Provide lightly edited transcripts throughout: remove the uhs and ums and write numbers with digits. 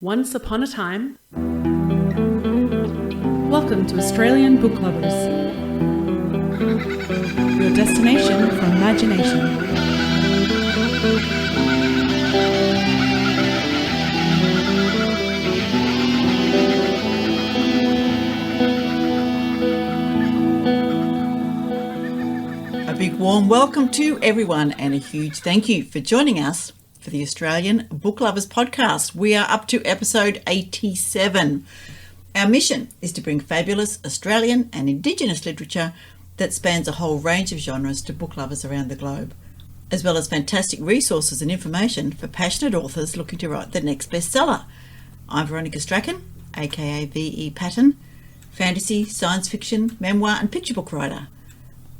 Once upon a time. Welcome to Australian Book Lovers, your destination for imagination. A big warm welcome to everyone and a huge thank you for joining us for the Australian Book Lovers podcast. We are up to episode 87. Our mission is to bring fabulous Australian and Indigenous literature that spans a whole range of genres to book lovers around the globe, as well as fantastic resources and information for passionate authors looking to write their next bestseller. I'm Veronica Strachan, aka V.E. Patton, fantasy, science fiction, memoir and picture book writer,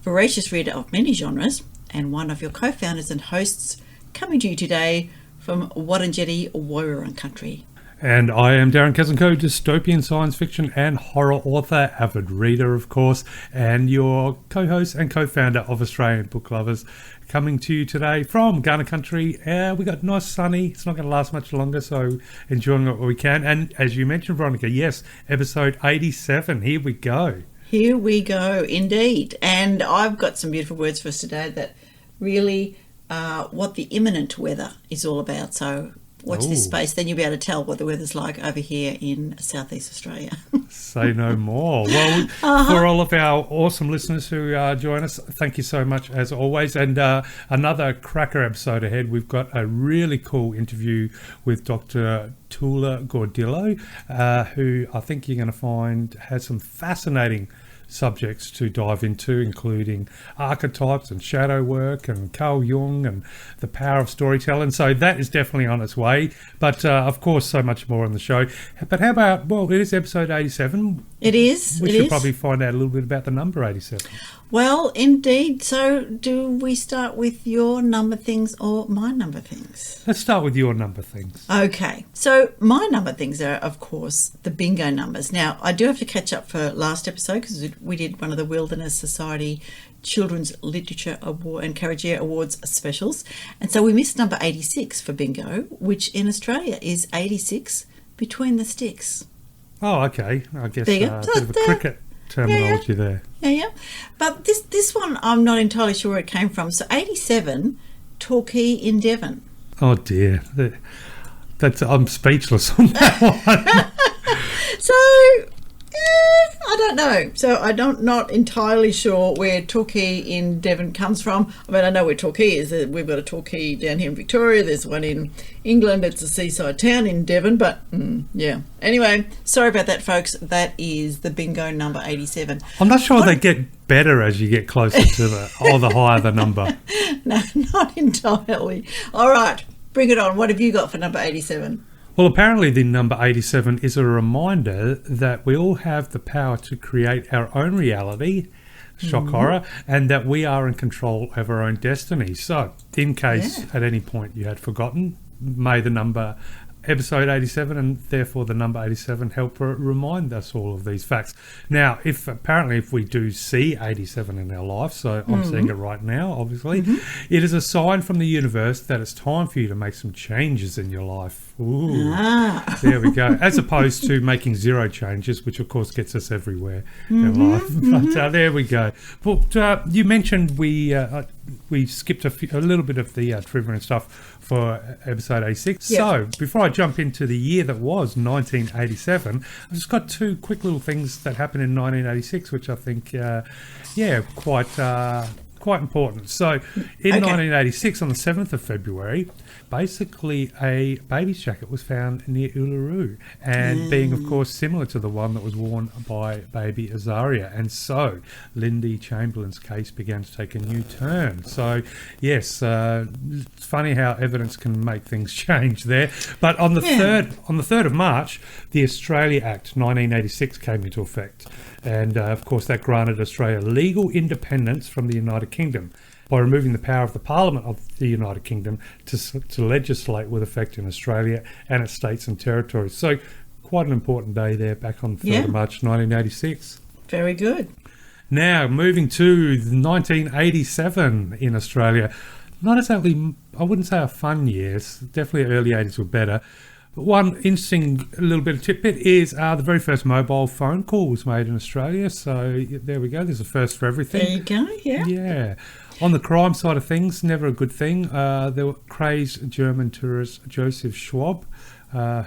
voracious reader of many genres, and one of your co-founders and hosts, coming to you today from Wurundjeri Woiwurrung country. And I am Darren Kazenko, dystopian science fiction and horror author, avid reader of course, and your co-host and co-founder of Australian Book Lovers, coming to you today from Ghana country. We got nice sunny, it's not going to last much longer, so enjoying what we can. And as you mentioned, Veronica, yes, episode 87, here we go. Here we go, indeed. And I've got some beautiful words for us today that really what the imminent weather is all about. So watch this space, then you'll be able to tell what the weather's like over here in southeast Australia. Say no more. Well, for all of our awesome listeners who join us, thank you so much as always. And another cracker episode ahead. We've got a really cool interview with Dr. Toula Gordillo, who I think you're going to find has some fascinating subjects to dive into, including archetypes and shadow work and Carl Jung and the power of storytelling. So that is definitely on its way. But of course, so much more on the show. But how about, well, it is episode 87. It is. We should probably find out a little bit about the number 87. Well, indeed. So do we start with your number things or my number things? Let's start with your number things. Okay. So my number things are, of course, the bingo numbers. Now, I do have to catch up for last episode because we did one of the Wilderness Society Children's Literature Award and Carrigear Awards specials. And so we missed number 86 for bingo, which in Australia is 86 between the sticks. Oh, okay. I guess there you a bit of a cricket terminology there. Yeah. But this one, I'm not entirely sure where it came from. So 87, Torquay in Devon. Oh, dear. I'm speechless on that one. So, I don't know. So I'm not entirely sure where Torquay in Devon comes from. I mean, I know where Torquay is. We've got a Torquay down here in Victoria. There's one in England. It's a seaside town in Devon. But, yeah. Anyway, sorry about that, folks. That is the bingo number 87. I'm not sure they get better as you get closer to the higher the number. No, not entirely. All right. Bring it on. What have you got for number 87? Well, apparently the number 87 is a reminder that we all have the power to create our own reality, shock horror, and that we are in control of our own destiny. So, in case at any point you had forgotten, may the number episode 87 and therefore the number 87 help remind us all of these facts. Now, if we do see 87 in our life, so I'm seeing it right now, obviously, it is a sign from the universe that it's time for you to make some changes in your life. Ooh, there we go. As opposed to making zero changes, which of course gets us everywhere in life. But there we go. But you mentioned we skipped a little bit of the trivia and stuff for episode 86. Yep. So before I jump into the year that was 1987, I've just got two quick little things that happened in 1986, which I think, quite important. So in 1986, on the 7th of February, basically a baby's jacket was found near Uluru, and being, of course, similar to the one that was worn by baby Azaria. And so Lindy Chamberlain's case began to take a new turn. So, yes, it's funny how evidence can make things change there. But on the 3rd of March, the Australia Act 1986 came into effect. And, of course, that granted Australia legal independence from the United Kingdom by removing the power of the Parliament of the United Kingdom to legislate with effect in Australia and its states and territories. So quite an important day there back on 3rd of March 1986. Very good. Now, moving to 1987 in Australia. Not exactly, I wouldn't say a fun year. Definitely early 80s were better. One interesting little bit of tidbit is the very first mobile phone call was made in Australia. So there we go. There's a first for everything. There you go, yeah. Yeah. On the crime side of things, never a good thing. There were crazed German tourist Joseph Schwab,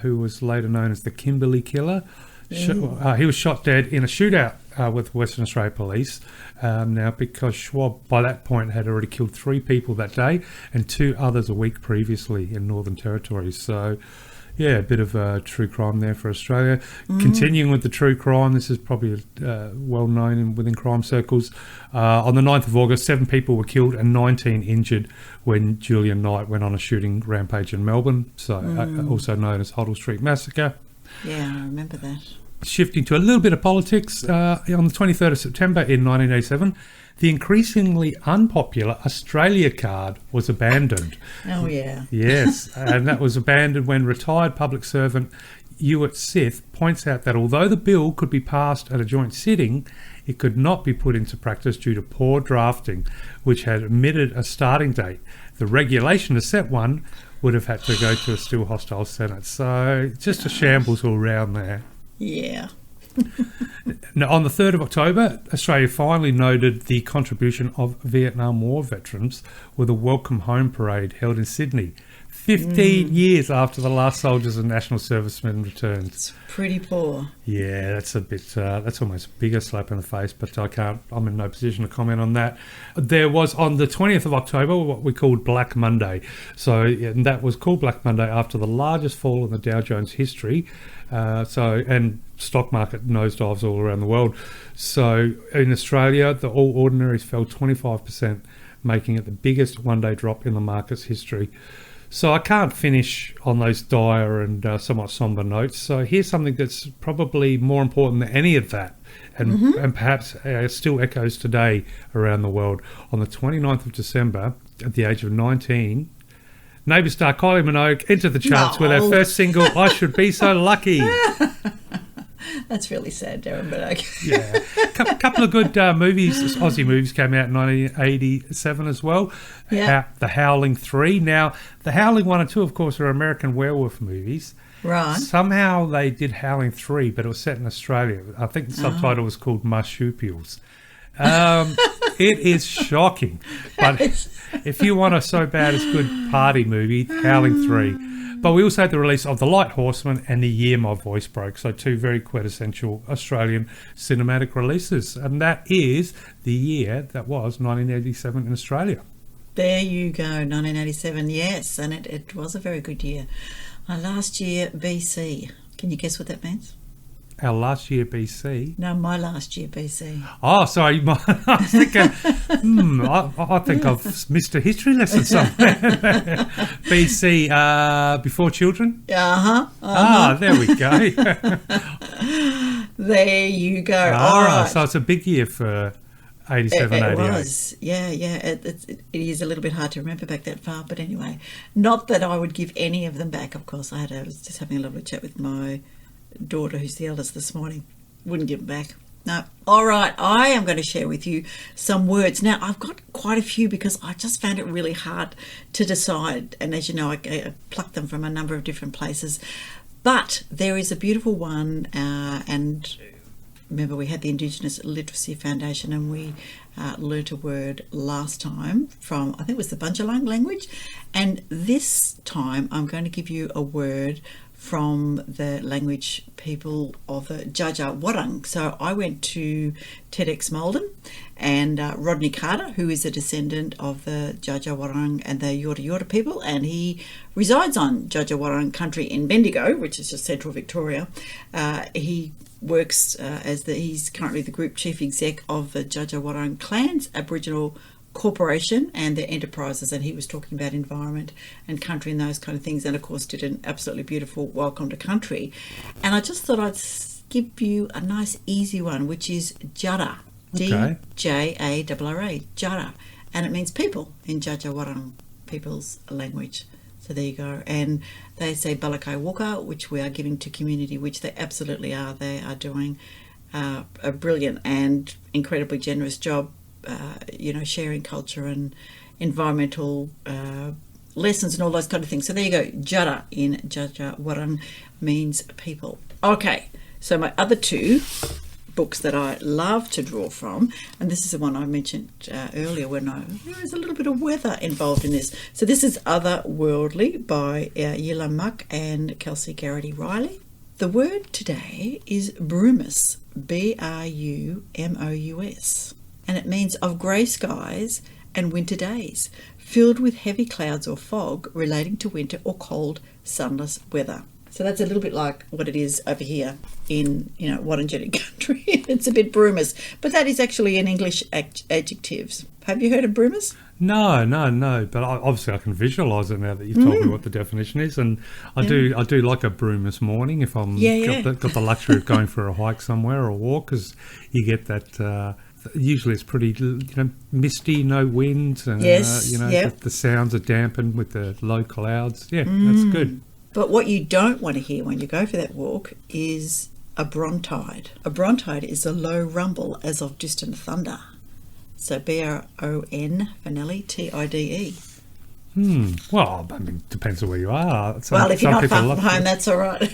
who was later known as the Kimberley Killer. He was shot dead in a shootout with Western Australia Police. Now, because Schwab, by that point, had already killed 3 people that day and 2 others a week previously in Northern Territory. So, yeah, a bit of true crime there for Australia. Continuing with the true crime, this is probably well known within crime circles. On the 9th of August, 7 people were killed and 19 injured when Julian Knight went on a shooting rampage in Melbourne, so also known as Hoddle Street Massacre. Yeah, I remember that. Shifting to a little bit of politics, on the 23rd of September in 1987, the increasingly unpopular Australia card was abandoned. Oh, yeah. Yes, and that was abandoned when retired public servant Ewart Sith points out that although the bill could be passed at a joint sitting, it could not be put into practice due to poor drafting, which had omitted a starting date. The regulation to set one would have had to go to a still hostile Senate. So just a shambles all round there. Yeah. Now, on the 3rd of October, Australia finally noted the contribution of Vietnam War veterans with a welcome home parade held in Sydney, 15 years after the last soldiers and national servicemen returned. It's pretty poor. Yeah, that's a bit. That's almost a bigger slap in the face, but I'm in no position to comment on that. There was on the 20th of October what we called Black Monday. So, and that was called Black Monday after the largest fall in the Dow Jones history. And stock market nosedives all around the world. So in Australia, the All Ordinaries fell 25%, making it the biggest one-day drop in the market's history. So I can't finish on those dire and somewhat somber notes. So here's something that's probably more important than any of that, and perhaps still echoes today around the world. On the 29th of December, at the age of 19, Neighbour star Kylie Minogue entered the charts with her first single, I Should Be So Lucky. That's really sad, Darren, but okay. Yeah. A couple of good movies, Aussie movies came out in 1987 as well. Yeah. The Howling 3. Now, The Howling 1 and 2, of course, are American werewolf movies. Right. Somehow they did Howling 3, but it was set in Australia. I think the subtitle was called Marsupials. It is shocking, but if you want a so bad it's good party movie, Howling 3. But we also had the release of The Light Horseman and The Year My Voice Broke, so 2 very quintessential Australian cinematic releases, and that is the year that was 1987 in Australia. There you go, 1987, yes, and it was a very good year. Last year BC, can you guess what that means? Our last year BC. No, my last year BC. Oh, sorry. I was thinking, I think I've missed a history lesson somewhere. BC, before children? There we go. There you go. All right. So it's a big year for 87, 88. It was. Yeah. It is a little bit hard to remember back that far, but anyway. Not that I would give any of them back, of course. I was just having a lovely chat with my daughter, who's the eldest, this morning. Wouldn't give them back. No. All right, I am going to share with you some words. Now, I've got quite a few because I just found it really hard to decide. And as you know, I plucked them from a number of different places. But there is a beautiful one, and remember we had the Indigenous Literacy Foundation, and we learnt a word last time from, I think it was the Bunjalung language. And this time I'm going to give you a word from the language people of the Jaja Warang. So I went to TEDx Malden, and Rodney Carter, who is a descendant of the Jaja Warang and the Yorta Yorta people, and he resides on Jaja Warang country in Bendigo, which is just central Victoria. He works he's currently the group chief exec of the Jaja Warang Clans Aboriginal Corporation and their enterprises, and he was talking about environment and country and those kind of things, and of course did an absolutely beautiful welcome to country. And I just thought I'd give you a nice easy one, which is Jara. Okay. D-J-A-R-R-A, Jara, and it means people in Jaja Warang people's language. So there you go. And they say Balakai Waka, which we are giving to community, which they absolutely are. They are doing a brilliant and incredibly generous job, sharing culture and environmental lessons and all those kind of things. So there you go. Jara in Jajawaran means people. Okay, so my other two books that I love to draw from, and this is the one I mentioned earlier when there is a little bit of weather involved in this. So this is Otherworldly by Yila Muck and Kelsey Garrity Riley. The word today is brumus, B-R-U-M-O-U-S, and it means of grey skies and winter days, filled with heavy clouds or fog relating to winter or cold, sunless weather. So that's a little bit like what it is over here in, Wurundjeri country. It's a bit brumous, but that is actually an English adjectives. Have you heard of brumous? No. But obviously I can visualise it now that you've told me what the definition is, and I do like a brumous morning if I'm got the luxury of going for a hike somewhere or a walk, because you get that. Usually it's pretty, misty, no wind, and the sounds are dampened with the low clouds. Yeah, that's good. But what you don't want to hear when you go for that walk is a brontide. A brontide is a low rumble as of distant thunder. So B-R-O-N for Nelly, T-I-D-E. Well, I mean, depends on where you are. If you're not far from home, that's all right.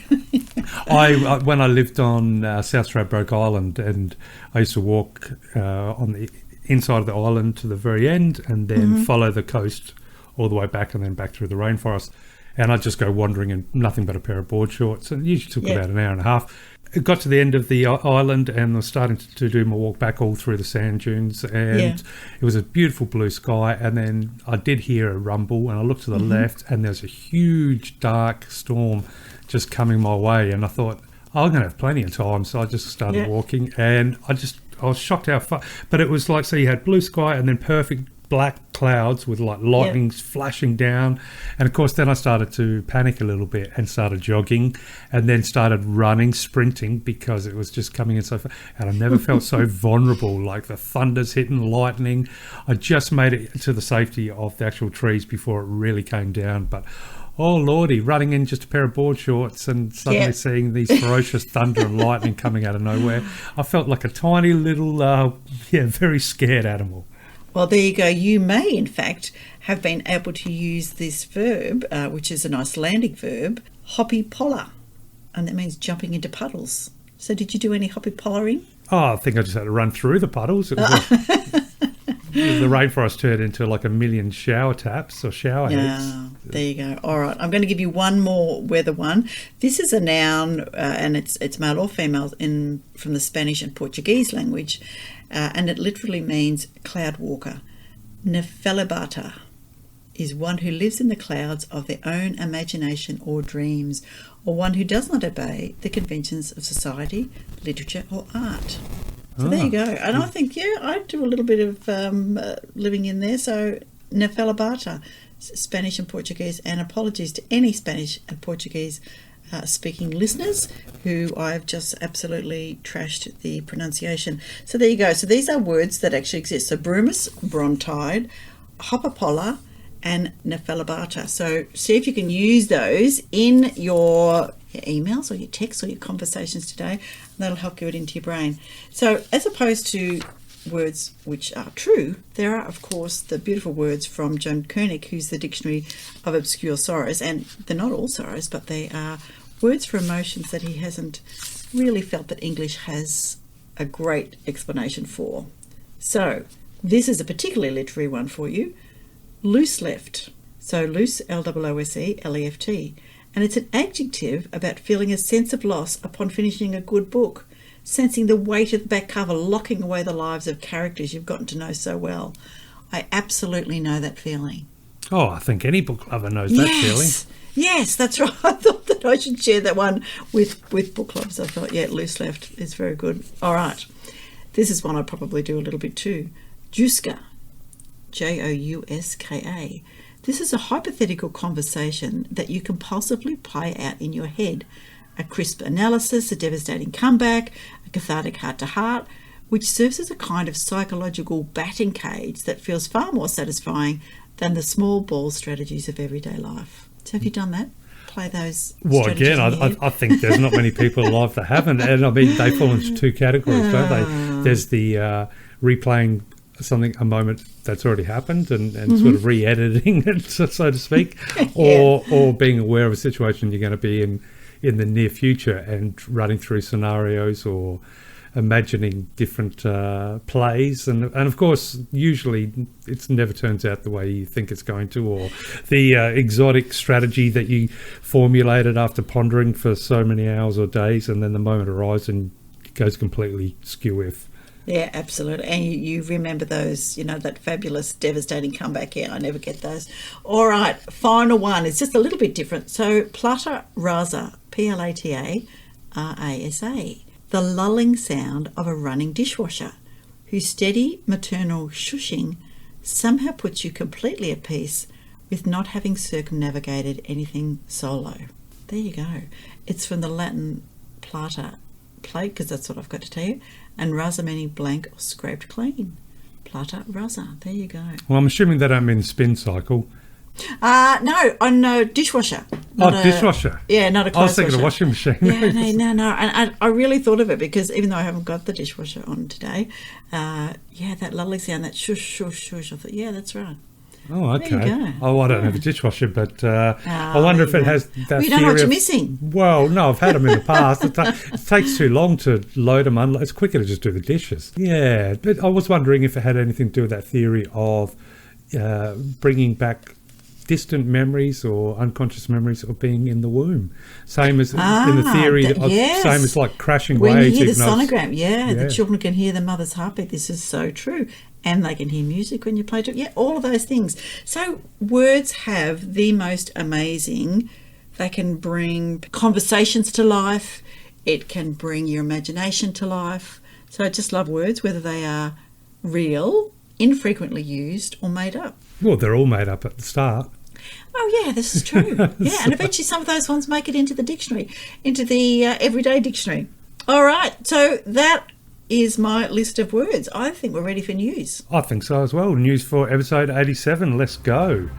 When I lived on South Stradbroke Island, and I used to walk on the inside of the island to the very end, and then follow the coast all the way back, and then back through the rainforest. And I'd just go wandering in nothing but a pair of board shorts, and it usually took about an hour and a half. It got to the end of the island, and I was starting to do my walk back all through the sand dunes, and it was a beautiful blue sky. And then I did hear a rumble, and I looked to the left, and there's a huge dark storm just coming my way, and I thought, I'm going to have plenty of time, so I just started walking, and I was shocked how far. But it was like, so you had blue sky and then perfect black clouds with like lightning flashing down, and of course then I started to panic a little bit and started jogging, and then started running, sprinting, because it was just coming in so far, and I never felt so vulnerable. Like the thunder's hitting, lightning. I just made it to the safety of the actual trees before it really came down, but oh lordy, running in just a pair of board shorts and suddenly seeing these ferocious thunder and lightning coming out of nowhere, I felt like a tiny little very scared animal. Well, there you go. You may, in fact, have been able to use this verb, which is an Icelandic verb, hoppy polla, and that means jumping into puddles. So did you do any hoppy pollering? Oh, I think I just had to run through the puddles. It was the rainforest turned into like a million shower taps or shower heads. There you go. All right. I'm going to give you one more weather one. This is a noun, and it's male or female from the Spanish and Portuguese language. And it literally means cloud walker. Nefelibata is one who lives in the clouds of their own imagination or dreams, or one who does not obey the conventions of society, literature or art. So there you go. And I think, I do a little bit of living in there. So Nefelibata, Spanish and Portuguese, and apologies to any Spanish and Portuguese speaking listeners who I've just absolutely trashed the pronunciation. So there you go. So these are words that actually exist. So brumus, brontide, hopapolla, and nefelibata. So see if you can use those in your emails or your texts or your conversations today. That'll help get it into your brain. So as opposed to words which are true, there are, of course, the beautiful words from John Koenig, who's the Dictionary of Obscure Sorrows, and they're not all sorrows, but they are words for emotions that he hasn't really felt that English has a great explanation for. So this is a particularly literary one for you. Loose left. So loose, L-O-O-S-E, L-E-F-T. And it's an adjective about feeling a sense of loss upon finishing a good book, sensing the weight of the back cover locking away the lives of characters you've gotten to know so well. I absolutely know that feeling. Oh, I think any book lover knows that feeling. Yes, that's right. I thought that I should share that one with book clubs. I thought, loose left is very good. All right. This is one I probably do a little bit too. Jouska, Jouska. This is a hypothetical conversation that you compulsively play out in your head. A crisp analysis, a devastating comeback, a cathartic heart-to-heart, which serves as a kind of psychological batting cage that feels far more satisfying than the small ball strategies of everyday life. So have you done that? Play those strategies in your head? I think there's not many people alive that haven't. And I mean, they fall into two categories, don't they? There's the replaying a moment that's already happened and sort of re-editing it, so to speak, or being aware of a situation you're going to be in the near future and running through scenarios or imagining different plays, and of course usually it never turns out the way you think it's going to, or the exotic strategy that you formulated after pondering for so many hours or days, and then the moment arrives and it goes completely skew-if. Yeah, absolutely. And you remember those, that fabulous, devastating comeback. Yeah, I never get those. All right, final one. It's just a little bit different. So Plata Rasa, Plata Rasa, the lulling sound of a running dishwasher, whose steady maternal shushing somehow puts you completely at peace with not having circumnavigated anything solo. There you go. It's from the Latin plata, plate, because that's what I've got to tell you, and rasa meaning blank or scraped clean. Plata rasa. There you go. Well, I'm assuming they don't mean spin cycle. No, on dishwasher. Dishwasher. Yeah, not a clothes I was thinking washer. a washing machine. Yeah, no. And I really thought of it because even though I haven't got the dishwasher on today, that lovely sound, that shush, shush, shush. I thought, yeah, that's right. Oh, okay. There you go. Oh, I don't have a dishwasher, but I wonder if it has that. Well, you don't know what you're missing. Well, no, I've had them in the past. It takes too long to load them. It's quicker to just do the dishes. Yeah, but I was wondering if it had anything to do with that theory of bringing back distant memories or unconscious memories of being in the womb. Same as in the theory, same as like crashing waves. When you hear the sonogram, the children can hear the mother's heartbeat. This is so true. And they can hear music when you play it. Yeah, all of those things. So words have the most amazing, they can bring conversations to life. It can bring your imagination to life. So I just love words, whether they are real, infrequently used, or made up. Well, they're all made up at the start. Oh, yeah, this is true. Yeah, and eventually some of those ones make it into the dictionary, into the everyday dictionary. All right, so that is my list of words. I think we're ready for news. I think so as well. News for episode 87. Let's go.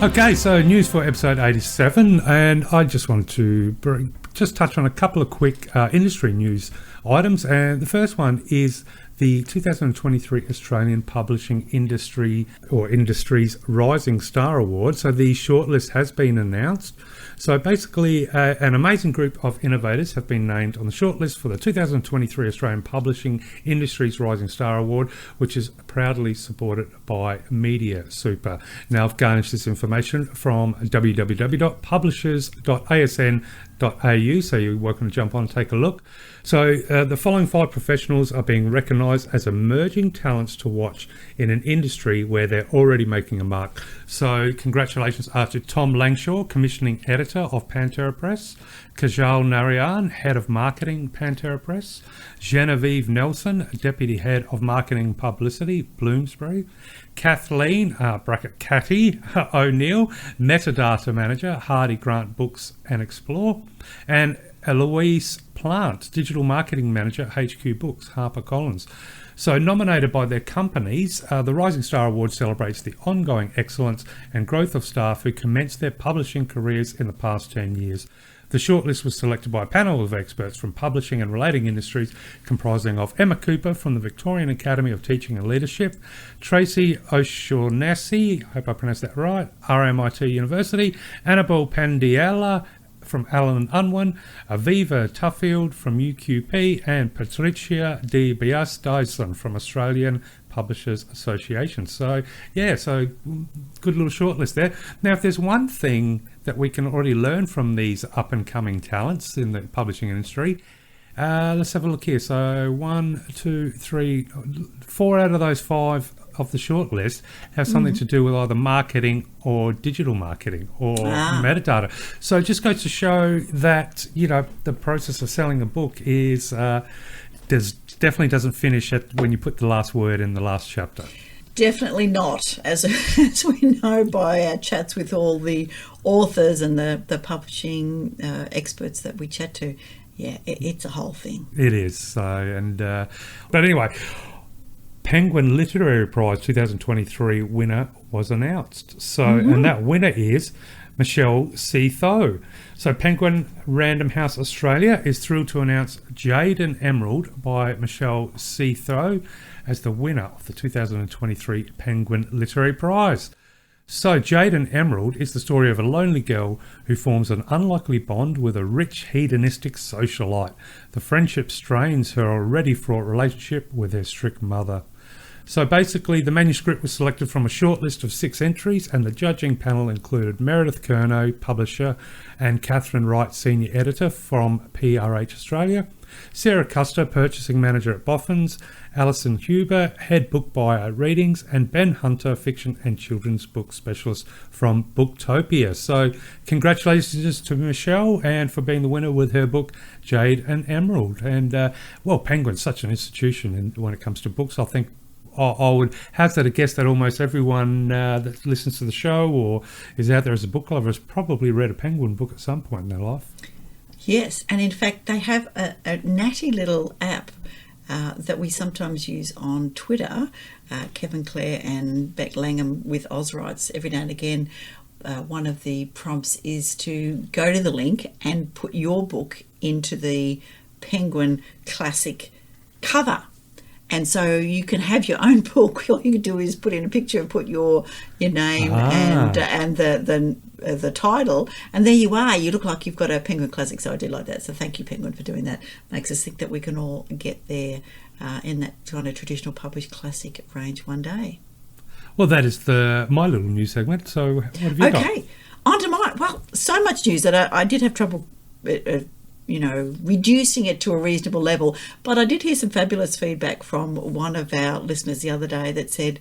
Okay, so news for episode 87, and I just wanted to just touch on a couple of quick industry news items, and the first one is the 2023 Australian Publishing Industry or Industry's Rising Star Award. So the shortlist has been announced. So basically an amazing group of innovators have been named on the shortlist for the 2023 Australian Publishing Industry's Rising Star Award, which is proudly supported by Media Super. Now I've garnished this information from www.publishers.asn.au, so you're welcome to jump on and take a look. So the following 5 professionals are being recognised as emerging talents to watch in an industry where they're already making a mark. So congratulations are to Tom Langshaw, Commissioning Editor of Pantera Press, Kajal Narayan, Head of Marketing, Pantera Press, Genevieve Nelson, Deputy Head of Marketing Publicity, Bloomsbury, Kathleen, Catty O'Neill, Metadata Manager, Hardy Grant Books and Explore, and Eloise Plant, Digital Marketing Manager, HQ Books, HarperCollins. So nominated by their companies, the Rising Star Award celebrates the ongoing excellence and growth of staff who commenced their publishing careers in the past 10 years. The shortlist was selected by a panel of experts from publishing and relating industries, comprising of Emma Cooper from the Victorian Academy of Teaching and Leadership, Tracy O'Shaughnessy, I hope I pronounced that right, RMIT University, Annabelle Pandiela from Allen Unwin, Aviva Tuffield from UQP, and Patricia de Bias Dyson from Australian Publishers Association. So good little shortlist there. Now, if there's one thing that we can already learn from these up and coming talents in the publishing industry, let's have a look here. So 1, 2, 3, 4 out of those 5 of the shortlist have something to do with either marketing or digital marketing or metadata. So it just goes to show that, the process of selling a book is definitely doesn't finish when you put the last word in the last chapter. Definitely not, as we know by our chats with all the authors and the publishing experts that we chat to. Yeah, it's a whole thing. It is. So, but anyway, Penguin Literary Prize 2023 winner was announced. So, and that winner is Michelle C. Tho. So Penguin Random House Australia is thrilled to announce Jade and Emerald by Michelle C. Tho as the winner of the 2023 Penguin Literary Prize. So Jade and Emerald is the story of a lonely girl who forms an unlikely bond with a rich hedonistic socialite. The friendship strains her already fraught relationship with her strict mother. So basically, the manuscript was selected from a short list of 6 entries, and the judging panel included Meredith Curnow, publisher, and Catherine Wright, senior editor from PRH Australia, Sarah Custer, purchasing manager at Boffins, Alison Huber, head book buyer at Readings, and Ben Hunter, fiction and children's book specialist from Booktopia. So congratulations to Michelle and for being the winner with her book Jade and Emerald. And Penguin's such an institution when it comes to books. I think I would hazard a guess that almost everyone that listens to the show or is out there as a book lover has probably read a Penguin book at some point in their life. Yes, and in fact they have a natty little app that we sometimes use on Twitter. Kevin Clare and Beck Langham with Ozrights, every now and again one of the prompts is to go to the link and put your book into the Penguin Classic cover. And so you can have your own book. All you can do is put in a picture and put your name and the title, and there you are. You look like you've got a Penguin Classic. So I do like that. So thank you, Penguin, for doing that. Makes us think that we can all get there in that kind of traditional published classic range one day. Well, that is my little news segment. So what have you got? Okay, on to mine. Well, so much news that I did have trouble reducing it to a reasonable level. But I did hear some fabulous feedback from one of our listeners the other day that said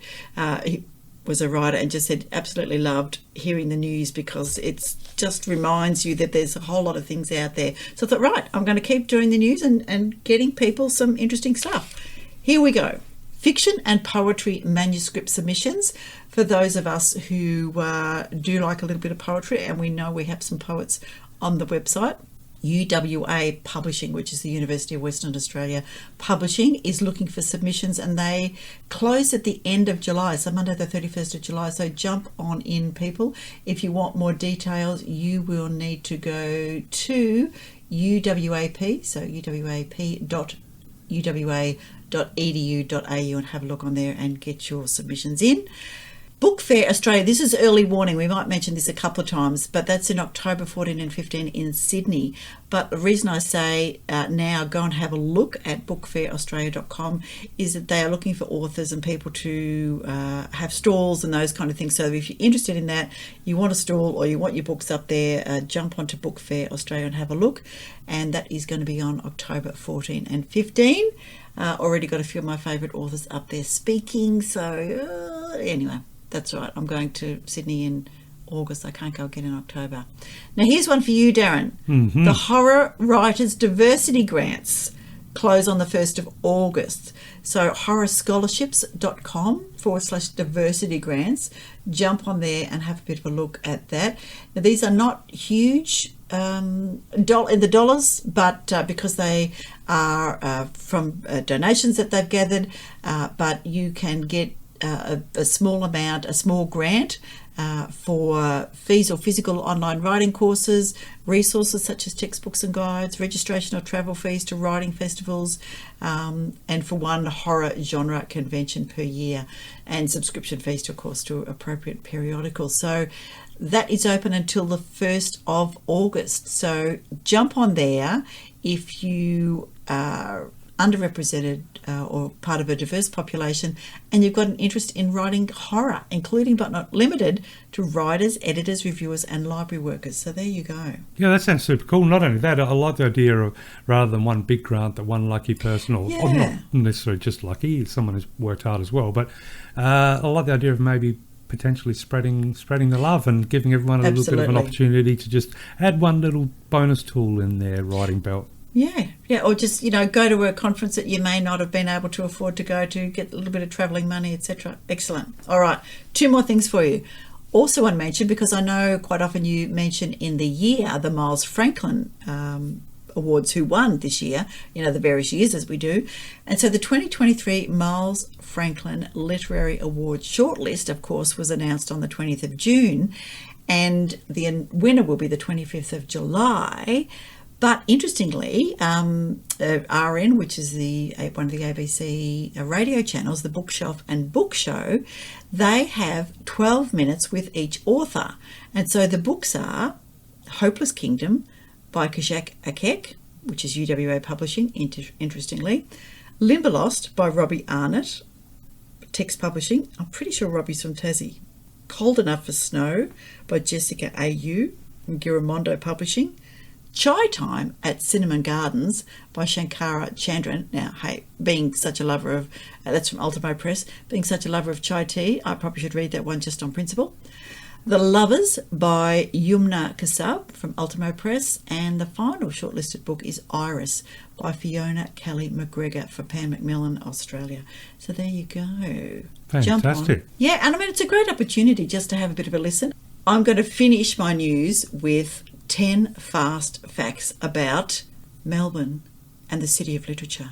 he was a writer and just said absolutely loved hearing the news because it just reminds you that there's a whole lot of things out there. So I thought, right, I'm going to keep doing the news and getting people some interesting stuff. Here we go. Fiction and poetry manuscript submissions. For those of us who do like a little bit of poetry, and we know we have some poets on the website, UWA Publishing, which is the University of Western Australia Publishing, is looking for submissions, and they close at the end of July, so Monday the 31st of July. So jump on in, people. If you want more details, you will need to go to UWAP, so uwap.uwa.edu.au and have a look on there and get your submissions in. Book Fair Australia, this is early warning, we might mention this a couple of times, but that's in October 14 and 15 in Sydney. But the reason I say now go and have a look at bookfairaustralia.com is that they are looking for authors and people to have stalls and those kind of things. So if you're interested in that, you want a stall or you want your books up there, jump onto Book Fair Australia and have a look. And that is going to be on October 14 and 15. Already got a few of my favourite authors up there speaking. So anyway, that's right. I'm going to Sydney in August. I can't go again in October. Now, here's one for you, Darren. Mm-hmm. The Horror Writers Diversity Grants close on the 1st of August. So horrorscholarships.com/diversity grants. Jump on there and have a bit of a look at that. Now, these are not huge in the dollars, but because they are from donations that they've gathered, but you can get a small amount, a small grant for fees or physical online writing courses, resources such as textbooks and guides, registration or travel fees to writing festivals, and for one horror genre convention per year, and subscription fees to, of course, to appropriate periodicals. So that is open until the 1st of August. So jump on there if you are underrepresented or part of a diverse population and you've got an interest in writing horror, including but not limited to writers, editors, reviewers and library workers. So there you go. Yeah, that sounds super cool. Not only that, I like the idea of rather than one big grant that one lucky person or not necessarily just lucky, someone who's worked hard as well, but I like the idea of maybe potentially spreading the love and giving everyone a little bit of an opportunity to just add one little bonus tool in their writing belt. Yeah, or just, go to a conference that you may not have been able to afford to go to, get a little bit of travelling money, etc. Excellent. All right, 2 more things for you. Also want to mention, because I know quite often you mention in the year the Miles Franklin Awards who won this year, the various years as we do. And so the 2023 Miles Franklin Literary Awards shortlist, of course, was announced on the 20th of June. and the winner will be the 25th of July. But interestingly, RN, which is one of the ABC radio channels, the Bookshelf and Book Show, they have 12 minutes with each author. And so the books are Hopeless Kingdom by Kajak Akek, which is UWA Publishing, interestingly. Limberlost by Robbie Arnott, Text Publishing. I'm pretty sure Robbie's from Tassie. Cold Enough for Snow by Jessica A.U. from Giramondo Publishing. Chai Time at Cinnamon Gardens by Shankara Chandran. Now, hey, being such a lover of, that's from Ultimo Press, being such a lover of chai tea, I probably should read that one just on principle. The Lovers by Yumna Kasab from Ultimo Press. And the final shortlisted book is Iris by Fiona Kelly McGregor for Pan Macmillan, Australia. So there you go. Fantastic. Jump on. Yeah, and I mean, it's a great opportunity just to have a bit of a listen. I'm going to finish my news with 10 fast facts about Melbourne and the City of Literature.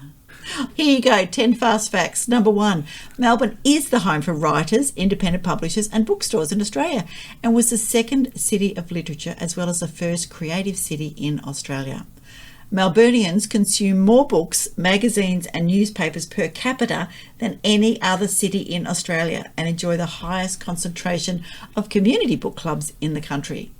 Here you go, 10 fast facts. Number 1, Melbourne is the home for writers, independent publishers and bookstores in Australia, and was the second city of literature as well as the first creative city in Australia. Melburnians consume more books, magazines and newspapers per capita than any other city in Australia and enjoy the highest concentration of community book clubs in the country.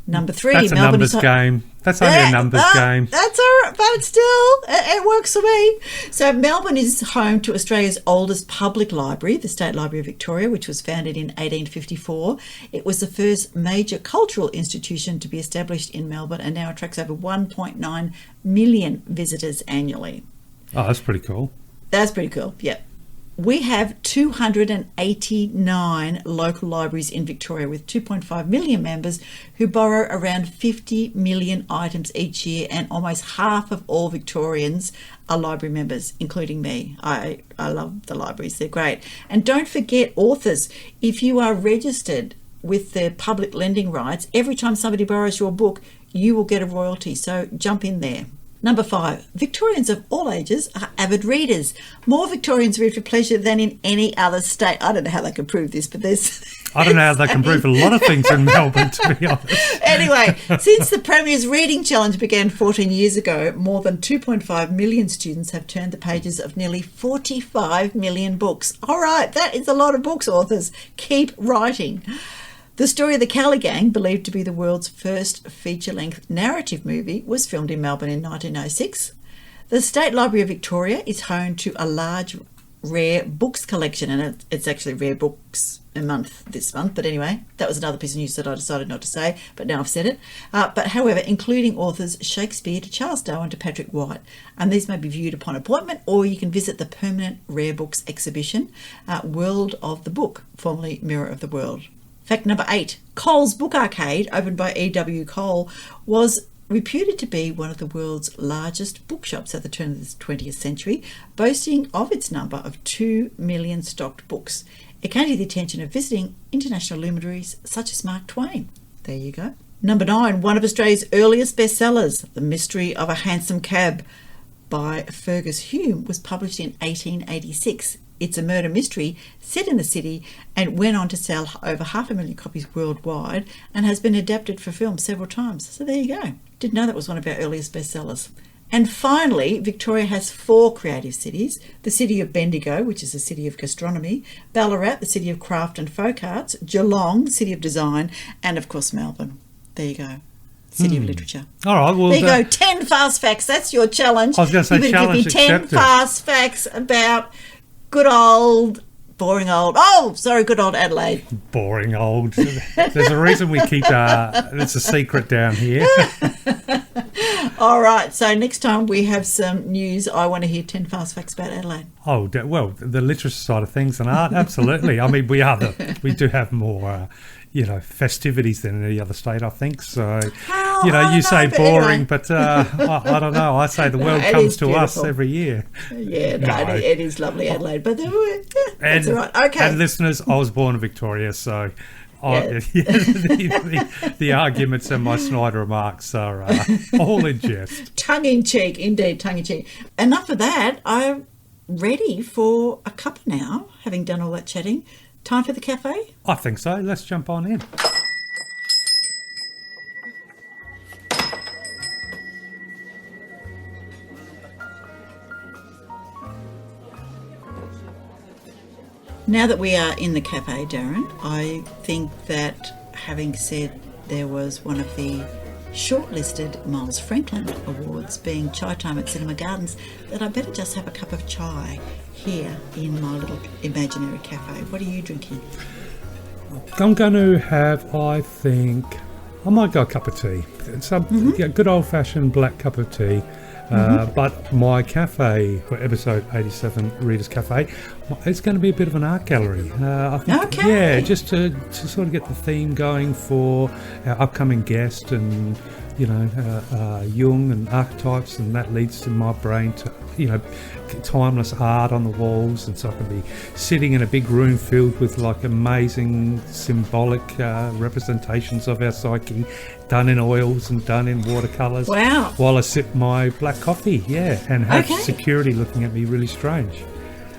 Number 3, that's a Melbourne numbers game. That's only a numbers game. That's all right, but still, it works for me. So Melbourne is home to Australia's oldest public library, the State Library of Victoria, which was founded in 1854. It was the first major cultural institution to be established in Melbourne and now attracts over 1.9 million visitors annually. Oh, that's pretty cool. That's pretty cool, yeah. We have 289 local libraries in Victoria with 2.5 million members who borrow around 50 million items each year, and almost half of all Victorians are library members, including me. I love the libraries, they're great. And don't forget authors. If you are registered with the public lending rights, every time somebody borrows your book, you will get a royalty, so jump in there. Number 5, Victorians of all ages are avid readers. More Victorians read for pleasure than in any other state. I don't know how they can prove this, but there's... I don't know how they can prove a lot of things in Melbourne, to be honest. Anyway, since the Premier's Reading Challenge began 14 years ago, more than 2.5 million students have turned the pages of nearly 45 million books. All right, that is a lot of books, authors. Keep writing. The story of the Cali Gang, believed to be the world's first feature-length narrative movie, was filmed in Melbourne in 1906. The State Library of Victoria is home to a large rare books collection, and it's actually Rare Books a Month this month. But anyway, that was another piece of news that I decided not to say, but now I've said it. But however, including authors Shakespeare to Charles Darwin to Patrick White. And these may be viewed upon appointment, or you can visit the permanent Rare Books exhibition, World of the Book, formerly Mirror of the World. Fact number 8, Cole's Book Arcade, opened by E.W. Cole, was reputed to be one of the world's largest bookshops at the turn of the 20th century, boasting of its number of 2 million stocked books. It came to the attention of visiting international luminaries such as Mark Twain. There you go. Number 9, one of Australia's earliest bestsellers, The Mystery of a Hansom Cab by Fergus Hume, was published in 1886. It's a murder mystery set in the city and went on to sell over 500,000 copies worldwide and has been adapted for film several times. So there you go. Didn't know that was one of our earliest bestsellers. And finally, Victoria has 4 creative cities. The city of Bendigo, which is the city of gastronomy, Ballarat, the city of craft and folk arts, Geelong, the city of design, and of course Melbourne. There you go. City of Literature. All right. Well, there you go. 10 fast facts. That's your challenge. I was going to say you challenge give me 10 accepted. fast facts about good old Adelaide. Boring old. There's a reason we keep it's a secret down here. All right, so next time we have some news, I want to hear 10 fast facts about Adelaide. Oh, well, the literature side of things and art, absolutely. I mean, we do have more festivities than any other state, I think. So, you say boring, but I don't know. I say the world comes to us every year. Yeah, no. It is lovely, Adelaide, but that's all right. Okay. And listeners, I was born in Victoria, so the arguments and my snide remarks are all in jest. Tongue-in-cheek, indeed, tongue-in-cheek. Enough of that. I'm ready for a cuppa now, having done all that chatting. Time for the cafe? I think so. Let's jump on in. Now that we are in the cafe, Darren, I think that having said there was one of the shortlisted Miles Franklin Awards being Chai Time at Cinema Gardens, that I better just have a cup of chai here in my little imaginary cafe. What are you drinking? I'm going to have, I think, I might go a cup of tea. Some good old-fashioned black cup of tea. But my cafe for episode 87, Reader's Cafe, it's going to be a bit of an art gallery. I think, Okay. Yeah, just to sort of get the theme going for our upcoming guest and, Jung and archetypes, and that leads to my brain to, timeless art on the walls. And so I can be sitting in a big room filled with like amazing symbolic representations of our psyche, done in oils and done in watercolours. Wow. While I sip my black coffee, and have Okay. security looking at me really strange.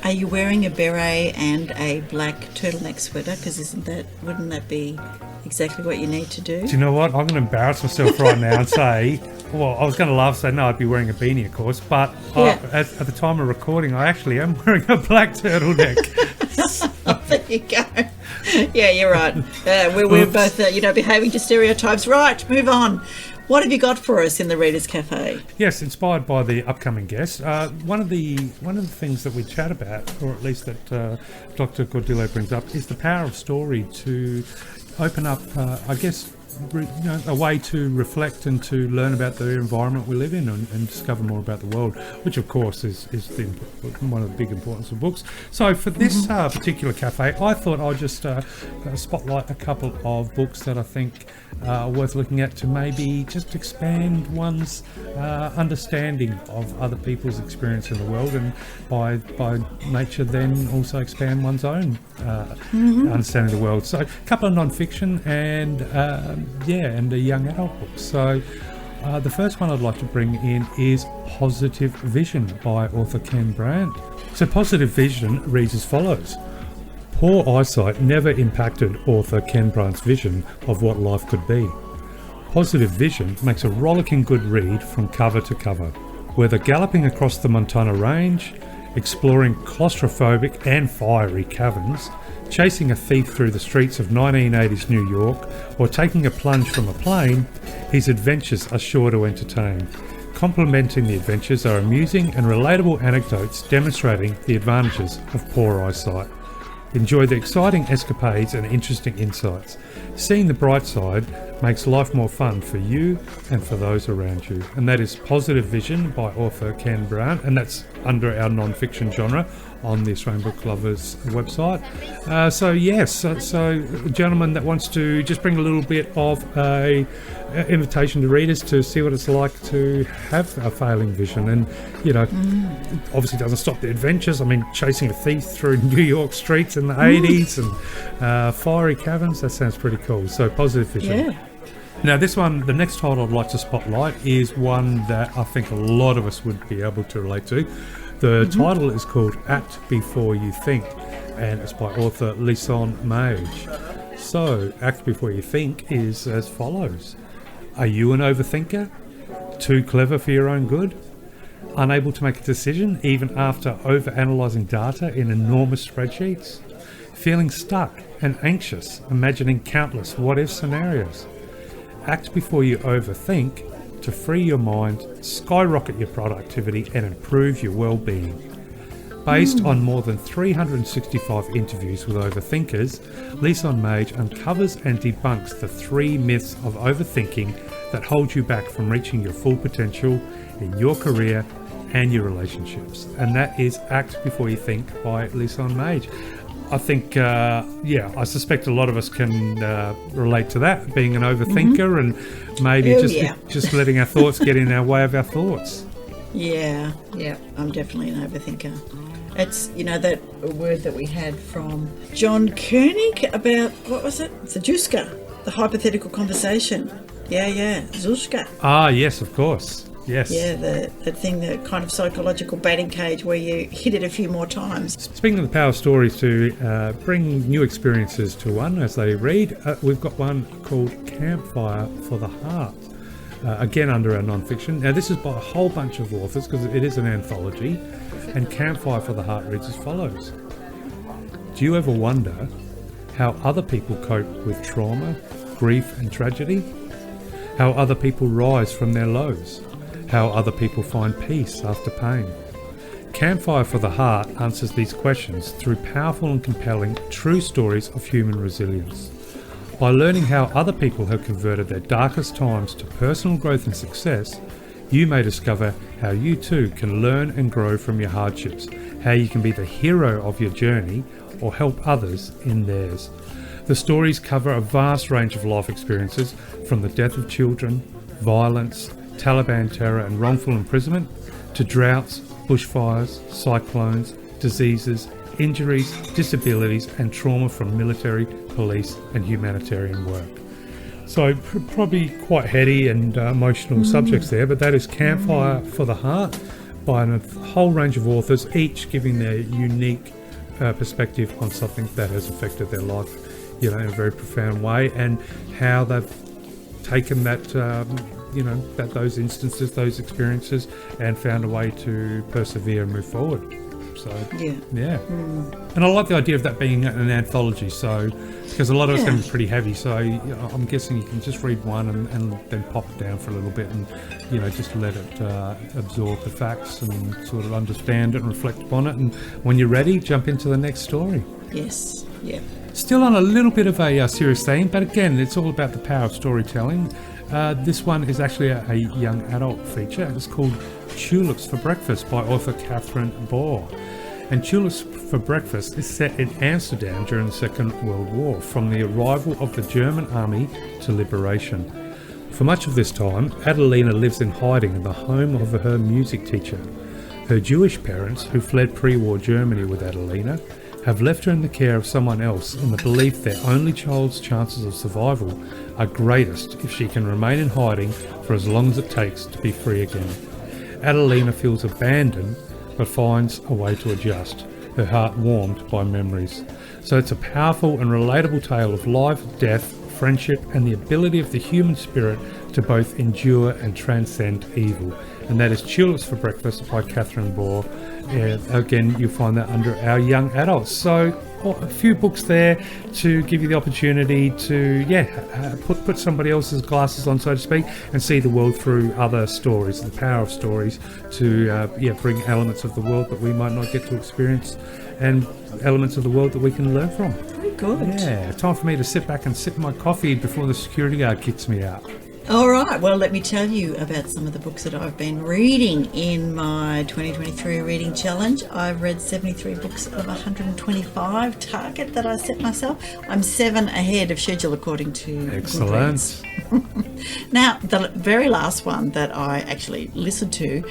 Are you wearing a beret and a black turtleneck sweater? Because wouldn't that be exactly what you need to do? Do you know what? I'm going to embarrass myself right now and say, well, I was going to laugh and say, no, I'd be wearing a beanie, of course. But at the time of recording, I actually am wearing a black turtleneck. There you go. Yeah, you're right. We're both, behaving to stereotypes. Right, move on. What have you got for us in the Reader's Cafe? Yes, inspired by the upcoming guest. One of the things that we chat about, or at least that Dr. Gordillo brings up, is the power of story to open up, a way to reflect and to learn about the environment we live in and discover more about the world, which of course is one of the big importance of books. So for this particular cafe, I thought I'd just spotlight a couple of books that I think are worth looking at to maybe just expand one's understanding of other people's experience in the world, and by nature then also expand one's own understanding of the world. So a couple of non-fiction and a young adult book. So the first one I'd like to bring in is Positive Vision by author Ken Brandt. So Positive Vision reads as follows. Poor eyesight never impacted author Ken Brandt's vision of what life could be. Positive Vision makes a rollicking good read from cover to cover. Whether galloping across the Montana Range, exploring claustrophobic and fiery caverns, chasing a thief through the streets of 1980s New York, or taking a plunge from a plane, his adventures are sure to entertain. Complementing the adventures are amusing and relatable anecdotes demonstrating the advantages of poor eyesight. Enjoy the exciting escapades and interesting insights. Seeing the bright side makes life more fun for you and for those around you. And that is Positive Vision by author Ken Brandt, and that's under our non-fiction genre on the Australian Book Lovers website. So a gentleman that wants to just bring a little bit of a invitation to readers to see what it's like to have a failing vision, and obviously doesn't stop the adventures. I mean, chasing a thief through New York streets in the 80s and fiery caverns, that sounds pretty cool. So Positive Vision. Yeah. Now this one, the next title I'd like to spotlight is one that I think a lot of us would be able to relate to. The title is called Act Before You Think, and it's by author Lison Mage. So, Act Before You Think is as follows. Are you an overthinker? Too clever for your own good? Unable to make a decision even after overanalyzing data in enormous spreadsheets? Feeling stuck and anxious, imagining countless what-if scenarios? Act before you overthink to free your mind, skyrocket your productivity and improve your well-being. Based on more than 365 interviews with overthinkers, Lison Mage uncovers and debunks the 3 myths of overthinking that hold you back from reaching your full potential in your career and your relationships. And that is Act Before You Think by Lison Mage. I think, I suspect a lot of us can relate to that, being an overthinker and maybe just letting our thoughts get in our way of our thoughts. Yeah, I'm definitely an overthinker. It's, that word that we had from John Koenig about, what was it? Zajuska, the hypothetical conversation. Yeah, Zushka. Ah, yes, of course. Yes. Yeah, the thing, the kind of psychological batting cage where you hit it a few more times. Speaking of the power of stories to bring new experiences to one as they read, we've got one called Campfire for the Heart, again under our non-fiction. Now this is by a whole bunch of authors because it is an anthology, and Campfire for the Heart reads as follows. Do you ever wonder how other people cope with trauma, grief and tragedy? How other people rise from their lows? How other people find peace after pain? Campfire for the Heart answers these questions through powerful and compelling true stories of human resilience. By learning how other people have converted their darkest times to personal growth and success, you may discover how you too can learn and grow from your hardships, how you can be the hero of your journey or help others in theirs. The stories cover a vast range of life experiences, from the death of children, violence, Taliban terror and wrongful imprisonment, to droughts, bushfires, cyclones, diseases, injuries, disabilities and trauma from military, police and humanitarian work. So probably quite heady and emotional subjects there, but that is Campfire for the Heart by a whole range of authors, each giving their unique perspective on something that has affected their life, you know, in a very profound way, and how they've taken that, those instances, those experiences, and found a way to persevere and move forward. So yeah. And I like the idea of that being an anthology, so because a lot of it's going to be pretty heavy, so I'm guessing you can just read one and then pop it down for a little bit and just let it absorb the facts and sort of understand it and reflect upon it, and when you're ready, jump into the next story. Yes. Yeah. Still on a little bit of a serious theme, but again, it's all about the power of storytelling. This one is actually a young adult feature. It's called Tulips for Breakfast by author Bauer. And Tulips for Breakfast is set in Amsterdam during the Second World War, from the arrival of the German army to liberation. For much of this time, Adelina lives in hiding in the home of her music teacher. Her Jewish parents, who fled pre-war Germany with Adelina, have left her in the care of someone else in the belief their only child's chances of survival are greatest if she can remain in hiding for as long as it takes to be free again. Adelina feels abandoned but finds a way to adjust, her heart warmed by memories. So it's a powerful and relatable tale of life, death, friendship and the ability of the human spirit to both endure and transcend evil. And that is Tulips for Breakfast by Bauer. Again, you'll find that under our young adults. So a few books there to give you the opportunity to put somebody else's glasses on, so to speak, and see the world through other stories, the power of stories to bring elements of the world that we might not get to experience and elements of the world that we can learn from. Very good. Yeah, time for me to sit back and sip my coffee before the security guard kicks me out. All right, well, let me tell you about some of the books that I've been reading in my 2023 reading challenge. I've read 73 books of 125 target that I set myself. I'm 7 ahead of schedule according to Excellent. Now, the very last one that I actually listened to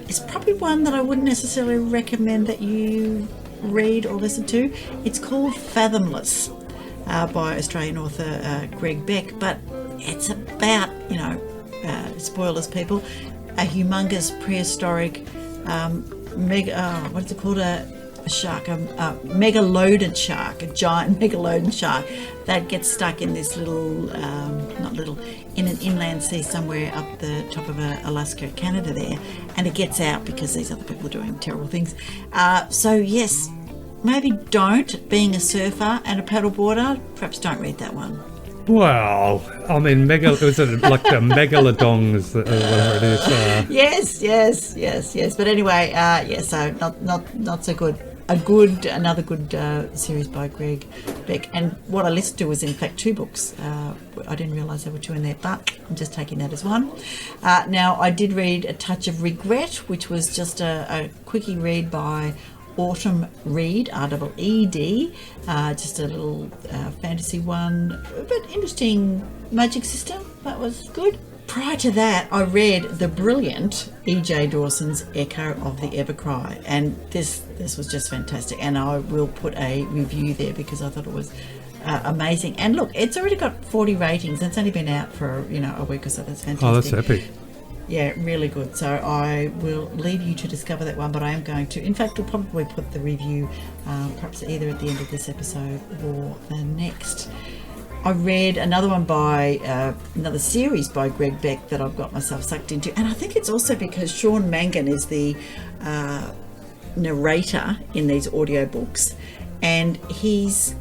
is probably one that I wouldn't necessarily recommend that you read or listen to. It's called Fathomless by Australian author Greg Beck, but it's about, spoilers people, a humongous prehistoric megalodon shark, a giant megalodon shark that gets stuck in this in an inland sea somewhere up the top of Alaska, Canada there, and it gets out because these other people are doing terrible things. So yes, maybe don't, being a surfer and a paddleboarder, perhaps don't read that one. Well, I mean, was it like the megalodons, whatever it is? Yes. But anyway, so not so good. Another good series by Greg Beck. And what I listened to was in fact 2 books. I didn't realise there were 2 in there, but I'm just taking that as one. Now, I did read A Touch of Regret, which was just a quickie read by Autumn Reed, R-E-E-D, just a little fantasy one, but interesting magic system. That was good. Prior to that, I read the brilliant E.J. Dawson's Echo of the Evercry, and this was just fantastic, and I will put a review there because I thought it was amazing. And look, it's already got 40 ratings, and it's only been out for a week or so. That's fantastic. Oh, that's epic. Yeah, really good. So I will leave you to discover that one, but I am going to, in fact, we'll probably put the review perhaps either at the end of this episode or the next. I read another one by, another series by Greg Beck that I've got myself sucked into, and I think it's also because Sean Mangan is the narrator in these audiobooks, and his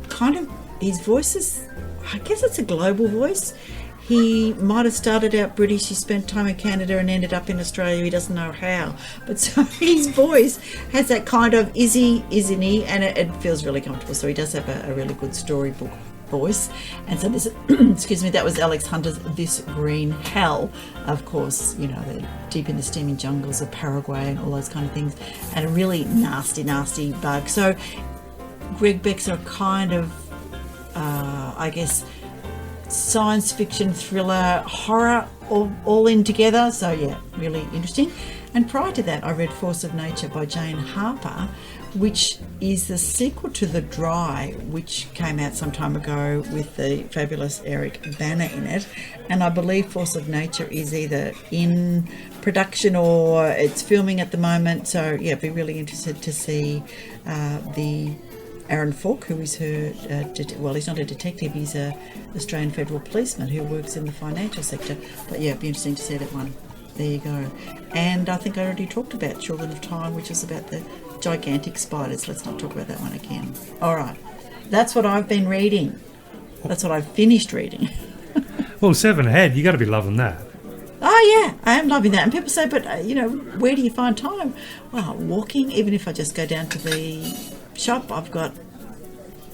voice is, I guess it's a global voice. He might have started out British, he spent time in Canada and ended up in Australia. He doesn't know how. But so his voice has that kind of isn't he? And it feels really comfortable. So he does have a really good storybook voice. And so this, excuse me, that was Alex Hunter's This Green Hell. Of course, you know, they're deep in the steaming jungles of Paraguay and all those kind of things. And a really nasty, nasty bug. So Greg Beck's are kind of, I guess, science fiction, thriller, horror, all in together. So yeah, really interesting. And prior to that, I read Force of Nature by Jane Harper, which is the sequel to The Dry, which came out some time ago with the fabulous Eric Bana in it. And I believe Force of Nature is either in production or it's filming at the moment. So yeah, be really interested to see the Aaron Falk, who is her, well, he's not a detective, he's a Australian federal policeman who works in the financial sector. But yeah, it'd be interesting to see that one. There you go. And I think I already talked about Children of Time, which is about the gigantic spiders. Let's not talk about that one again. All right. That's what I've been reading. That's what I've finished reading. Well, 7 ahead, you got to be loving that. Oh, yeah, I am loving that. And people say, but, you know, where do you find time? Well, walking, even if I just go down to the shop, I've got,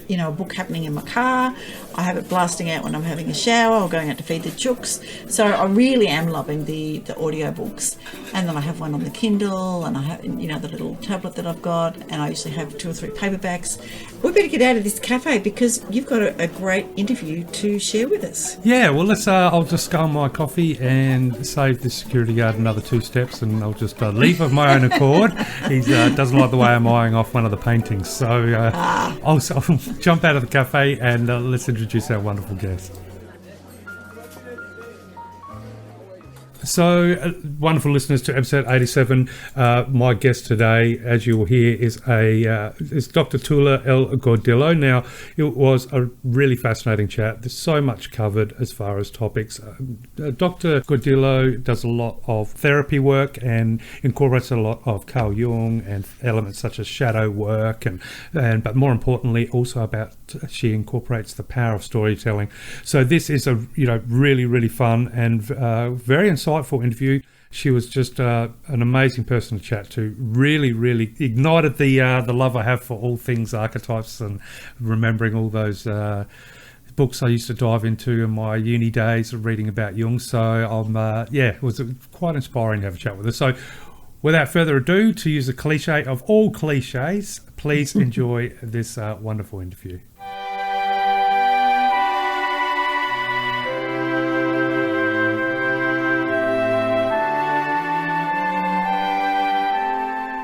you know, a book happening in my car. I have it blasting out when I'm having a shower or going out to feed the chooks. So I really am loving the audio books. And then I have one on the Kindle, and I have, you know, the little tablet that I've got, and I usually have 2 or 3 paperbacks. We better get out of this cafe because you've got a great interview to share with us. Yeah, well, let's. I'll just scull my coffee and save the security guard another 2 steps, and I'll just leave of my own accord. He doesn't like the way I'm eyeing off one of the paintings, so I'll jump out of the cafe and let's introduce our wonderful guest. So, wonderful listeners to episode 87. My guest today, as you will hear, is Dr. Toula L. Gordillo. Now, it was a really fascinating chat. There's so much covered as far as topics. Dr. Gordillo does a lot of therapy work and incorporates a lot of Carl Jung and elements such as shadow work, and but more importantly, also she incorporates the power of storytelling. So this is a really, really fun and very insightful interview. She was just an amazing person to chat to. Really, really ignited the love I have for all things archetypes and remembering all those books I used to dive into in my uni days of reading about Jung. So it was quite inspiring to have a chat with her. So without further ado, to use the cliche of all cliches, please enjoy this wonderful interview.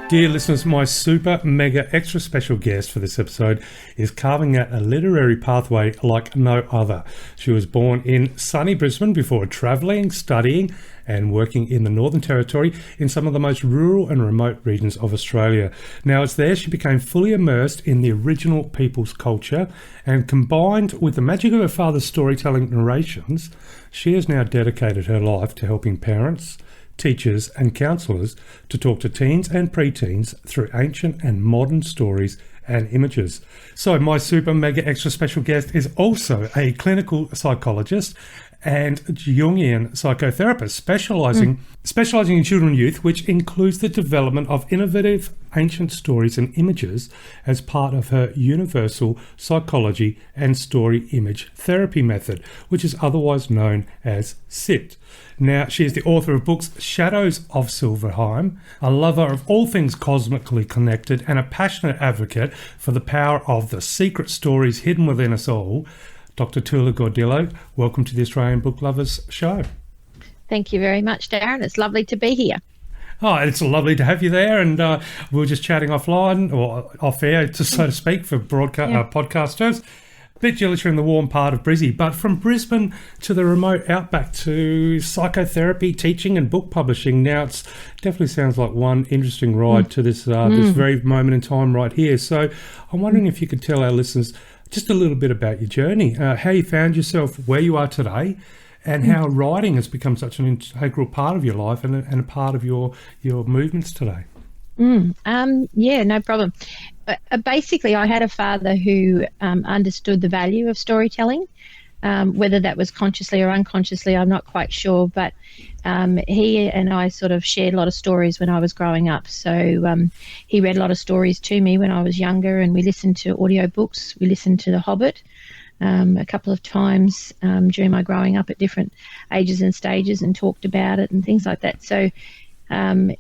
Dear listeners, my super mega extra special guest for this episode is carving out a literary pathway like no other. She was born in sunny Brisbane before travelling, studying and working in the Northern Territory in some of the most rural and remote regions of Australia. Now it's there she became fully immersed in the original people's culture, and combined with the magic of her father's storytelling narrations, she has now dedicated her life to helping parents, teachers and counsellors to talk to teens and preteens through ancient and modern stories and images. So my super mega extra special guest is also a clinical psychologist and Jungian psychotherapist specializing in children and youth, which includes the development of innovative ancient stories and images as part of her universal psychology and story image therapy method, which is otherwise known as SIT. Now, she is the author of books Shadows of Sylvaheim, a lover of all things cosmically connected, and a passionate advocate for the power of the secret stories hidden within us all. Dr. Toula Gordillo, welcome to the Australian Book Lovers Show. Thank you very much, Darren. It's lovely to be here. Oh, it's lovely to have you there, and we were just chatting offline, or off air, so to speak, for podcasters. A bit jealous you're in the warm part of Brizzy, but from Brisbane to the remote outback to psychotherapy, teaching and book publishing. Now, it definitely sounds like one interesting ride to this very moment in time right here. So I'm wondering if you could tell our listeners just a little bit about your journey, how you found yourself where you are today, and how writing has become such an integral part of your life and a part of your movements today. Yeah, no problem. Basically, I had a father who understood the value of storytelling. Whether that was consciously or unconsciously, I'm not quite sure, but he and I sort of shared a lot of stories when I was growing up. So he read a lot of stories to me when I was younger, and we listened to audiobooks. We listened to The Hobbit a couple of times during my growing up at different ages and stages, and talked about it and things like that. So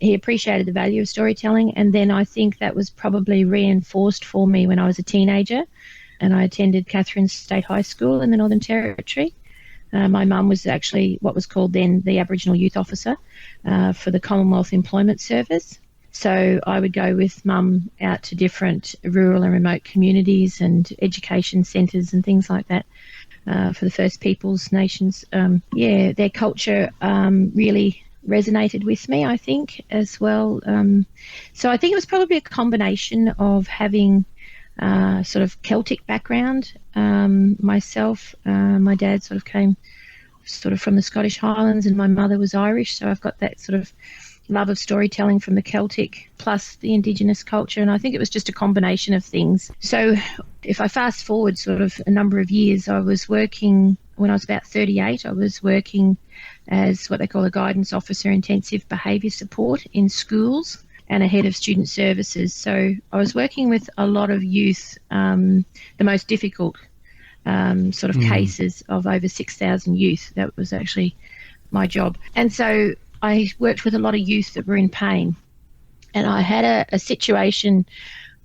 he appreciated the value of storytelling, and then I think that was probably reinforced for me when I was a teenager, and I attended Catherine State High School in the Northern Territory. My mum was actually what was called then the Aboriginal Youth Officer for the Commonwealth Employment Service. So I would go with mum out to different rural and remote communities and education centres and things like that for the First Peoples Nations. Their culture really resonated with me, I think, as well. So I think it was probably a combination of having sort of Celtic background myself. My dad sort of came sort of from the Scottish Highlands, and my mother was Irish, so I've got that sort of love of storytelling from the Celtic plus the Indigenous culture, and I think it was just a combination of things. So if I fast forward sort of a number of years, I was working, when I was about 38, I was working as what they call a guidance officer, intensive behaviour support in schools, and a head of student services. So I was working with a lot of youth, the most difficult sort of cases of over 6,000 youth. That was actually my job. And so I worked with a lot of youth that were in pain. And I had a situation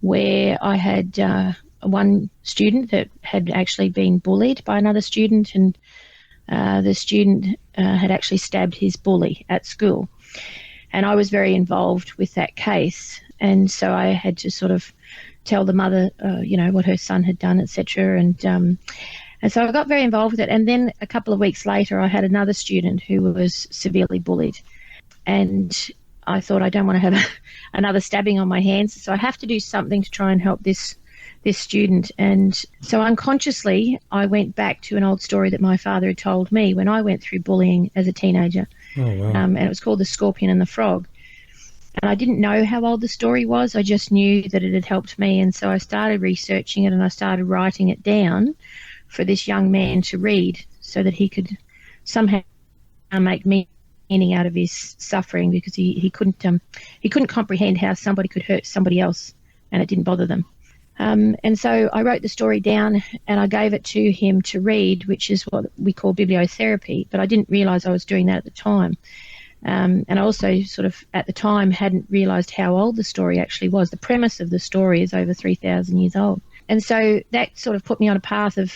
where I had one student that had actually been bullied by another student, and the student had actually stabbed his bully at school. And I was very involved with that case. And so I had to sort of tell the mother, what her son had done, etc. And so I got very involved with it. And then a couple of weeks later, I had another student who was severely bullied. And I thought, I don't want to have another stabbing on my hands. So I have to do something to try and help this student. And so unconsciously, I went back to an old story that my father had told me when I went through bullying as a teenager. Oh, wow. And it was called The Scorpion and the Frog. And I didn't know how old the story was. I just knew that it had helped me. And so I started researching it, and I started writing it down for this young man to read so that he could somehow make meaning out of his suffering, because he couldn't comprehend how somebody could hurt somebody else and it didn't bother them. And so I wrote the story down and I gave it to him to read, which is what we call bibliotherapy, but I didn't realise I was doing that at the time. And I also sort of at the time hadn't realised how old the story actually was. The premise of the story is over 3,000 years old. And so that sort of put me on a path of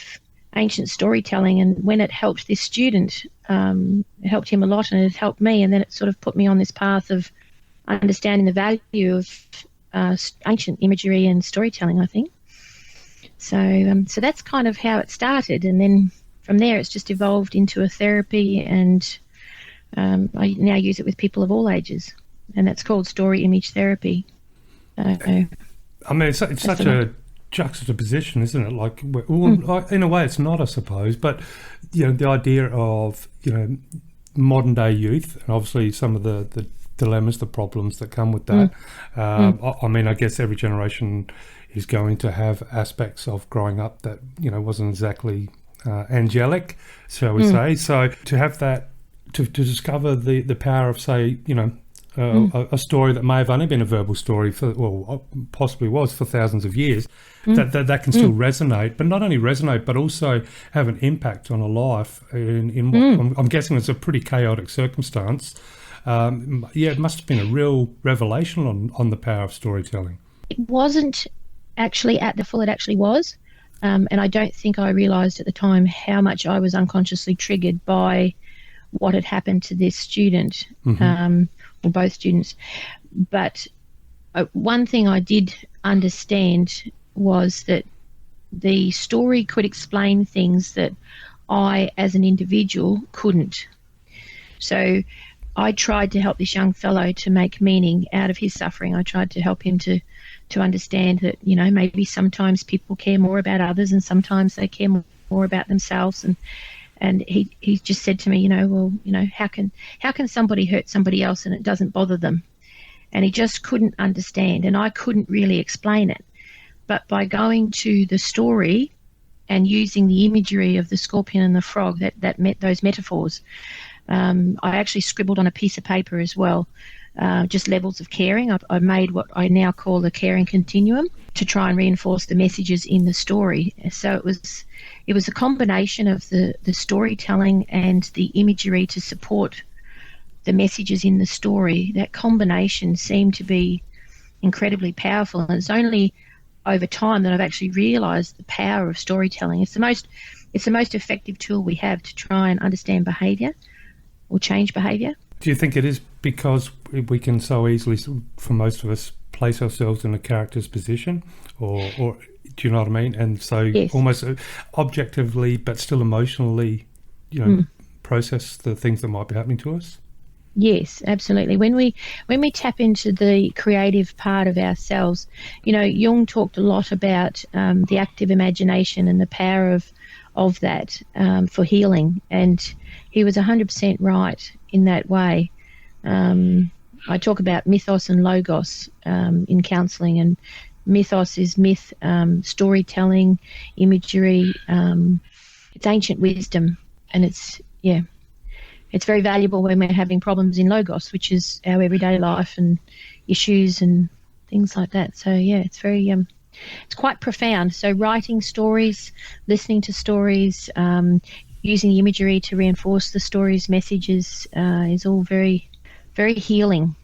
ancient storytelling, and when it helped this student, it helped him a lot, and it helped me, and then it sort of put me on this path of understanding the value of ancient imagery and storytelling, I think. So that's kind of how it started, and then from there it's just evolved into a therapy, and I now use it with people of all ages, and that's called story image therapy. I mean, it's such a juxtaposition, isn't it? Like, in a way it's not, I suppose, but the idea of modern day youth, and obviously some of the dilemmas, the problems that come with that. I mean, I guess every generation is going to have aspects of growing up that wasn't exactly angelic, shall we say. So to have that, to discover the power of, say, a story that may have only been a verbal story possibly was for thousands of years, that can still resonate, but not only resonate, but also have an impact on a life in what I'm guessing it's a pretty chaotic circumstance. It must have been a real revelation on the power of storytelling. It wasn't actually at the full, it actually was. And I don't think I realised at the time how much I was unconsciously triggered by what had happened to this student, or both students. But one thing I did understand was that the story could explain things that I, as an individual, couldn't. So I tried to help this young fellow to make meaning out of his suffering. I tried to help him to understand that, maybe sometimes people care more about others and sometimes they care more about themselves. And he just said to me, how can somebody hurt somebody else and it doesn't bother them? and he just couldn't understand, and I couldn't really explain it. But by going to the story and using the imagery of the scorpion and the frog, that met those metaphors, I actually scribbled on a piece of paper as well, just levels of caring. I made what I now call the caring continuum to try and reinforce the messages in the story. So it was a combination of the storytelling and the imagery to support the messages in the story. That combination seemed to be incredibly powerful, and it's only over time that I've actually realised the power of storytelling. It's the most effective tool we have to try and understand behaviour or change behaviour. Do you think it is because we can so easily, for most of us, place ourselves in a character's position, or do you know what I mean? And so Yes. almost objectively, but still emotionally, process the things that might be happening to us? Yes, absolutely. When we tap into the creative part of ourselves, Jung talked a lot about the active imagination and the power of that for healing, and he was 100% right in that way. I talk about mythos and logos in counselling, and mythos is myth, storytelling, imagery. It's ancient wisdom, and it's very valuable when we're having problems in logos, which is our everyday life and issues and things like that. So it's very it's quite profound. So writing stories, listening to stories, using the imagery to reinforce the story's messages is all very, very healing.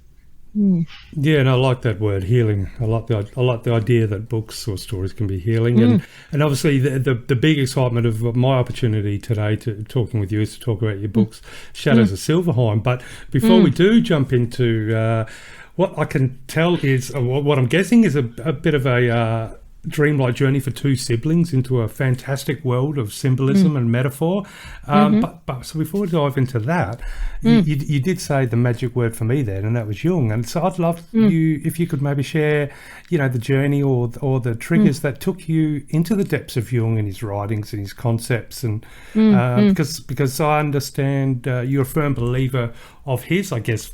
Yeah, and I like that word, healing. I like the idea that books or stories can be healing, and obviously the big excitement of my opportunity today to talking with you is to talk about your books, Shadows of Sylvaheim. But before we do jump into what I can tell is what I'm guessing is a bit of a dreamlike journey for two siblings into a fantastic world of symbolism and metaphor. But so before we dive into that, you did say the magic word for me then, and that was Jung. And so I'd love you if you could maybe share, the journey or the triggers that took you into the depths of Jung and his writings and his concepts, and because I understand you're a firm believer of his, I guess,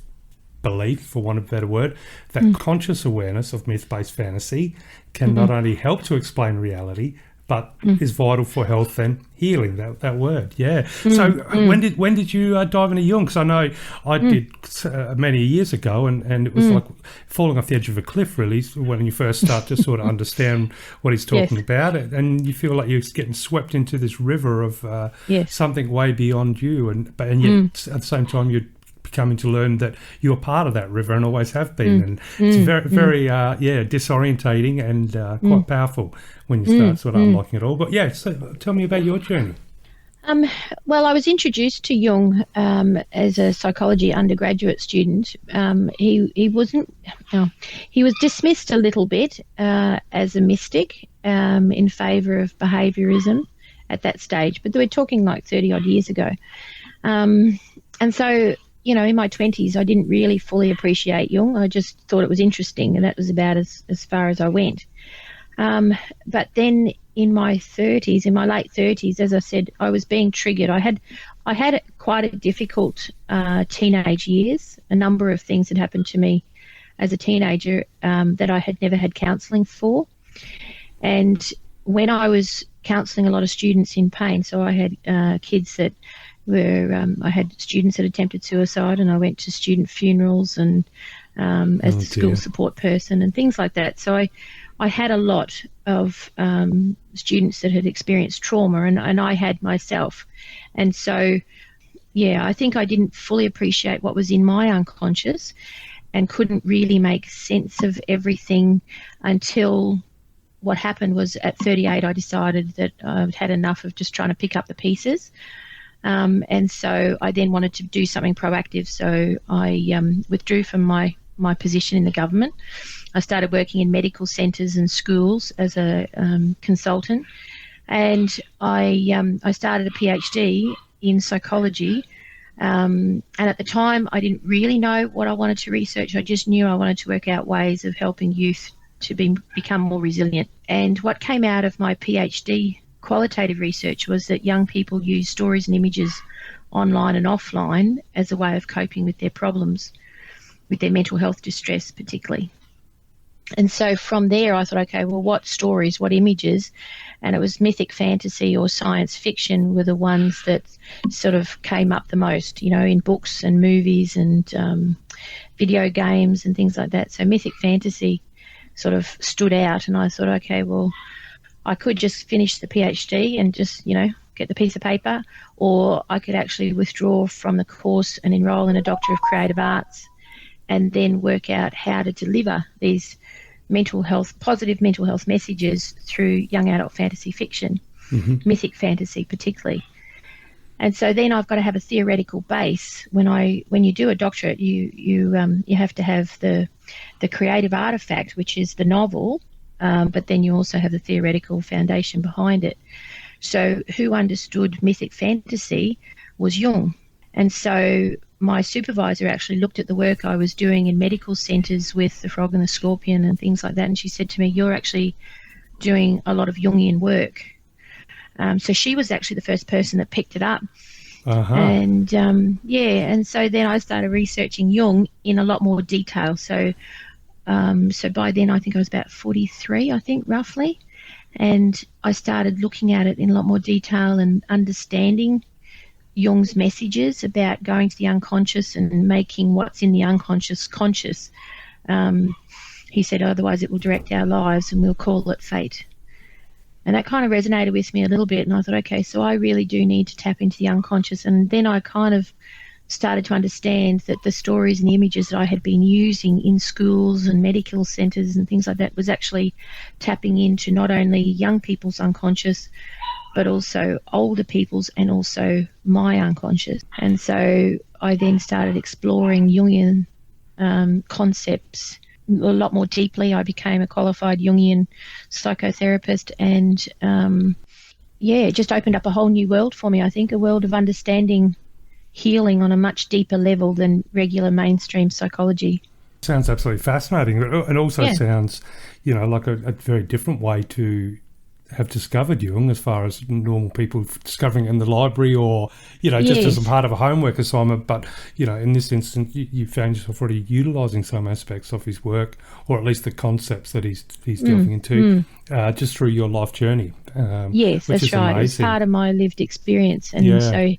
belief, for want of a better word, that conscious awareness of myth-based fantasy can not only help to explain reality, but is vital for health and healing. That word, yeah. So when did you dive into Jung? Because I know I did many years ago, and it was like falling off the edge of a cliff, really, when you first start to sort of understand what he's talking about, and you feel like you're getting swept into this river of something way beyond you, and yet at the same time you're coming to learn that you're part of that river and always have been, and it's very, very disorientating and quite powerful when you start sort of unlocking it all. But so tell me about your journey. Well, I was introduced to Jung as a psychology undergraduate student. He was dismissed a little bit as a mystic in favour of behaviourism at that stage, but we're talking like 30 odd years ago, and so in my 20s, I didn't really fully appreciate Jung. I just thought it was interesting, and that was about as far as I went. But then in my late 30s, as I said, I was being triggered. I had quite a difficult teenage years. A number of things had happened to me as a teenager that I had never had counselling for. And when I was counselling a lot of students in pain, so I had kids that I had students that attempted suicide, and I went to student funerals and as the school support person and things like that. So I had a lot of students that had experienced trauma, and I had myself. And so, I think I didn't fully appreciate what was in my unconscious and couldn't really make sense of everything until what happened was at 38, I decided that I'd had enough of just trying to pick up the pieces. And so I then wanted to do something proactive. So I withdrew from my position in the government. I started working in medical centres and schools as a consultant, and I started a PhD in psychology. And at the time, I didn't really know what I wanted to research. I just knew I wanted to work out ways of helping youth to become more resilient. And what came out of my PhD qualitative research was that young people use stories and images online and offline as a way of coping with their problems. with their mental health distress particularly. And so from there I thought, okay, well, what stories, what images? And it was mythic fantasy or science fiction were the ones that sort of came up the most, you know, in books and movies and video games and things like that. So mythic fantasy sort of stood out, and I thought, okay, well, I could just finish the PhD and just, you know, get the piece of paper, or I could actually withdraw from the course and enroll in a Doctor of Creative Arts and then work out how to deliver these positive mental health messages through young adult fantasy fiction, mythic fantasy particularly. And so then I've got to have a theoretical base. When you do a doctorate, you have to have the creative artifact, which is the novel, but then you also have the theoretical foundation behind it. So who understood mythic fantasy was Jung. And so my supervisor actually looked at the work I was doing in medical centres with the frog and the scorpion and things like that, and she said to me, you're actually doing a lot of Jungian work. So she was actually the first person that picked it up. And and so then I started researching Jung in a lot more detail. So by then I think I was about 43, I think, roughly. And I started looking at it in a lot more detail and understanding Jung's messages about going to the unconscious and making what's in the unconscious conscious. He said, otherwise it will direct our lives and we'll call it fate. And that kind of resonated with me a little bit. And I thought, okay, so I really do need to tap into the unconscious. And then I kind of started to understand that the stories and the images that I had been using in schools and medical centres and things like that was actually tapping into not only young people's unconscious, but also older people's and also my unconscious. And so I then started exploring Jungian concepts a lot more deeply. I became a qualified Jungian psychotherapist, and it just opened up a whole new world for me, I think, a world of understanding healing on a much deeper level than regular mainstream psychology. Sounds absolutely fascinating. It also sounds, you know, like a very different way to have discovered Jung as far as normal people discovering it in the library or, you know, just as a part of a homework assignment. But, you know, in this instance, you found yourself already utilising some aspects of his work, or at least the concepts that he's delving into, just through your life journey. Yes, that's right. It's part of my lived experience. And so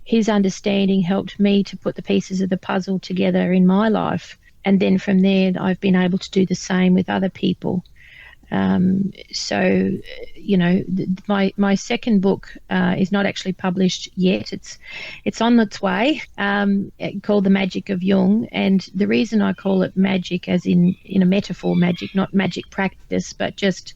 his understanding helped me to put the pieces of the puzzle together in my life. And then from there, I've been able to do the same with other people. So, you know, my second book is not actually published yet. It's on its way, called The Magic of Jung. And the reason I call it magic, as in a metaphor magic, not magic practice, but just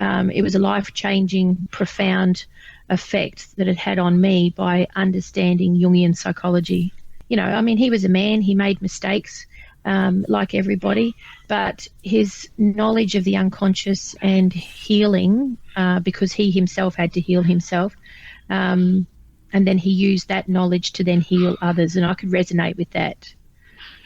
it was a life-changing, profound effect that it had on me by understanding Jungian psychology. You know, I mean, he was a man, he made mistakes. Like everybody, but his knowledge of the unconscious and healing, because he himself had to heal himself, and then he used that knowledge to then heal others, and I could resonate with that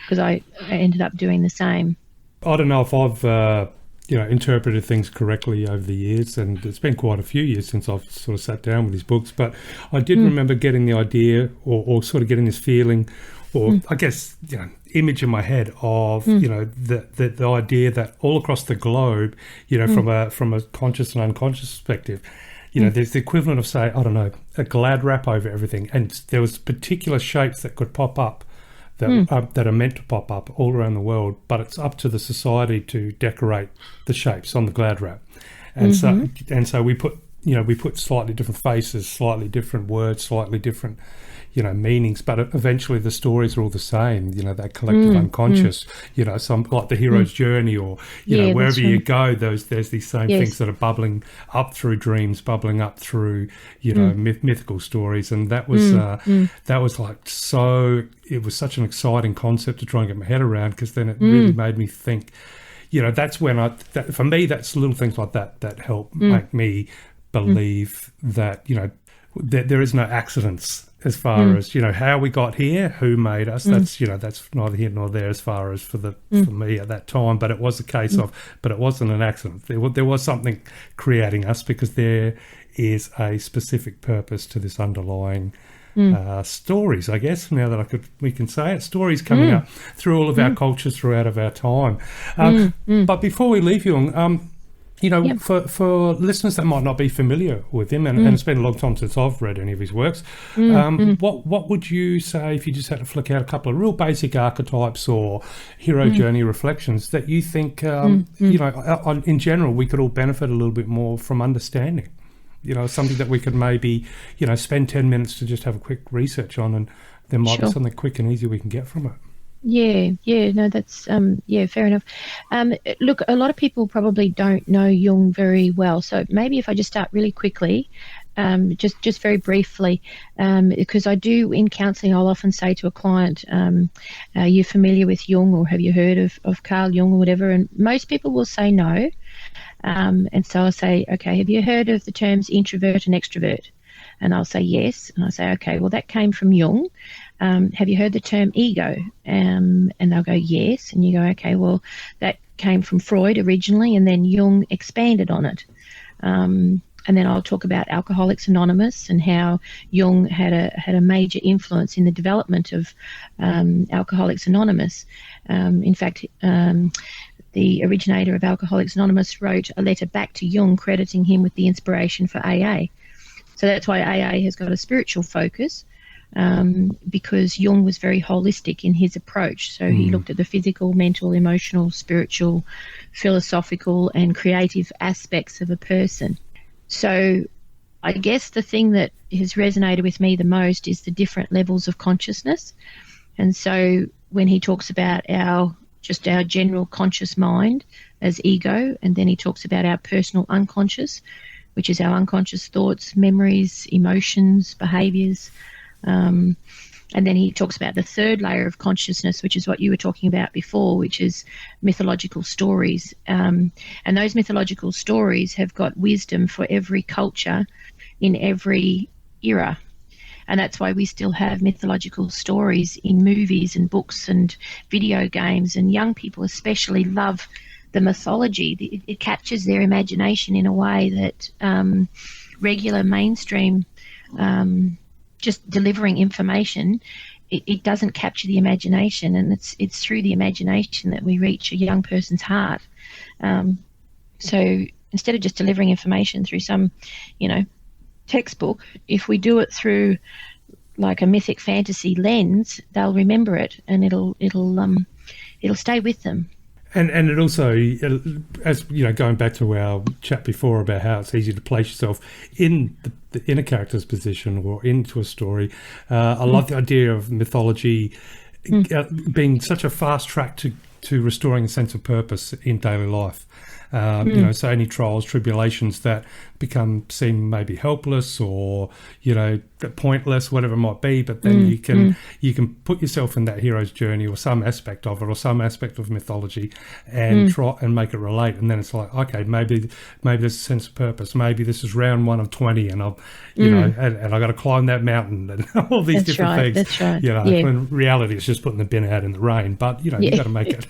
because I ended up doing the same. I don't know if I've interpreted things correctly over the years, and it's been quite a few years since I've sort of sat down with his books, but I did remember getting the idea or sort of getting this feeling, or I guess, you know, image in my head of you know, the idea that all across the globe, you know, from a conscious and unconscious perspective, you know, there's the equivalent of, say, I don't know, a glad wrap over everything, and there was particular shapes that could pop up that are meant to pop up all around the world, but it's up to the society to decorate the shapes on the glad wrap, and so we put slightly different faces, slightly different words, slightly different, you know, meanings, but eventually the stories are all the same, you know, that collective unconscious, you know, some like the hero's journey, or, you know, wherever you go, there's these same things that are bubbling up through dreams, bubbling up through, you know, mythical stories. And that was like, so it was such an exciting concept to try and get my head around, because then it really made me think, you know, that's when for me, that's little things like that help make me believe that, you know, that there is no accidents as far as, you know, how we got here, who made us. That's, you know, that's neither here nor there as far as for me at that time. But it was a case of, but it wasn't an accident. There was something creating us, because there is a specific purpose to this underlying stories, I guess, now that we can say it, stories coming up through all of our cultures throughout of our time. But before we leave Jung, for listeners that might not be familiar with him, and it's been a long time since I've read any of his works, what would you say if you just had to flick out a couple of real basic archetypes or hero journey reflections that you think, in general, we could all benefit a little bit more from understanding? Something that we could maybe, spend 10 minutes to just have a quick research on, and there might be something quick and easy we can get from it. No, that's fair enough. Look, a lot of people probably don't know Jung very well, so maybe if I just start really quickly, just very briefly, because I do in counselling, I'll often say to a client, are you familiar with Jung, or have you heard of Carl Jung or whatever? And most people will say no. And so I'll say, okay, have you heard of the terms introvert and extrovert? And I'll say yes. And I'll say, okay, well, that came from Jung. Have you heard the term ego? And they'll go, yes. And you go, okay, well, that came from Freud originally, and then Jung expanded on it. And then I'll talk about Alcoholics Anonymous and how Jung had a major influence in the development of Alcoholics Anonymous. In fact, the originator of Alcoholics Anonymous wrote a letter back to Jung crediting him with the inspiration for AA. So that's why AA has got a spiritual focus, because Jung was very holistic in his approach. So he looked at the physical, mental, emotional, spiritual, philosophical and creative aspects of a person. So I guess the thing that has resonated with me the most is the different levels of consciousness. And so when he talks about our general conscious mind as ego, and then he talks about our personal unconscious, which is our unconscious thoughts, memories, emotions, behaviours. And then he talks about the third layer of consciousness, which is what you were talking about before, which is mythological stories. And those mythological stories have got wisdom for every culture in every era. And that's why we still have mythological stories in movies and books and video games, and young people especially love the mythology. It captures their imagination in a way that regular mainstream just delivering information, it doesn't capture the imagination, and it's through the imagination that we reach a young person's heart. So instead of just delivering information through some, textbook, if we do it through like a mythic fantasy lens, they'll remember it, and it'll stay with them. And it also, as going back to our chat before about how it's easy to place yourself in a character's position or into a story. I love the idea of mythology being such a fast track to restoring a sense of purpose in daily life. So any trials, tribulations that seem maybe helpless or pointless, whatever it might be, but then you can put yourself in that hero's journey or some aspect of it or some aspect of mythology and try and make it relate. And then it's like, okay, maybe there's a sense of purpose. Maybe this is round 1 of 20, and and I got to climb that mountain and all these different things. That's right. When reality is just putting the bin out in the rain. But you got to make it.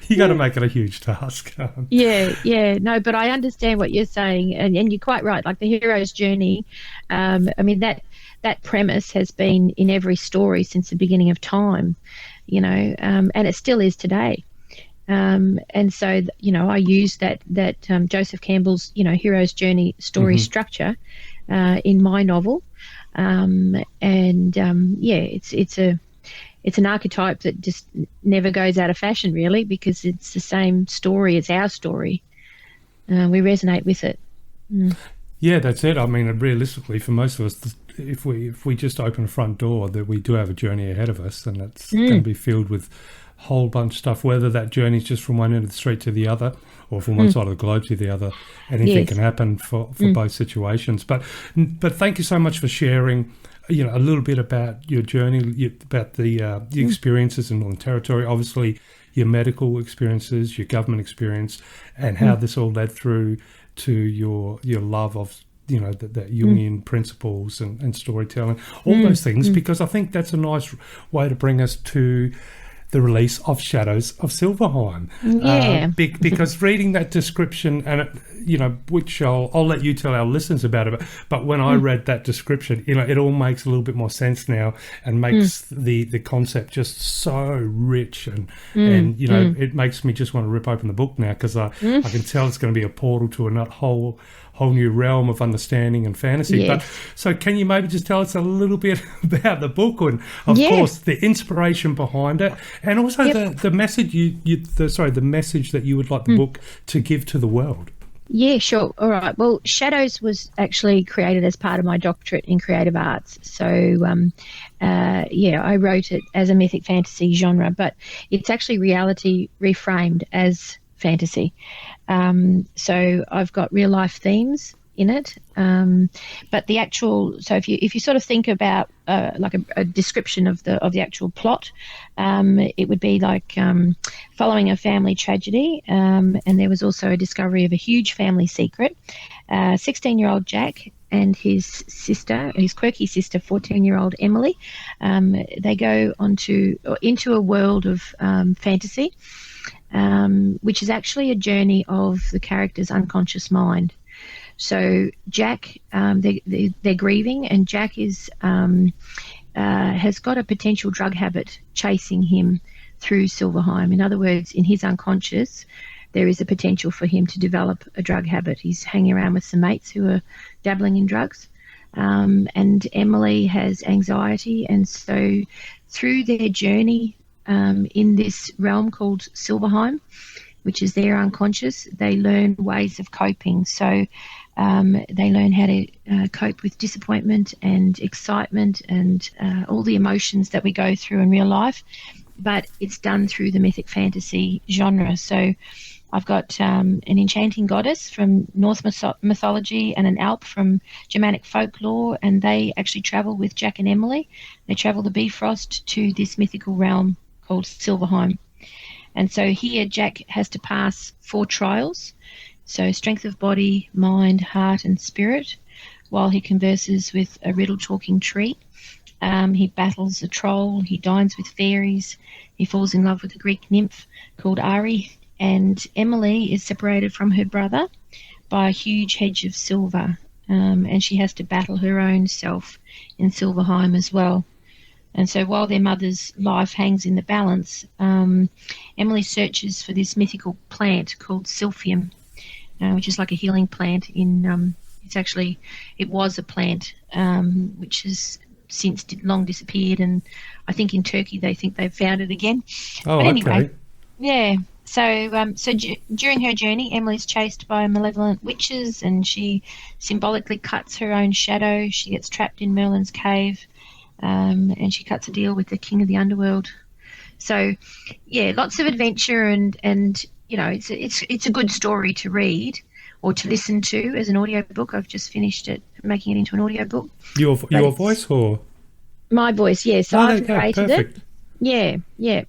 You got to make it a huge task. No, but I understand what you're saying, and you're quite right. Like the hero's journey, that premise has been in every story since the beginning of time, and it still is today. And so, I use that Joseph Campbell's, hero's journey story structure in my novel, it's an archetype that just never goes out of fashion, really, because it's the same story. It's our story. We resonate with it. Yeah, that's it. I mean, realistically, for most of us, if we just open a front door, that we do have a journey ahead of us, and it's going to be filled with a whole bunch of stuff, whether that journey is just from one end of the street to the other or from one side of the globe to the other. Anything can happen for both situations. But thank you so much for sharing a little bit about your journey, about the experiences in Northern Territory, obviously your medical experiences, your government experience, and how this all led through to your love of that Jungian principles and storytelling, all those things, because I think that's a nice way to bring us to the release of Shadows of Sylvaheim. Yeah. Because reading that description, and which I'll let you tell our listeners about it, but when I read that description, it all makes a little bit more sense now, and makes the concept just so rich, and it makes me just want to rip open the book now, because I can tell it's going to be a portal to a whole new realm of understanding and fantasy. Yes. But so can you maybe just tell us a little bit about the book, and of course the inspiration behind it, and also the message the message that you would like the book to give to the world? Yeah, sure. All right. Well, Shadows was actually created as part of my doctorate in creative arts. So, I wrote it as a mythic fantasy genre, but it's actually reality reframed as fantasy. So I've got real life themes in it, but the actual, so if you sort of think about like a description of the actual plot, it would be like following a family tragedy, and there was also a discovery of a huge family secret. 16-year-old Jack and his quirky sister, 14-year-old Emily, they go into a world of fantasy, which is actually a journey of the character's unconscious mind. So Jack, they're grieving, and Jack has got a potential drug habit chasing him through Sylvaheim. In other words, in his unconscious, there is a potential for him to develop a drug habit. He's hanging around with some mates who are dabbling in drugs, and Emily has anxiety, and so through their journey in this realm called Sylvaheim, which is their unconscious, they learn ways of coping. So they learn how to cope with disappointment and excitement and all the emotions that we go through in real life, but it's done through the mythic fantasy genre. So I've got an enchanting goddess from Norse mythology and an Alp from Germanic folklore, and they actually travel with Jack and Emily. They travel the Bifrost to this mythical realm called Sylvaheim. And so here Jack has to pass 4 trials, so strength of body, mind, heart and spirit, while he converses with a riddle-talking tree. He battles a troll, he dines with fairies, he falls in love with a Greek nymph called Ari, and Emily is separated from her brother by a huge hedge of silver, and she has to battle her own self in Sylvaheim as well. And so while their mother's life hangs in the balance, Emily searches for this mythical plant called Silphium, which is like a healing plant. It was a plant which has since long disappeared, and I think in Turkey they think they've found it again. Oh, but anyway, okay. Yeah. So during her journey, Emily's chased by malevolent witches, and she symbolically cuts her own shadow. She gets trapped in Merlin's cave. And she cuts a deal with the king of the underworld. So, yeah, lots of adventure, and it's a good story to read or to listen to as an audiobook. I've just finished it, making it into an audiobook. Your voice or my voice? Yes, yeah. So I've narrated perfect. it. Yeah,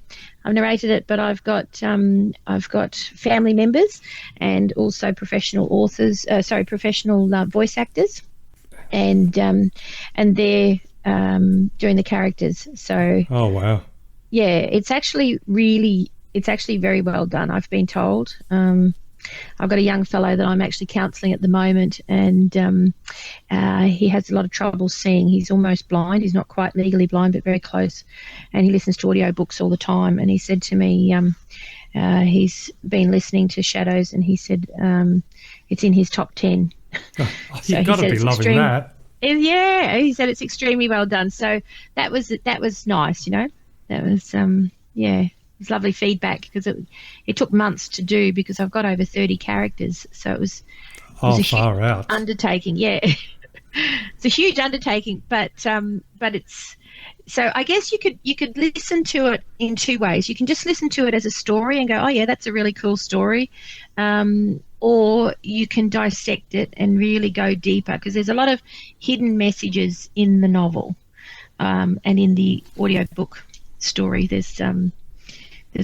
I've narrated it, but I've got family members and also professional authors. Professional voice actors, and they're doing the characters. So oh wow, yeah, it's actually very well done, I've been told. I've got a young fellow that I'm actually counselling at the moment, and he has a lot of trouble seeing. He's almost blind. He's not quite legally blind, but very close, and he listens to audiobooks all the time. And he said to me he's been listening to Shadows, and he said it's in his top 10. Oh, you've got to be loving that. Yeah, he said it's extremely well done. So that was nice, That was it's lovely feedback, because it took months to do, because I've got over 30 characters. So it was a far huge out undertaking. Yeah, it's a huge undertaking, but it's. So I guess you could listen to it in 2 ways. You can just listen to it as a story and go, oh yeah, that's a really cool story. Or you can dissect it and really go deeper, because there's a lot of hidden messages in the novel, and in the audiobook story. There's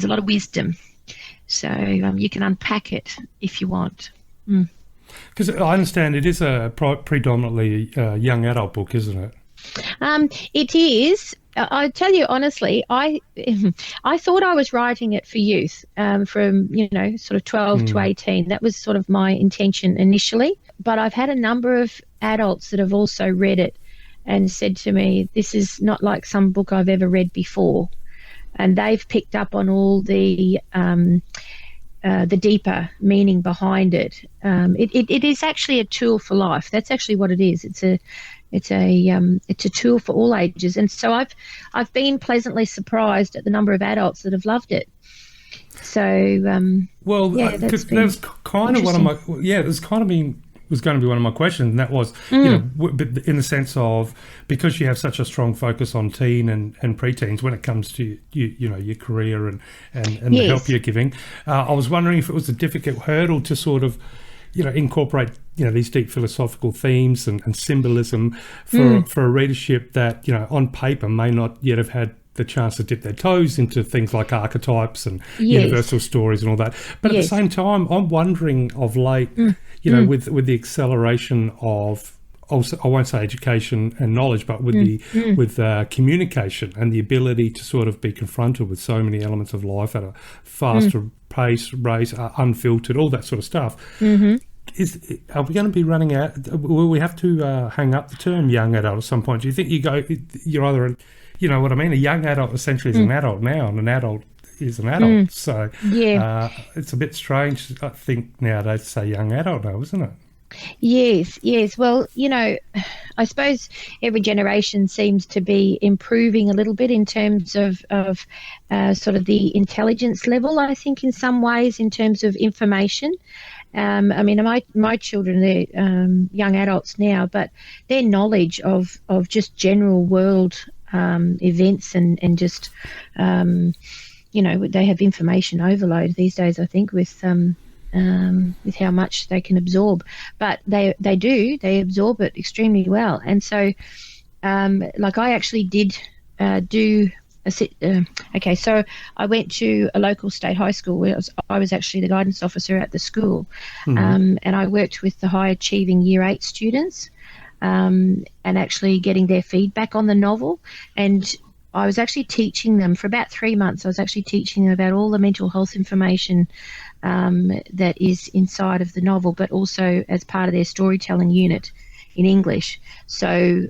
a lot of wisdom, so you can unpack it if you want. Because I understand it is a predominantly young adult book, isn't it? It is, I tell you honestly, I thought I was writing it for youth, from sort of 12 to 18. That was sort of my intention initially. But I've had a number of adults that have also read it and said to me, "This is not like some book I've ever read before," and they've picked up on all the deeper meaning behind it. It is actually a tool for life. That's actually what it is. It's a tool for all ages, and so I've been pleasantly surprised at the number of adults that have loved it. So because that was kind of one of my was going to be one of my questions, and that was in the sense of, because you have such a strong focus on teen and preteens when it comes to your career and the help you're giving. I was wondering if it was a difficult hurdle to sort of incorporate these deep philosophical themes and symbolism for a readership that on paper may not yet have had the chance to dip their toes into things like archetypes and universal stories and all that. But at the same time, I'm wondering of late, with the acceleration of, also, I won't say education and knowledge, but with communication and the ability to sort of be confronted with so many elements of life at a faster pace, race, unfiltered, all that sort of stuff. Are we going to be running out? Will we have to hang up the term young adult at some point? Do you think you're either, what I mean? A young adult essentially is an adult now, and an adult is an adult. So it's a bit strange, I think, nowadays to say young adult now, isn't it? Yes. Well, I suppose every generation seems to be improving a little bit in terms of sort of the intelligence level, I think, in some ways, in terms of information. I mean, my children, they're young adults now, but their knowledge of just general world events and just, they have information overload these days, I think, with how much they can absorb. But they absorb it extremely well. And so, like, I actually did do so I went to a local state high school where I was actually the guidance officer at the school, and I worked with the high achieving Year 8 students, and actually getting their feedback on the novel. And I was actually teaching them for about 3 months. I was actually teaching them about all the mental health information that is inside of the novel, but also as part of their storytelling unit in English. So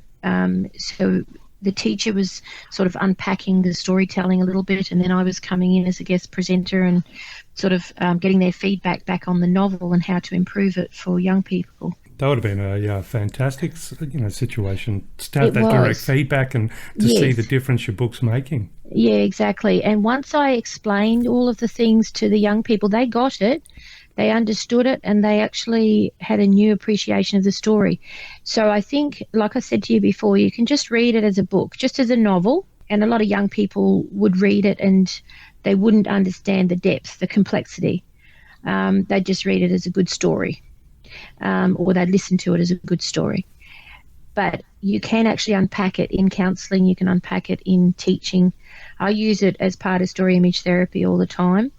the teacher was sort of unpacking the storytelling a little bit, and then I was coming in as a guest presenter and sort of getting their feedback back on the novel and how to improve it for young people. That would have been a fantastic situation to have that direct feedback and to see the difference your book's making. Yeah, exactly. And once I explained all of the things to the young people, they got it. They understood it, and they actually had a new appreciation of the story. So I think, like I said to you before, you can just read it as a book, just as a novel, and a lot of young people would read it and they wouldn't understand the depth, the complexity. They'd just read it as a good story, or they'd listen to it as a good story. But you can actually unpack it in counselling, you can unpack it in teaching. I use it as part of story image therapy all the time.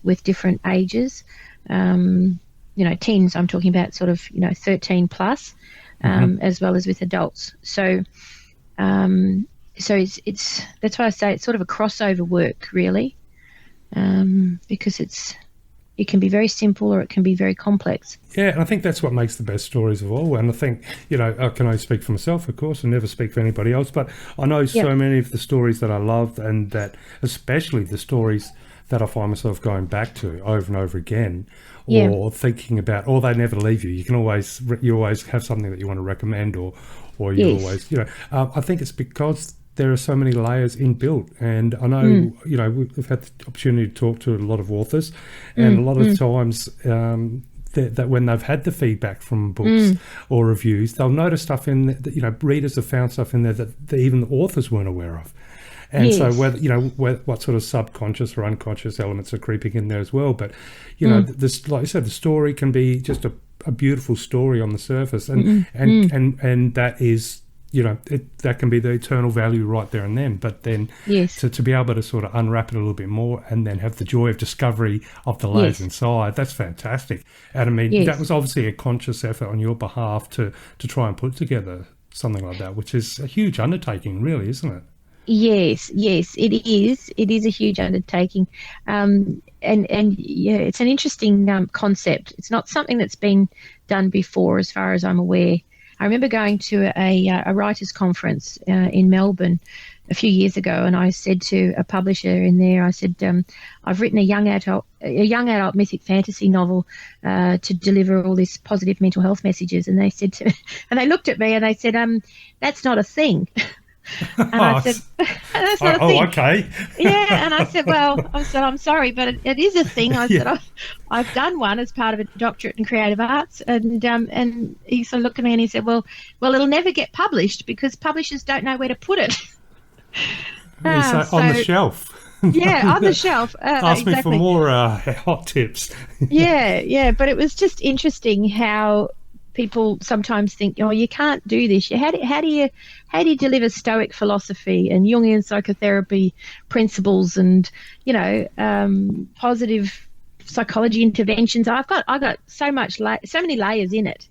With different ages, teens, I'm talking about sort of, 13 plus, as well as with adults. So it's that's why I say it's sort of a crossover work, really, because it can be very simple or it can be very complex. Yeah, and I think that's what makes the best stories of all. And I think, I can only speak for myself, of course, and never speak for anybody else, but I know so many of the stories that I love, and that especially the stories that I find myself going back to over and over again, or thinking about, or they never leave you. You always have something that you want to recommend, or you always, I think it's because there are so many layers inbuilt. And I know, we've had the opportunity to talk to a lot of authors, and a lot of times that when they've had the feedback from books or reviews, they'll notice stuff in that, readers have found stuff in there that even the authors weren't aware of. And so what sort of subconscious or unconscious elements are creeping in there as well. But, this, like you said, the story can be just a beautiful story on the surface. And that is, that can be the eternal value right there and then. But then to be able to sort of unwrap it a little bit more and then have the joy of discovery of the layers inside, that's fantastic. And I mean, that was obviously a conscious effort on your behalf to try and put together something like that, which is a huge undertaking, really, isn't it? Yes, it is. It is a huge undertaking, and yeah, it's an interesting concept. It's not something that's been done before, as far as I'm aware. I remember going to a writers' conference in Melbourne a few years ago, and I said to a publisher in there, I said, I've written a young adult mythic fantasy novel to deliver all these positive mental health messages, and they said and they looked at me and they said, that's not a thing. And I said, that's not a thing. Oh, okay. Yeah, and I said, well, I'm sorry, but it is a thing. I Yeah. said, I've done one as part of a doctorate in creative arts, and he sort of looked at me and he said, well, it'll never get published because publishers don't know where to put it. So on the shelf. Yeah, on the shelf. Ask me for exactly. more hot tips. Yeah, but it was just interesting how people sometimes think, oh, you can't do this. How do you deliver Stoic philosophy and Jungian psychotherapy principles and positive psychology interventions? I've got so many layers in it.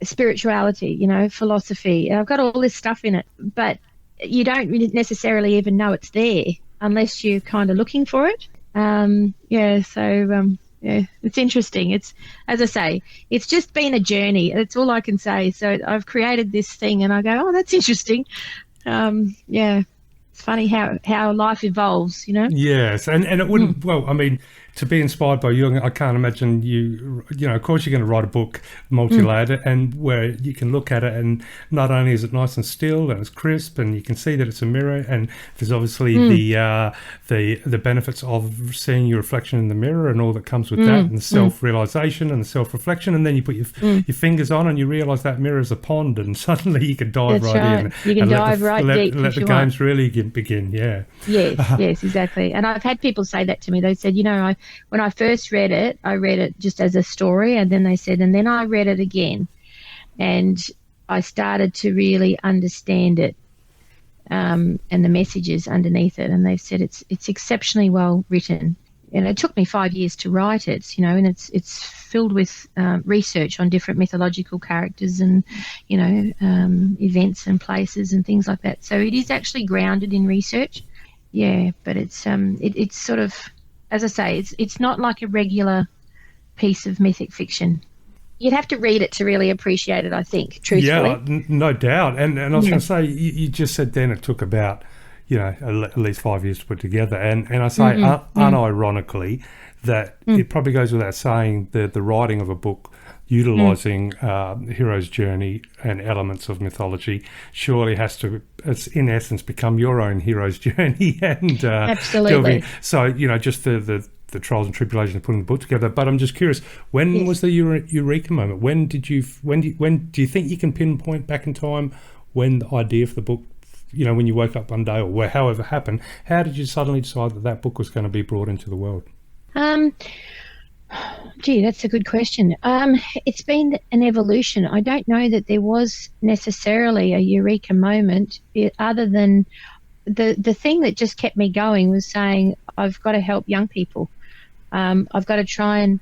Spirituality, philosophy. I've got all this stuff in it, but you don't really necessarily even know it's there unless you're kind of looking for it. Yeah, it's interesting. It's, as I say, it's just been a journey. That's all I can say. So I've created this thing and I go, oh, that's interesting. It's funny how life evolves, Yes, and it wouldn't, well, I mean, to be inspired by Jung, I can't imagine of course you're going to write a book multi-layered and where you can look at it and not only is it nice and still and it's crisp and you can see that it's a mirror and there's obviously the benefits of seeing your reflection in the mirror and all that comes with that and the self-realization and the self-reflection, and then you put your fingers on and you realize that mirror is a pond and suddenly you can dive That's right right. in. You can dive let deep let if the you games really begin, yeah. Yes, exactly. And I've had people say that to me. They said, when I first read it, I read it just as a story, and then they said, and then I read it again, and I started to really understand it, and the messages underneath it. And they've said it's exceptionally well written. And it took me 5 years to write it, and it's filled with research on different mythological characters and, events and places and things like that. So it is actually grounded in research. Yeah, but it's sort of, as I say, it's not like a regular piece of mythic fiction. You'd have to read it to really appreciate it, I think, truthfully. Yeah, no doubt. And I was going to say, you just said then it took about, at least 5 years to put together. And I say unironically that it probably goes without saying that the writing of a book utilising hero's journey and elements of mythology surely has to, it's in essence, become your own hero's journey. And absolutely. So, just the trials and tribulations of putting the book together. But I'm just curious, when was the eureka moment? When do you think you can pinpoint back in time when the idea for the book, when you woke up one day or however happened, how did you suddenly decide that book was going to be brought into the world? Gee, that's a good question. It's been an evolution. I don't know that there was necessarily a eureka moment other than the thing that just kept me going was saying, I've got to help young people. I've got to try and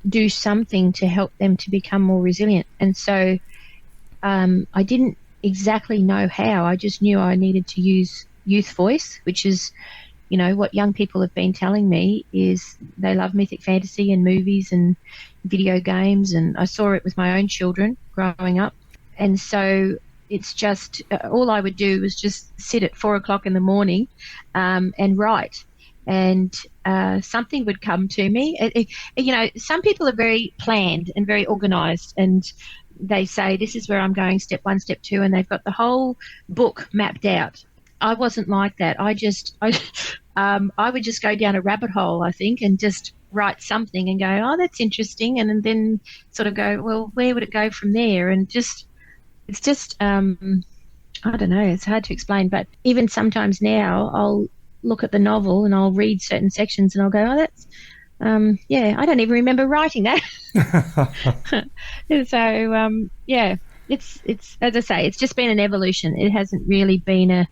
do something to help them to become more resilient. And so I didn't exactly know how. I just knew I needed to use youth voice, which is, what young people have been telling me is they love mythic fantasy and movies and video games. And I saw it with my own children growing up. And so it's just all I would do was just sit at 4 o'clock in the morning and write. And something would come to me. Some people are very planned and very organised, and they say, this is where I'm going, step 1, step 2, and they've got the whole book mapped out. I wasn't like that. I would just go down a rabbit hole, I think, and just write something and go, oh, that's interesting, and then sort of go, well, where would it go from there? And it's just I don't know, it's hard to explain, but even sometimes now I'll look at the novel and I'll read certain sections and I'll go, oh, that's I don't even remember writing that. So it's as I say, it's just been an evolution. It hasn't really been a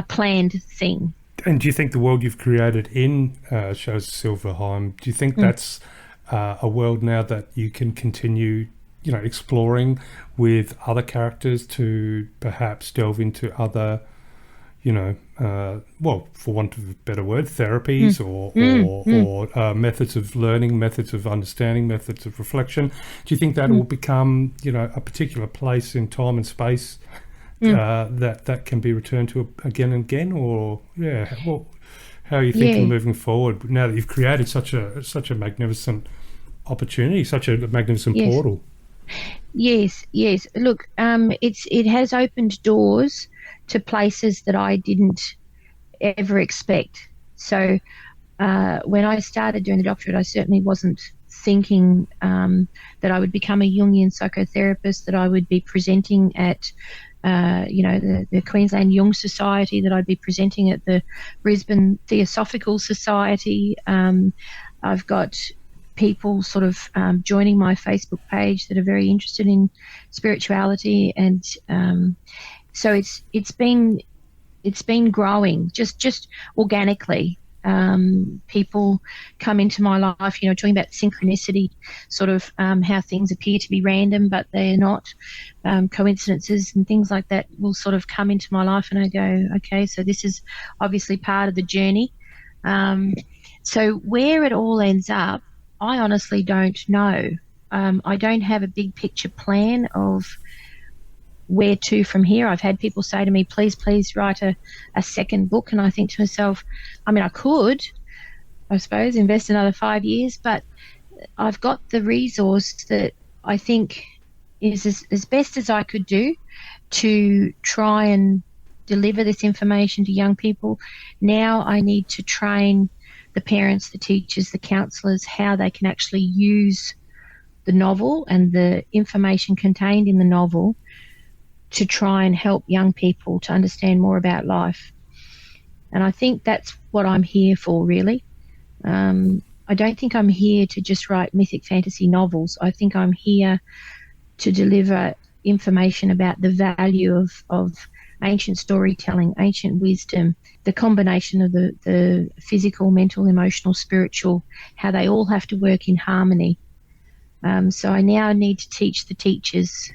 planned thing. And do you think the world you've created in Shadows of Sylvaheim, do you think that's a world now that you can continue exploring with other characters to perhaps delve into other, for want of a better word, therapies or methods of learning, methods of understanding, methods of reflection. Do you think that will become, a particular place in time and space that can be returned to again and again? Or, how are you thinking moving forward now that you've created such a magnificent opportunity, such a magnificent portal? Yes. Look, it has opened doors to places that I didn't ever expect. So when I started doing the doctorate, I certainly wasn't thinking that I would become a Jungian psychotherapist, that I would be presenting at the Queensland Jung Society, that I'd be presenting at the Brisbane Theosophical Society. I've got people sort of joining my Facebook page that are very interested in spirituality, and so it's been growing just organically. People come into my life, talking about synchronicity, sort of how things appear to be random, but they're not. Coincidences and things like that will sort of come into my life, and I go, okay, so this is obviously part of the journey. So where it all ends up, I honestly don't know. I don't have a big picture plan of where to from here. I've had people say to me, please write a second book. And I think to myself, I could, I suppose, invest another 5 years, but I've got the resource that I think is as best as I could do to try and deliver this information to young people. Now I need to train the parents, the teachers, the counsellors, how they can actually use the novel and the information contained in the novel to try and help young people to understand more about life. And I think that's what I'm here for, really. I don't think I'm here to just write mythic fantasy novels. I think I'm here to deliver information about the value of ancient storytelling, ancient wisdom, the combination of the physical, mental, emotional, spiritual, how they all have to work in harmony. So I now need to teach the teachers.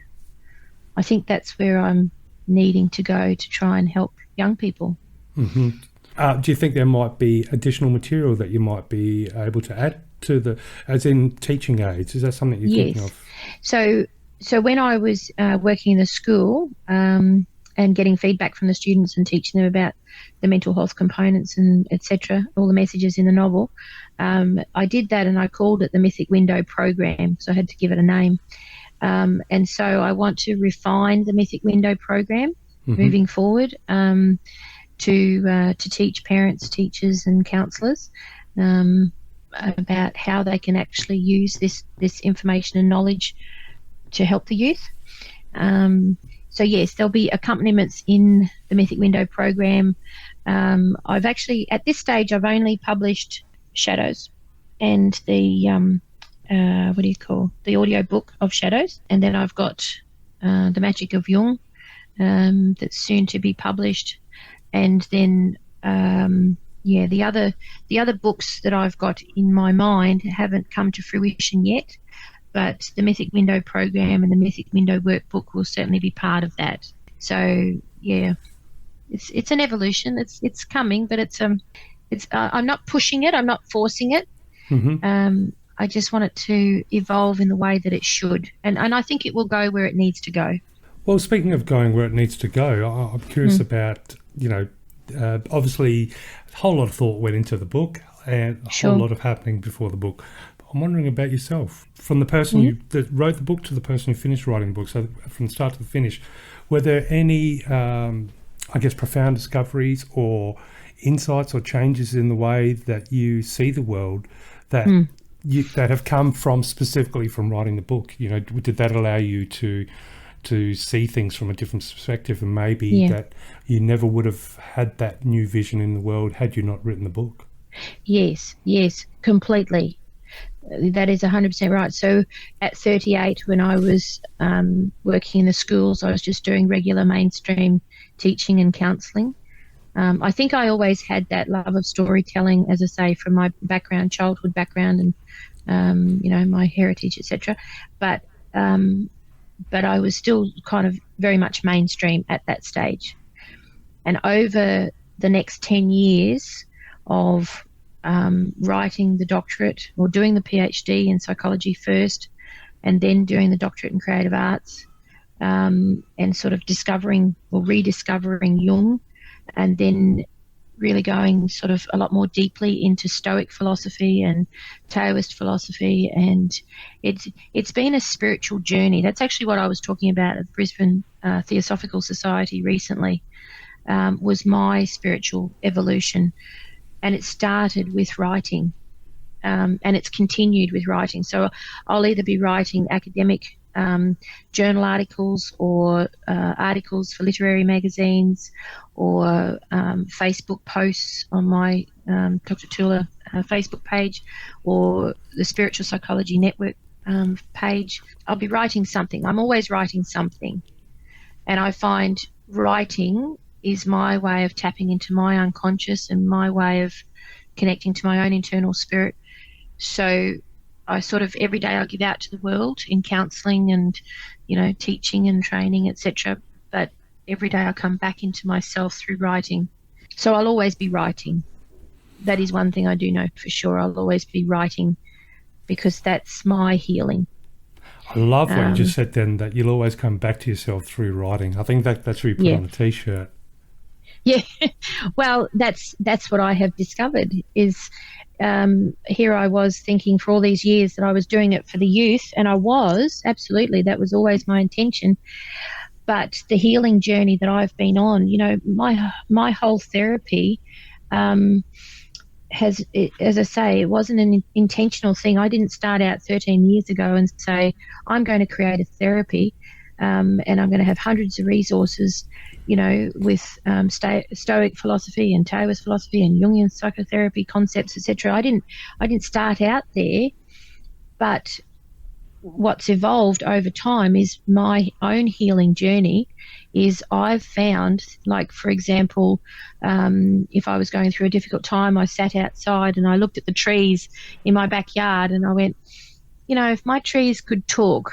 I think that's where I'm needing to go to try and help young people. Mm-hmm. Do you think there might be additional material that you might be able to add to as in teaching aids? Is that something you're thinking of? So when I was working in the school and getting feedback from the students and teaching them about the mental health components and etc., all the messages in the novel, I did that, and I called it the Mythic Window Program. So I had to give it a name. And so I want to refine the Mythic Window Program moving forward to teach parents, teachers and counsellors about how they can actually use this information and knowledge to help the youth. So yes, there'll be accompaniments in the Mythic Window Program. I've actually, at this stage, I've only published Shadows and the the audio book of Shadows, and then I've got The Magic of Jung that's soon to be published, and then the other books that I've got in my mind haven't come to fruition yet, but the Mythic Window Program and the Mythic Window Workbook will certainly be part of that. So yeah, it's an evolution. It's coming, but it's I'm not pushing it. I'm not forcing it. I just want it to evolve in the way that it should, and I think it will go where it needs to go. Well, speaking of going where it needs to go, I'm curious about, obviously a whole lot of thought went into the book and a whole lot of happening before the book. I'm wondering about yourself, from the person that wrote the book to the person who finished writing the book, so from the start to the finish. Were there any, profound discoveries or insights or changes in the way that you see the world that that have come from specifically from writing the book? Did that allow you to see things from a different perspective, and maybe that you never would have had that new vision in the world had you not written the book? Yes, completely. That is 100% right. So at 38, when I was working in the schools, I was just doing regular mainstream teaching and counselling. I think I always had that love of storytelling, as I say, from my background, childhood background, and my heritage, etc. But but I was still kind of very much mainstream at that stage. And over the next 10 years of writing the doctorate, or doing the PhD in psychology first, and then doing the doctorate in creative arts, and sort of discovering or rediscovering Jung, and then really going sort of a lot more deeply into Stoic philosophy and Taoist philosophy. And it's been a spiritual journey. That's actually what I was talking about at the Brisbane Theosophical Society recently, was my spiritual evolution. And it started with writing, and it's continued with writing. So I'll either be writing academic journal articles, or articles for literary magazines, or Facebook posts on my Dr. Toula Facebook page, or the Spiritual Psychology Network page. I'll be writing something. I'm always writing something. And I find writing is my way of tapping into my unconscious and my way of connecting to my own internal spirit. So I sort of, every day I give out to the world in counselling and, teaching and training, etc. But every day I come back into myself through writing. So I'll always be writing. That is one thing I do know for sure. I'll always be writing, because that's my healing. I love what you just said then, that you'll always come back to yourself through writing. I think that's what you put on a T-shirt. Yeah, well, that's what I have discovered is, here I was thinking for all these years that I was doing it for the youth, and I was, absolutely, that was always my intention. But the healing journey that I've been on, my whole therapy has, as I say, it wasn't an intentional thing. I didn't start out 13 years ago and say, I'm going to create a therapy, and I'm going to have hundreds of resources, with Stoic philosophy and Taoist philosophy and Jungian psychotherapy concepts, etc. I didn't start out there, but what's evolved over time is my own healing journey. Is I've found, like, for example, if I was going through a difficult time, I sat outside and I looked at the trees in my backyard and I went, if my trees could talk,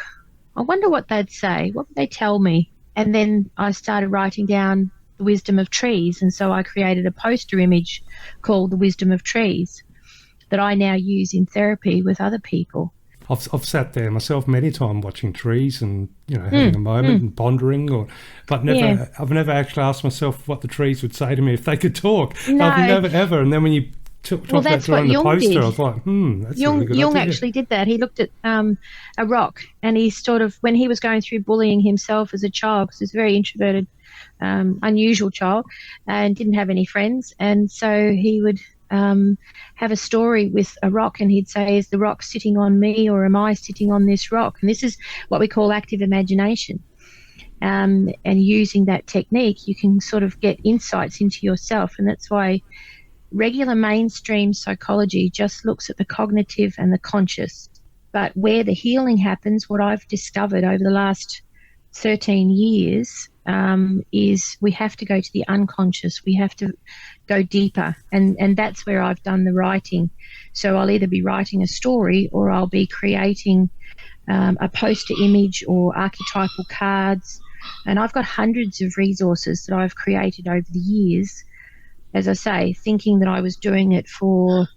I wonder what they'd say. What would they tell me? And then I started writing down the wisdom of trees. And so I created a poster image called The Wisdom of Trees that I now use in therapy with other people. I've sat there myself many times watching trees and, having a moment and pondering, but I've never actually asked myself what the trees would say to me if they could talk. No. I've never, ever. And then when you talk about drawing the poster, did. I was like, that's a really good Jung idea. actually did that. He looked at a rock, and he sort of, when he was going through bullying himself as a child, because he was a very introverted, unusual child and didn't have any friends, and so he would have a story with a rock, and he'd say, is the rock sitting on me, or am I sitting on this rock? And this is what we call active imagination. And using that technique, you can sort of get insights into yourself, and that's why regular mainstream psychology just looks at the cognitive and the conscious. But where the healing happens, what I've discovered over the last 13 years is we have to go to the unconscious. We have to go deeper. And that's where I've done the writing. So I'll either be writing a story, or I'll be creating a poster image or archetypal cards. And I've got hundreds of resources that I've created over the years, as I say, thinking that I was doing it for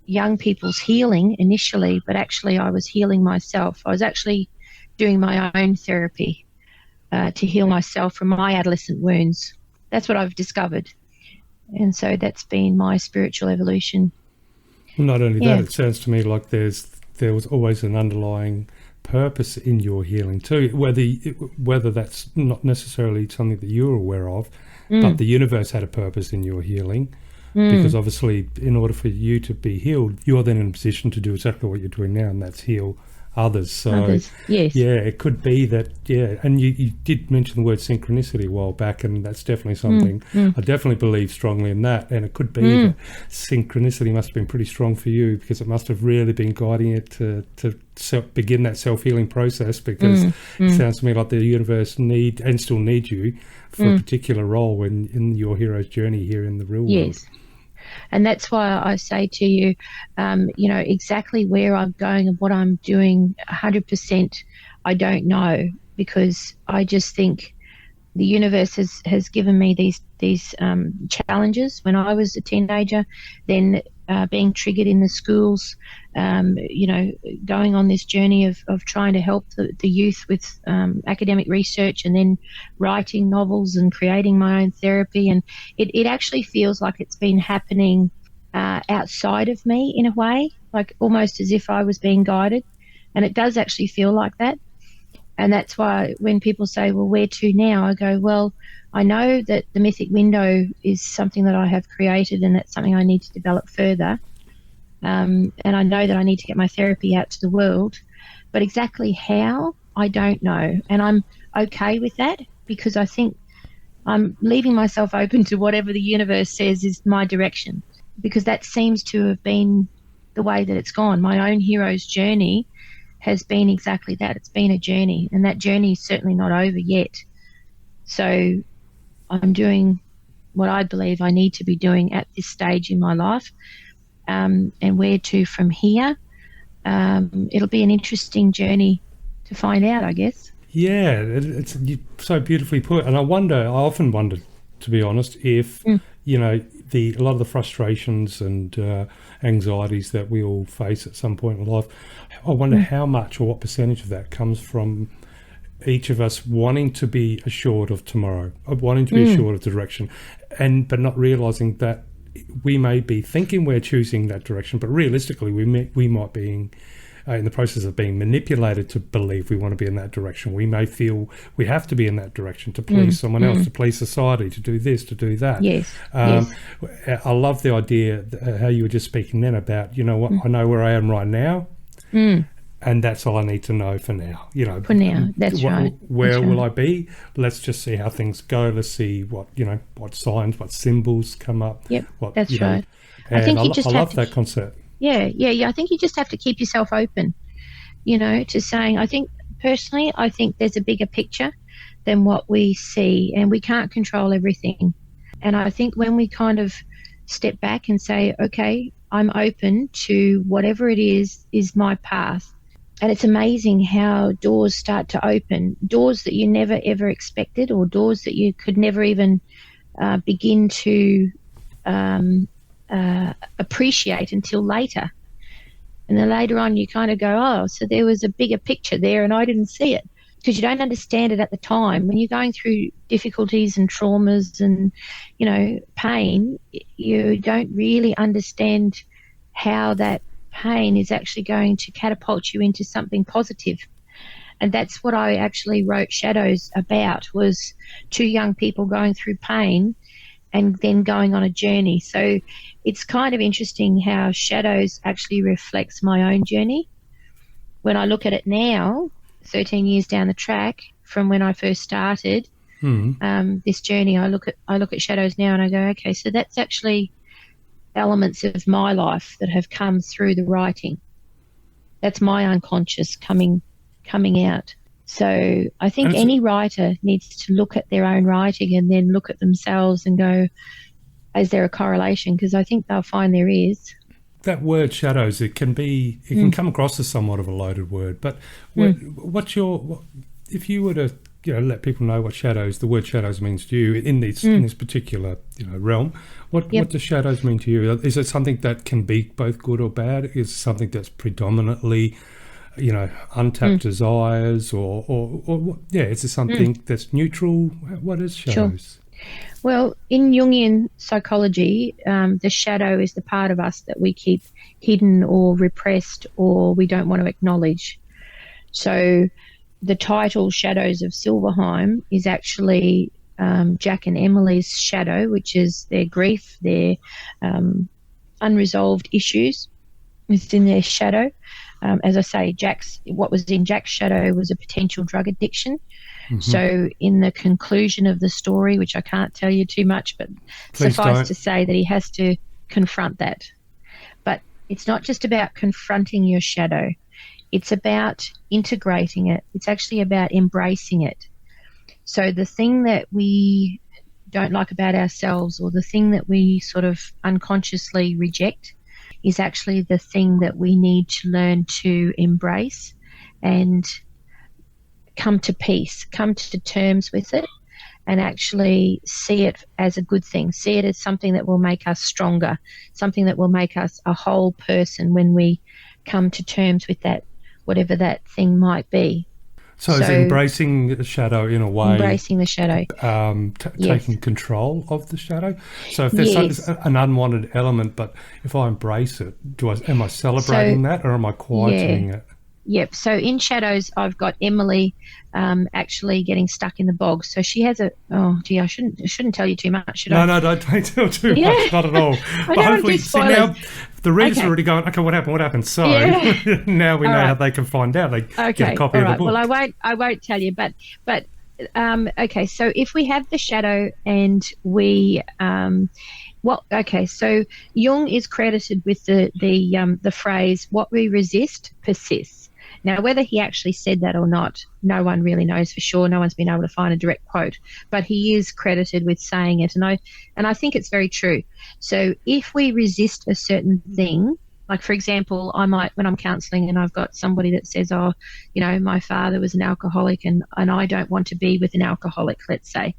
young people's healing initially, but actually I was healing myself. I was actually doing my own therapy to heal myself from my adolescent wounds. That's what I've discovered. And so that's been my spiritual evolution. Not only that, it sounds to me like there was always an underlying purpose in your healing too, whether that's not necessarily something that you're aware of, but the universe had a purpose in your healing, because obviously in order for you to be healed, you're then in a position to do exactly what you're doing now, and that's heal others. So yes. Yeah, it could be that, and you did mention the word synchronicity a while back, and that's definitely something I definitely believe strongly in that. And it could be that synchronicity must have been pretty strong for you, because it must have really been guiding it to begin that self-healing process, because it sounds to me like the universe still needs you for a particular role in your hero's journey here in the real world. And that's why I say to you, exactly where I'm going and what I'm doing, 100%, I don't know, because I just think the universe has given me these challenges when I was a teenager, then being triggered in the schools, going on this journey of trying to help the youth with academic research, and then writing novels and creating my own therapy. And it actually feels like it's been happening outside of me in a way, like almost as if I was being guided. And it does actually feel like that. And that's why when people say, well, where to now? I go, well, I know that the mythic window is something that I have created, and that's something I need to develop further. And I know that I need to get my therapy out to the world. But exactly how, I don't know. And I'm okay with that, because I think I'm leaving myself open to whatever the universe says is my direction, because that seems to have been the way that it's gone. My own hero's journey has been exactly that. It's been a journey, and that journey is certainly not over yet. So I'm doing what I believe I need to be doing at this stage in my life, and where to from here. It'll be an interesting journey to find out, I guess. Yeah, it's so beautifully put. And I often wonder, to be honest, if, a lot of the frustrations and anxieties that we all face at some point in life, I wonder how much or what percentage of that comes from each of us wanting to be assured of tomorrow, wanting to be assured of the direction, but not realising that we may be thinking we're choosing that direction, but realistically we might be in the process of being manipulated to believe we want to be in that direction. We may feel we have to be in that direction to please someone else, to please society, to do this, to do that. Yes. I love the idea, how you were just speaking then about, I know where I am right now, and that's all I need to know for now. For now, that's right. Where will I be? Let's just see how things go. Let's see what signs, what symbols come up. Yep, that's right. And I love that concept. Yeah. I think you just have to keep yourself open, to saying, I think there's a bigger picture than what we see, and we can't control everything. And I think when we kind of step back and say, okay, I'm open to whatever it is my path. And it's amazing how doors start to open, doors that you never ever expected, or doors that you could never even begin to appreciate until later. And then later on you kind of go, oh, so there was a bigger picture there and I didn't see it, because you don't understand it at the time. When you're going through difficulties and traumas and, pain, you don't really understand how that pain is actually going to catapult you into something positive. And that's what I actually wrote Shadows about, was two young people going through pain and then going on a journey. So it's kind of interesting how Shadows actually reflects my own journey. When I look at it now, 13 years down the track from when I first started this journey, I look at Shadows now and I go, okay, so that's actually elements of my life that have come through the writing. That's my unconscious coming out. So I think any writer needs to look at their own writing and then look at themselves and go, is there a correlation? Because I think they'll find there is. That word shadows, it can come across as somewhat of a loaded word, but if you were to let people know what the word shadows means to you in this particular realm, what does shadows mean to you? Is it something that can be both good or bad? Is it something that's predominantly untapped desires, or what? Is it something that's neutral? What is shadows? Sure. Well, in Jungian psychology, the shadow is the part of us that we keep hidden or repressed or we don't want to acknowledge. So the title Shadows of Sylvaheim is actually Jack and Emily's shadow, which is their grief, their unresolved issues. It's in their shadow. As I say, what was in Jack's shadow was a potential drug addiction. So in the conclusion of the story, which I can't tell you too much, but suffice to say that he has to confront that. But it's not just about confronting your shadow. It's about integrating it. It's actually about embracing it. So the thing that we don't like about ourselves, or the thing that we sort of unconsciously reject, is actually the thing that we need to learn to embrace and come to peace, come to terms with it, and actually see it as a good thing, see it as something that will make us stronger, something that will make us a whole person when we come to terms with that, whatever that thing might be. So is embracing the shadow in a way, embracing the shadow, taking control of the shadow. So if there's an unwanted element, but if I embrace it, am I celebrating that, or am I quietening it? Yep. So in Shadows, I've got Emily actually getting stuck in the bog. So she has I shouldn't tell you too much, should I? No, don't tell too much, not at all. But hopefully, now the reader's already going, okay, what happened? So now we know how they can find out. They get a copy of the book. Well, I won't tell you, but okay. So if we have the shadow and we so Jung is credited with the phrase, "What we resist persists." Now, whether he actually said that or not, no one really knows for sure. No one's been able to find a direct quote, but he is credited with saying it, and I think it's very true. So if we resist a certain thing, like for example, I might, when I'm counselling and I've got somebody that says, my father was an alcoholic and I don't want to be with an alcoholic, let's say.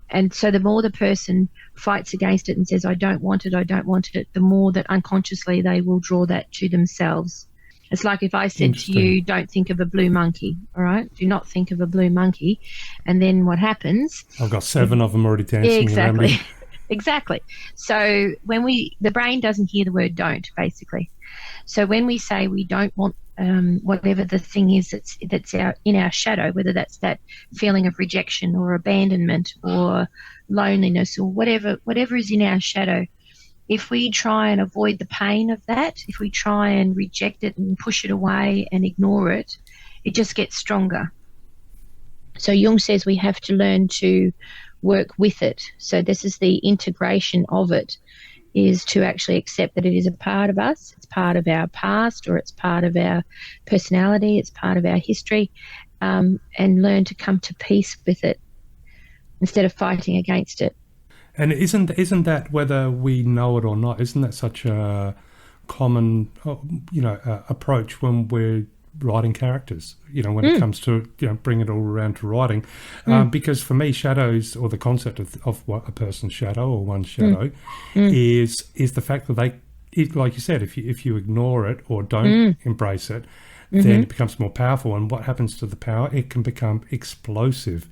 And so the more the person fights against it and says, I don't want it, the more that unconsciously they will draw that to themselves. It's like if I said to you, don't think of a blue monkey, all right? Do not think of a blue monkey. And then what happens? I've got 7 of them already dancing around me. Exactly. So when the brain doesn't hear the word don't, basically. So when we say we don't want whatever the thing is that's in our shadow, whether that's that feeling of rejection or abandonment or loneliness or whatever is in our shadow, if we try and avoid the pain of that, if we try and reject it and push it away and ignore it, it just gets stronger. So Jung says we have to learn to work with it. So this is the integration of it, is to actually accept that it is a part of us, it's part of our past, or it's part of our personality, it's part of our history, and learn to come to peace with it instead of fighting against it. And isn't that, whether we know it or not, isn't that such a common, approach when we're writing characters, when it comes to, bring it all around to writing. Because for me, shadows, or the concept of what a person's shadow or one's shadow is the fact that like you said, if you ignore it or don't embrace it, then it becomes more powerful. And what happens to the power? It can become explosive.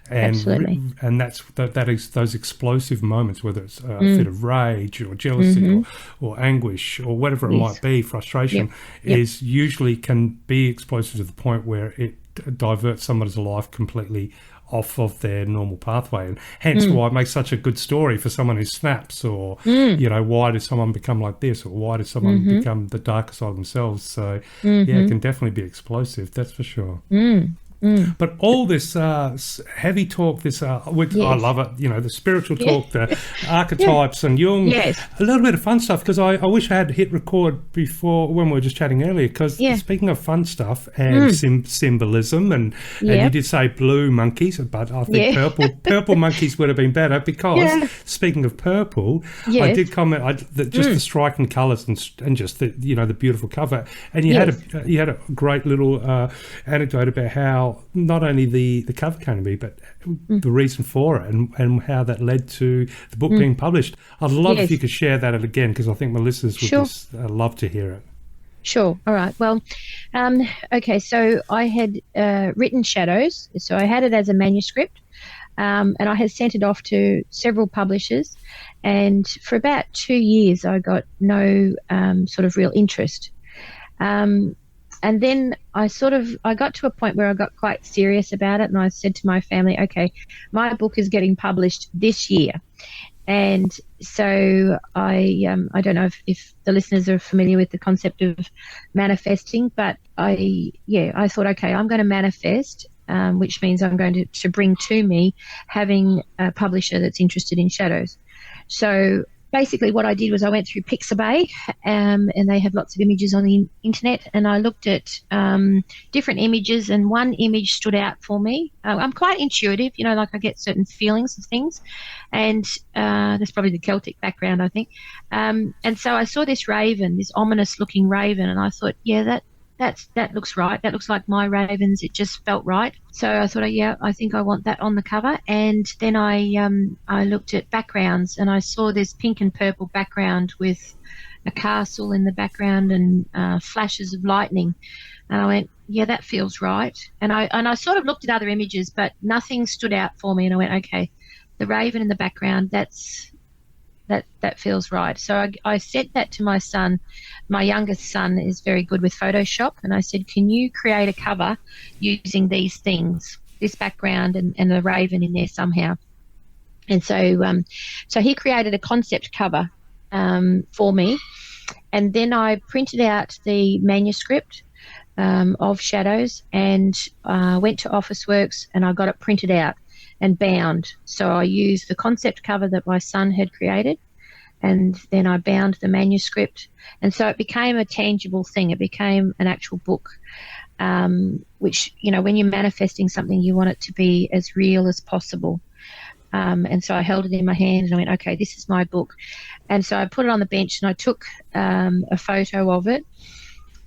And absolutely. And that is those explosive moments, whether it's a fit of rage or jealousy or anguish or whatever it might be, frustration, is usually can be explosive to the point where it diverts somebody's life completely off of their normal pathway, and hence why it makes such a good story for someone who snaps, or why does someone become like this, or why does someone become the darker side of themselves. So it can definitely be explosive, that's for sure. But all this heavy talk, which I love it, the spiritual talk, the archetypes and Jung, a little bit of fun stuff, because I wish I had hit record before when we were just chatting earlier, because speaking of fun stuff and symbolism, and you did say blue monkeys, but I think purple monkeys would have been better, because speaking of purple, I did comment just the striking colours and just the the beautiful cover, and you had a great little anecdote about how not only the cover came to be, but the reason for it, and how that led to the book being published. I'd love if you could share that again, because I think my listeners would just love to hear it. Sure. All right. Well, okay. So I had written Shadows. So I had it as a manuscript, and I had sent it off to several publishers. And for about 2 years, I got no sort of real interest. And then I got to a point where I got quite serious about it, and I said to my family, okay, my book is getting published this year. And so I don't know if the listeners are familiar with the concept of manifesting, but I thought, okay, I'm going to manifest, which means I'm going to bring to me having a publisher that's interested in Shadows. So basically what I did was I went through Pixabay, and they have lots of images on the internet, and I looked at different images, and one image stood out for me. I'm quite intuitive, like I get certain feelings of things, and that's probably the Celtic background, I think. And so I saw this raven, this ominous looking raven, and I thought, that that looks right. That looks like my ravens. It just felt right. So I thought, yeah, I think I want that on the cover. And then I looked at backgrounds, and I saw this pink and purple background with a castle in the background and flashes of lightning. And I went, yeah, that feels right. And I sort of looked at other images, but nothing stood out for me. And I went, okay, the raven in the background, that feels right. So I sent that to my son. My youngest son is very good with Photoshop, and I said, can you create a cover using these things, this background and the raven in there somehow? And so he created a concept cover for me, and then I printed out the manuscript of Shadows and went to Officeworks, and I got it printed out and bound. So I used the concept cover that my son had created, and then I bound the manuscript, and so it became a tangible thing. It became an actual book, which, you know, when you're manifesting something, you want it to be as real as possible. And so I held it in my hand and I went, okay, this is my book. And so I put it on the bench and I took a photo of it,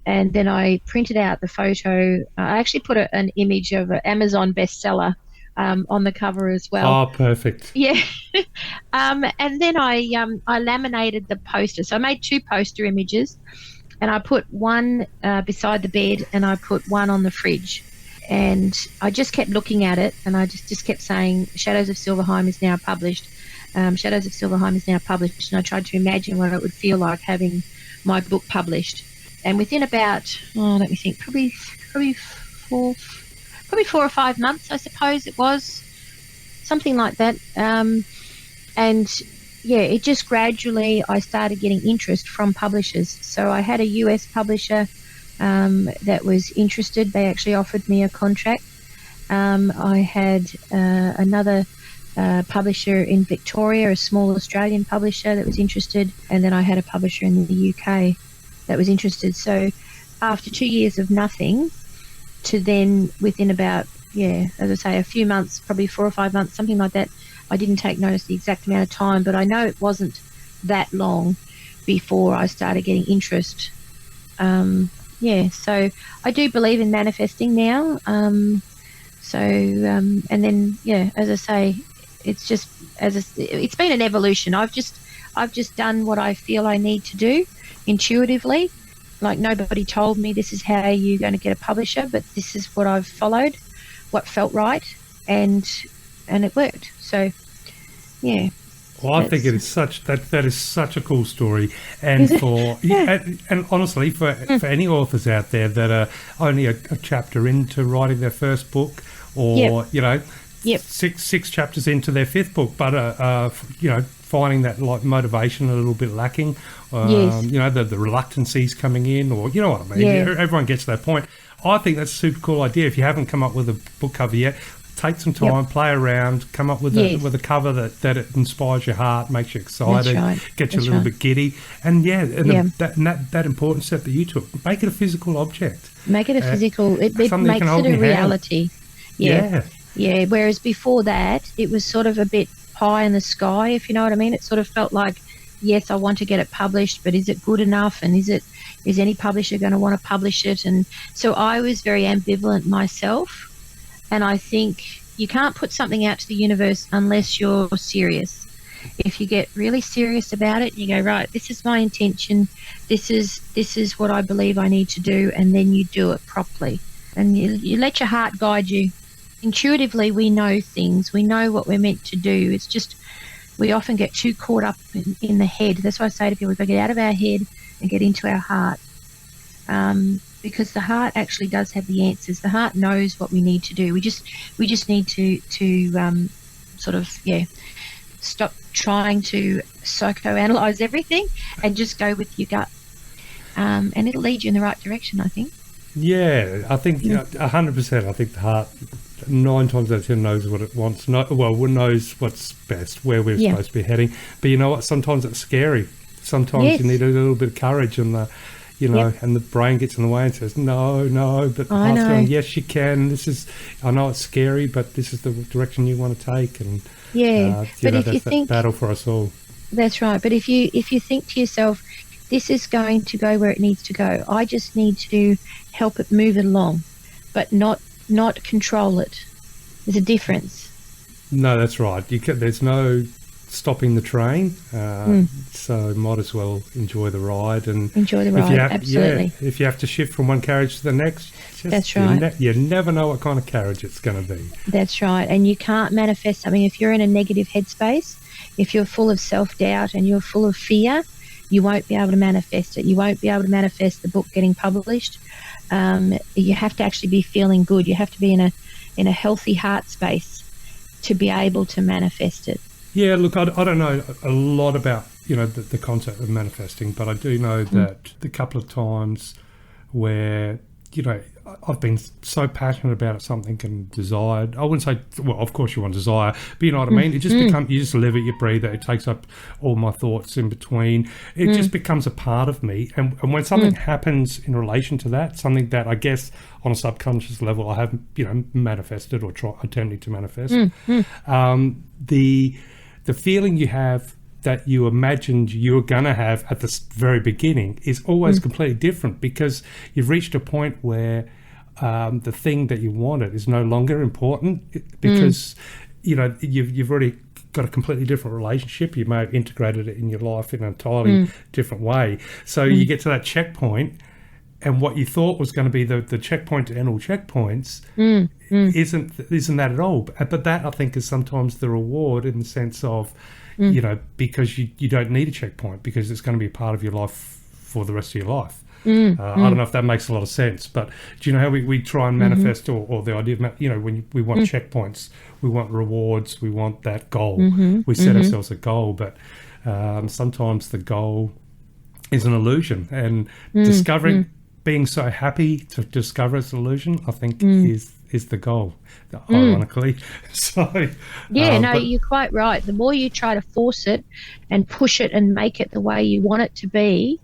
and then I printed out the photo. I actually put an image of an Amazon bestseller on the cover as well. Oh, perfect. Yeah. And then I laminated the poster. So I made 2 poster images, and I put one beside the bed and I put one on the fridge. And I just kept looking at it, and I just kept saying, Shadows of Sylvaheim is now published. Shadows of Sylvaheim is now published. And I tried to imagine what it would feel like having my book published. And within about, let me think, probably 4 or 5 months, I suppose it was, something like that. And yeah, it just gradually, I started getting interest from publishers. So I had a US publisher that was interested. They actually offered me a contract. I had another publisher in Victoria, a small Australian publisher that was interested. And then I had a publisher in the UK that was interested. So after 2 years of nothing, to then within about, as I say, a few months, probably 4 or 5 months, something like that. I didn't take notice the exact amount of time, but I know it wasn't that long before I started getting interest. So I do believe in manifesting now. And then, as I say, it's just, it's been an evolution. I've just done what I feel I need to do intuitively. Like, nobody told me this is how you're going to get a publisher, but this is what I've followed, what felt right, and it worked. So, yeah. Well, I think it is that is such a cool story, and and honestly, for any authors out there that are only a chapter into writing their first book, or six chapters into their 5th book, but finding that like motivation a little bit lacking, the reluctancies coming in, or you know what I mean. Yeah. Everyone gets to that point. I think that's a super cool idea. If you haven't come up with a book cover yet, take some time, play around, come up with a cover that it inspires your heart, makes you excited, gets you a little bit giddy, and that important step that you took, make it a physical object. Make it a physical. It makes it a reality. Yeah. Whereas before that, it was sort of a bit pie in the sky, if you know what I mean. It sort of felt like, yes, I want to get it published, but is it good enough? And is any publisher going to want to publish it? And so I was very ambivalent myself. And I think you can't put something out to the universe unless you're serious. If you get really serious about it, you go, right, this is my intention. This is what I believe I need to do. And then you do it properly. And you let your heart guide you. Intuitively, we know things. We know what we're meant to do. It's just we often get too caught up in the head. That's why I say to people, we've got to get out of our head and get into our heart. Because the heart actually does have the answers. The heart knows what we need to do. We just need to stop trying to psychoanalyze everything and just go with your gut. And it'll lead you in the right direction, I think. Yeah, I think 100%. I think the heart 9 times out of 10 knows what it wants. Knows what's best, where we're supposed to be heading. But you know what? Sometimes it's scary. Sometimes you need a little bit of courage, and and the brain gets in the way and says, no, but the heart's going, yes, you can. I know it's scary, but this is the direction you want to take. And but if you think, that battle for us all. That's right. But if you think to yourself, this is going to go where it needs to go. I just need to help it move it along, but not control it. There's a difference. No, that's right. There's no stopping the train, so might as well enjoy the ride. And enjoy the ride, absolutely. Yeah, if you have to shift from one carriage to the next, that's right. You never know what kind of carriage it's going to be. That's right. And you can't manifest something if you're in a negative headspace. If you're full of self-doubt and you're full of fear, you won't be able to manifest it. You won't be able to manifest the book getting published. You have to actually be feeling good. You have to be in a healthy heart space to be able to manifest it. Yeah, look, I don't know a lot about, the concept of manifesting, but I do know that the couple of times where, I've been so passionate about something and desired. I wouldn't say, well, of course you want desire, but you know what I mean? It just becomes, you just live it, you breathe it, it takes up all my thoughts in between. It just becomes a part of me. And when something happens in relation to that, something that I guess on a subconscious level I have, manifested or attempted to manifest, the feeling you have that you imagined you were going to have at the very beginning is always completely different, because you've reached a point where the thing that you wanted is no longer important, because you've already got a completely different relationship. You may have integrated it in your life in an entirely different way. So you get to that checkpoint, and what you thought was going to be the checkpoint to end all checkpoints isn't that at all. But that, I think, is sometimes the reward, in the sense of because you don't need a checkpoint, because it's going to be a part of your life for the rest of your life. I don't know if that makes a lot of sense, but do you know how we try and manifest, or the idea of, when we want checkpoints, we want rewards, we want that goal. We set ourselves a goal, but sometimes the goal is an illusion, and discovering, being so happy to discover it's an illusion, I think is the goal, ironically. So you're quite right. The more you try to force it and push it and make it the way you want it to be,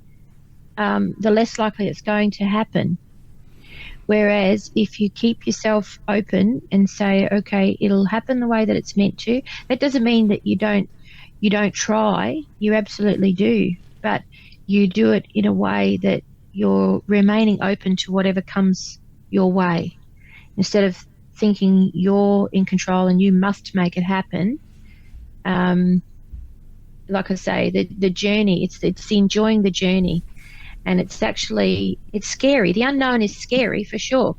the less likely it's going to happen. Whereas if you keep yourself open and say, okay, it'll happen the way that it's meant to, that doesn't mean that you don't try. You absolutely do, but you do it in a way that you're remaining open to whatever comes your way, instead of thinking you're in control and you must make it happen. Like I say, the journey, it's enjoying the journey, and it's scary. The unknown is scary for sure,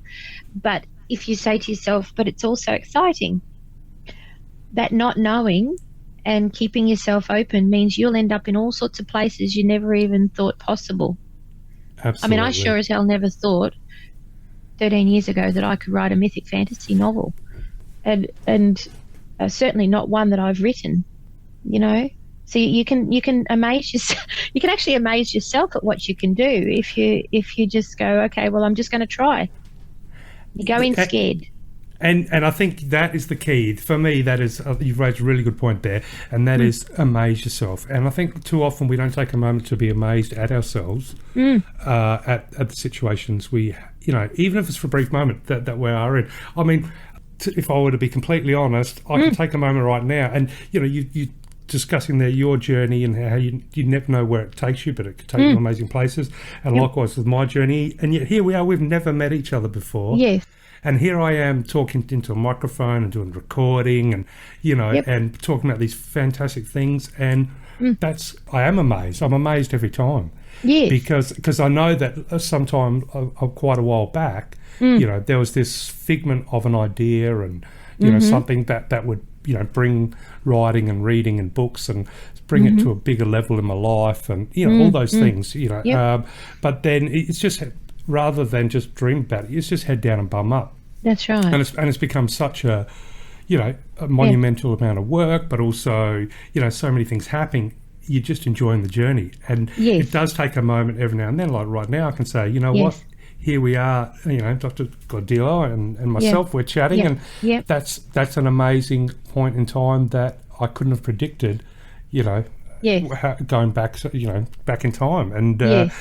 but if you say to yourself, but it's also exciting, that not knowing and keeping yourself open means you'll end up in all sorts of places you never even thought possible. Absolutely. I mean, I sure as hell never thought 13 years ago that I could write a mythic fantasy novel, and certainly not one that I've written. So you can amaze yourself. You can actually amaze yourself at what you can do if you just go, okay, well, I'm just going to try. You go in scared. And I think that is the key. For me, that is, you've raised a really good point there, and that is amaze yourself. And I think too often we don't take a moment to be amazed at ourselves, at the situations we, even if it's for a brief moment that we are in. I mean, if I were to be completely honest, I can take a moment right now, and, you discussing there your journey and how you never know where it takes you, but it could take you to amazing places. And likewise with my journey. And yet here we are, we've never met each other before. Yes. And here I am talking into a microphone and doing recording and, and talking about these fantastic things. And I am amazed. I'm amazed every time. Yes. Because I know that sometime quite a while back, there was this figment of an idea and, something that would, bring writing and reading and books and bring it to a bigger level in my life and, all those things, but then it's just, rather than just dream about it, it's just head down and bum up. That's right. And it's become such a monumental amount of work, but also, so many things happening. You're just enjoying the journey. And it does take a moment every now and then, like right now I can say, what, here we are, Dr. Gordillo and myself, we're chatting, and that's an amazing point in time that I couldn't have predicted, going back, back in time. And of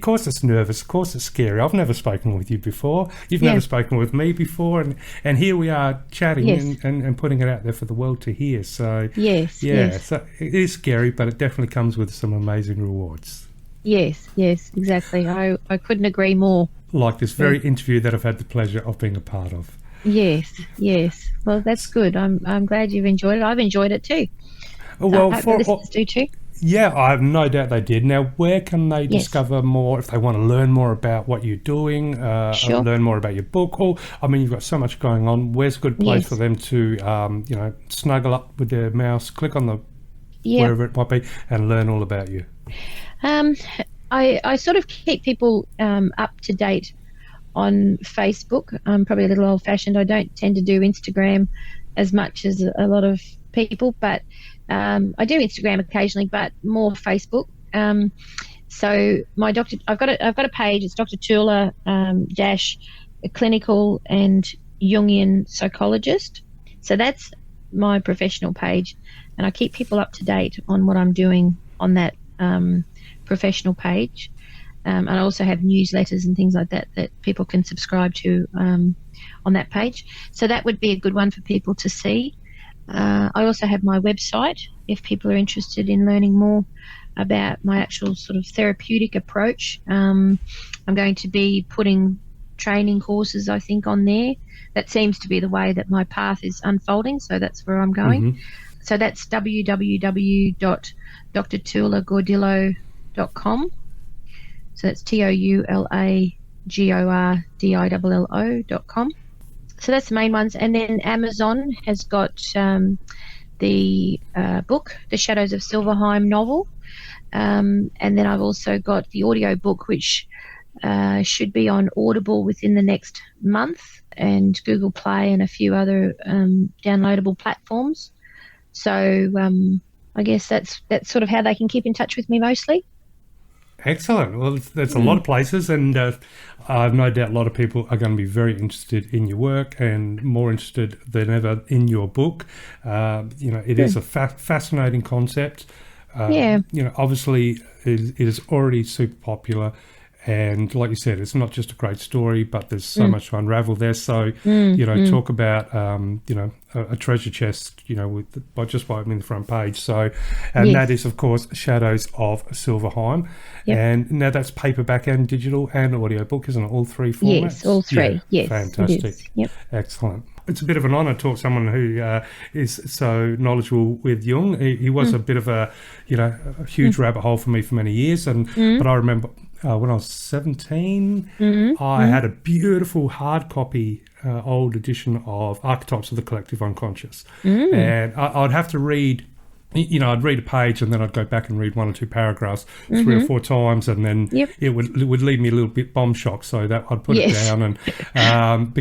course it's nervous, of course it's scary. I've never spoken with you before. You've never spoken with me before. And here we are chatting and putting it out there for the world to hear. So, so it is scary, but it definitely comes with some amazing rewards. Yes, exactly. I couldn't agree more. Like this very interview that I've had the pleasure of being a part of. Yes. Well, that's good. I'm glad you've enjoyed it. I've enjoyed it too. Well, I hope the listeners do too. Yeah, I have no doubt they did. Now, where can they Yes. discover more if they want to learn more about what you're doing, Sure. learn more about your book? Or, I mean, you've got so much going on. Where's a good place Yes. for them to, snuggle up with their mouse, click on the Yeah. wherever it might be, and learn all about you? I sort of keep people up to date on Facebook. I'm probably a little old-fashioned. I don't tend to do Instagram as much as a lot of people, but I do Instagram occasionally, but more Facebook. So my doctor, I've got a page. It's Dr. Toula dash a clinical and Jungian psychologist. So that's my professional page, and I keep people up to date on what I'm doing on that professional page. And I also have newsletters and things like that people can subscribe to on that page. So that would be a good one for people to see. I also have my website if people are interested in learning more about my actual sort of therapeutic approach. I'm going to be putting training courses, I think, on there. That seems to be the way that my path is unfolding, so that's where I'm going. Mm-hmm. So that's www.drtoulagordillo.com. So that's TOULAGORDILLO.com. So that's the main ones. And then Amazon has got the book, the Shadows of Sylvaheim novel. And then I've also got the audio book, which should be on Audible within the next month, and Google Play and a few other downloadable platforms. So I guess that's sort of how they can keep in touch with me mostly. Excellent. Well, there's a lot of places, and I have no doubt a lot of people are going to be very interested in your work and more interested than ever in your book. It is a fascinating concept. Obviously, it is already super popular. And like you said, it's not just a great story, but there's so much to unravel there. So, talk about, a treasure chest, by opening the front page. So, and that is, of course, Shadows of Sylvaheim. Yep. And now that's paperback and digital and audiobook, isn't it? All three formats? Yes, all three. Yeah, yes, fantastic. it is. Yep. Excellent. It's a bit of an honour to talk to someone who is so knowledgeable with Jung. He was a bit of a huge rabbit hole for me for many years. But I remember when I was 17, I had a beautiful hard copy, old edition of Archetypes of the Collective Unconscious. And I'd have to read... I'd read a page and then I'd go back and read one or two paragraphs 3 or 4 times, and then it would leave me a little bit bomb shocked. So that I'd put it down, and and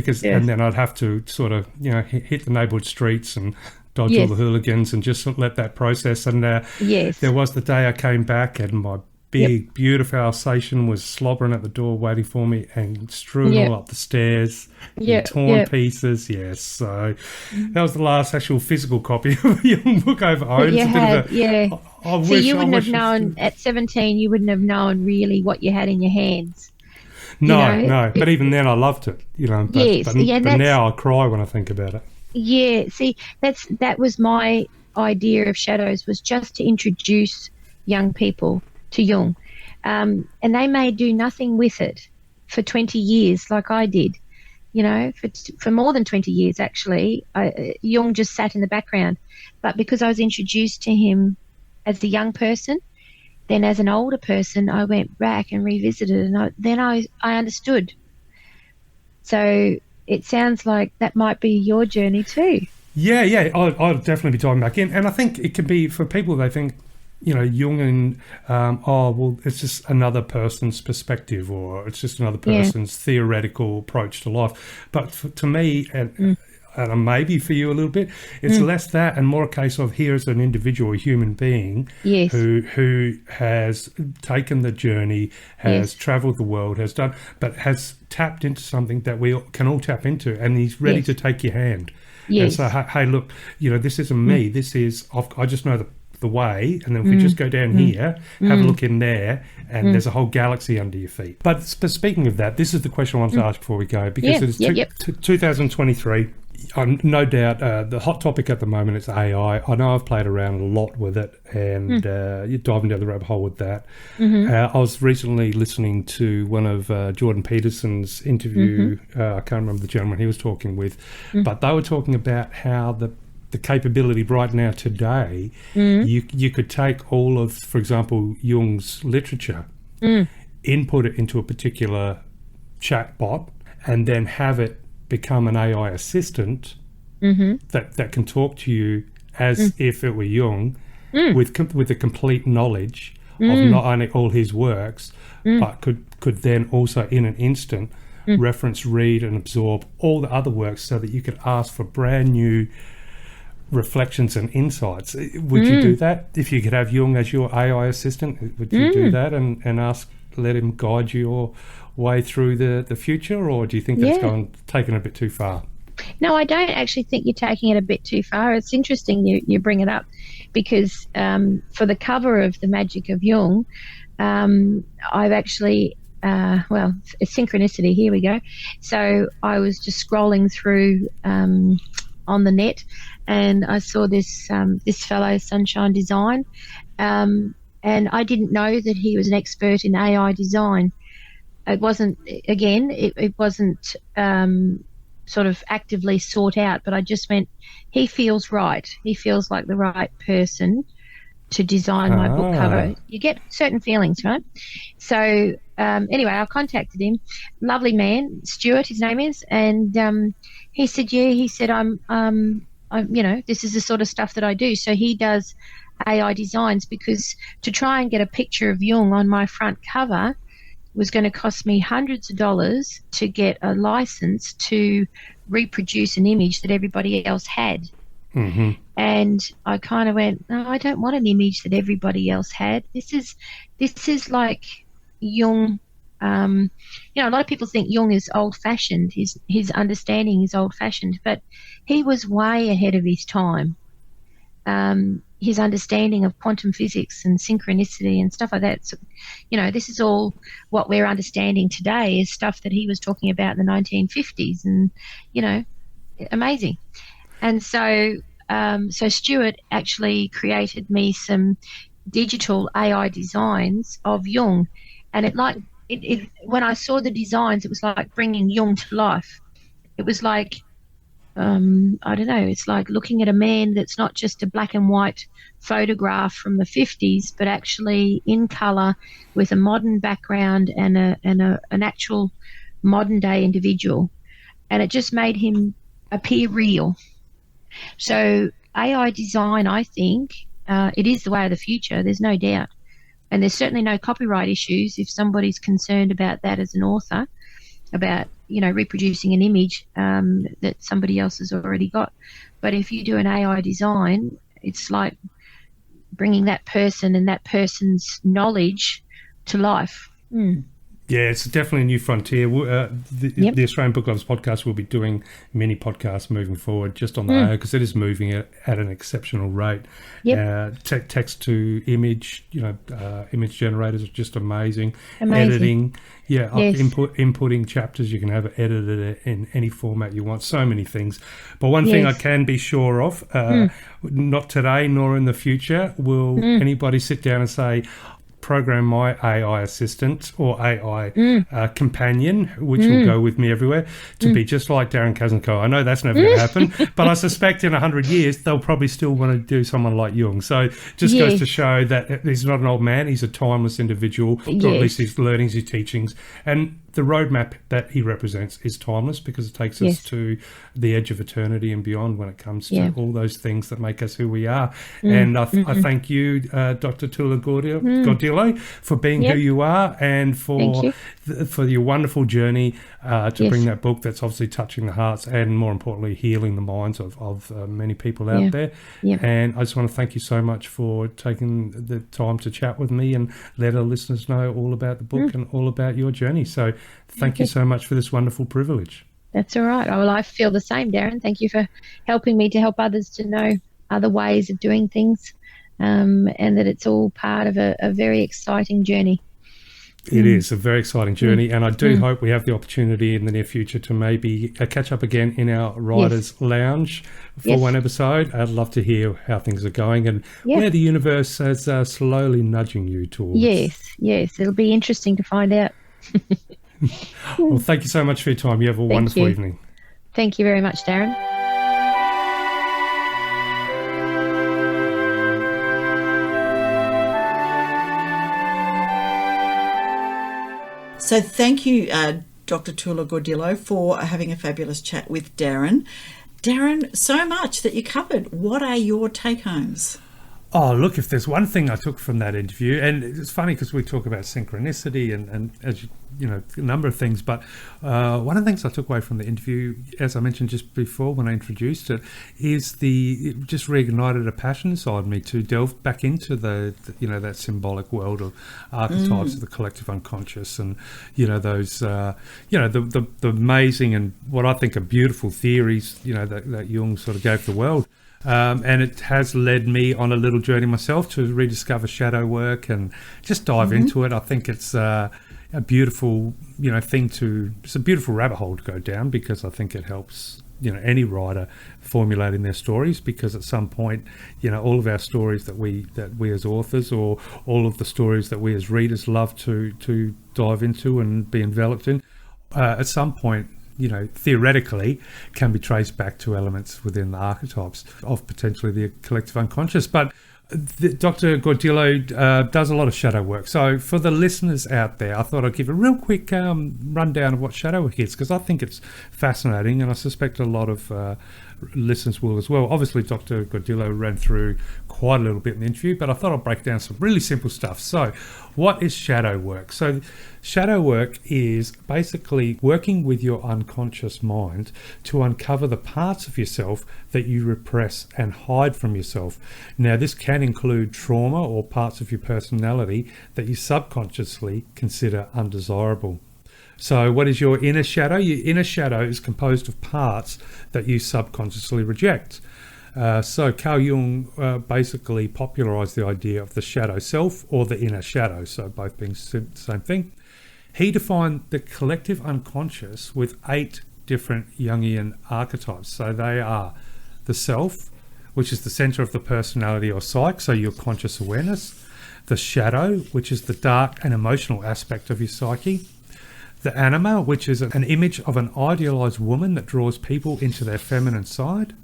then I'd have to sort of hit the neighbourhood streets and dodge all the hooligans and just let that process. And there was the day I came back and my big, beautiful Alsatian was slobbering at the door waiting for me and strewn all up the stairs in torn pieces. Yes, so that was the last actual physical copy of a Jung book I've owned. So you wouldn't have known at 17. You wouldn't have known really what you had in your hands. No. But even then, I loved it. But now I cry when I think about it. Yeah. See, that was my idea of Shadows, was just to introduce young people to Jung, and they may do nothing with it for 20 years like I did, for more than 20 years actually. Jung just sat in the background, but because I was introduced to him as a young person, then as an older person I went back and revisited, and then I understood. So it sounds like that might be your journey too. Yeah, I'll definitely be diving back in, and I think it can be for people, they think Jungian, it's just another person's perspective, or it's just another person's theoretical approach to life. But to me, and maybe for you a little bit, it's less that and more a case of here's an individual, a human being who has taken the journey, has travelled the world, has tapped into something that we can all tap into, and he's ready to take your hand. And so, hey, look, this isn't me. This is, I just know the way, and then if we just go down here, have a look in there, and there's a whole galaxy under your feet. But speaking of that, this is the question I want to ask before we go, because it's 2023. no doubt the hot topic at the moment is AI. I know I've played around a lot with it, and you're diving down the rabbit hole with that. I was recently listening to one of Jordan Peterson's interview. I can't remember the gentleman he was talking with, but they were talking about how the capability right now today, you could take all of, for example, Jung's literature, input it into a particular chat bot, and then have it become an AI assistant that can talk to you as if it were Jung, with the complete knowledge of not only all his works, but could then also in an instant reference, read and absorb all the other works, so that you could ask for brand new reflections and insights. Would you do that if you could have Jung as your AI assistant? Would you do that and let him guide your way through the future, or do you think that's taken a bit too far? No, I don't actually think you're taking it a bit too far. It's interesting you bring it up, because for the cover of The Magic of Jung, I've actually it's synchronicity. Here we go. So I was just scrolling through on the net, and I saw this fellow, Sunshine Design, and I didn't know that he was an expert in AI design. It wasn't sort of actively sought out, but I just went, he feels right. He feels like the right person to design my book cover. You get certain feelings, right? So anyway, I contacted him. Lovely man, Stuart, his name is, and he said, I'm this is the sort of stuff that I do. So he does AI designs, because to try and get a picture of Jung on my front cover was going to cost me hundreds of dollars to get a license to reproduce an image that everybody else had. And I kind of went, no, I don't want an image that everybody else had. This is like Jung. A lot of people think Jung is old-fashioned. His understanding is old-fashioned, but he was way ahead of his time. His understanding of quantum physics and synchronicity and stuff like that. So, this is all what we're understanding today is stuff that he was talking about in the 1950s, and, amazing. And so Stuart actually created me some digital AI designs of Jung, and when I saw the designs, it was like bringing Jung to life. It was like, I don't know, it's like looking at a man that's not just a black and white photograph from the 50s, but actually in colour with a modern background and an actual modern day individual. And it just made him appear real. So AI design, I think, it is the way of the future, there's no doubt. And there's certainly no copyright issues if somebody's concerned about that as an author, about reproducing an image that somebody else has already got. But if you do an AI design, it's like bringing that person and that person's knowledge to life. Yeah, it's definitely a new frontier. The Australian Book Lovers podcast will be doing many podcasts moving forward just on the AI, because it is moving at an exceptional rate. Text to image, image generators are just amazing. Editing, inputting chapters, you can have it edited in any format you want. So many things. But one thing I can be sure of, not today nor in the future, will anybody sit down and say, program my AI assistant or AI companion, which will go with me everywhere, to be just like Darren Kazanko. I know that's never going to happen, but I suspect in 100 years they'll probably still want to do someone like Jung. So just goes to show that he's not an old man, he's a timeless individual, or at least his learnings, his teachings, and the roadmap that he represents is timeless, because it takes us to the edge of eternity and beyond when it comes to all those things that make us who we are. And I thank you, Dr. Toula Gordillo, for being who you are, and for your wonderful journey to bring that book that's obviously touching the hearts and, more importantly, healing the minds of many people out there. And I just want to thank you so much for taking the time to chat with me and let our listeners know all about the book and all about your journey. So thank you so much for this wonderful privilege. That's all right. Well, I feel the same, Darren. Thank you for helping me to help others to know other ways of doing things, and that it's all part of a very exciting journey. It is a very exciting journey, and I do hope we have the opportunity in the near future to maybe catch up again in our Writers' Lounge for one episode. I'd love to hear how things are going and where the universe is slowly nudging you towards. Yes. It'll be interesting to find out. Well, thank you so much for your time. You have a wonderful evening. Thank you very much, Darren. So thank you, Dr. Toula Gordillo, for having a fabulous chat with Darren. Darren, so much that you covered. What are your take-homes? Oh, look, if there's one thing I took from that interview, and it's funny because we talk about synchronicity and as you know, a number of things, but one of the things I took away from the interview, as I mentioned just before when I introduced it, is it just reignited a passion inside me to delve back into the that symbolic world of archetypes of the collective unconscious, and those the amazing and what I think are beautiful theories that Jung sort of gave the world. And it has led me on a little journey myself to rediscover shadow work and just dive into it. I think it's a beautiful, it's a beautiful rabbit hole to go down, because I think it helps, any writer formulating their stories, because at some point, all of our stories that we as authors, or all of the stories that we as readers love to dive into and be enveloped in, at some point, theoretically can be traced back to elements within the archetypes of potentially the collective unconscious. But Dr. Gordillo does a lot of shadow work. So for the listeners out there, I thought I'd give a real quick rundown of what shadow work is, because I think it's fascinating, and I suspect a lot of listeners will as well. Obviously, Dr. Gordillo ran through quite a little bit in the interview, but I thought I'd break down some really simple stuff. So what is shadow work? So shadow work is basically working with your unconscious mind to uncover the parts of yourself that you repress and hide from yourself. Now, this can include trauma or parts of your personality that you subconsciously consider undesirable. So what is your inner shadow? Your inner shadow is composed of parts that you subconsciously reject. So Carl Jung basically popularized the idea of the shadow self or the inner shadow, so both being the same thing. He defined the collective unconscious with 8 different Jungian archetypes. So they are the self, which is the center of the personality or psyche, so your conscious awareness. The shadow, which is the dark and emotional aspect of your psyche. The anima, which is an image of an idealized woman that draws people into their feminine side.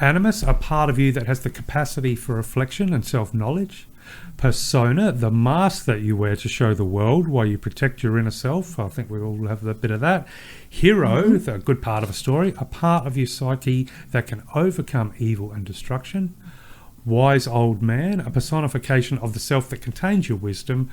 Animus, a part of you that has the capacity for reflection and self-knowledge. Persona, the mask that you wear to show the world while you protect your inner self. I think we all have a bit of that. Hero, the good part of a story, a part of your psyche that can overcome evil and destruction. Wise old man, a personification of the self that contains your wisdom.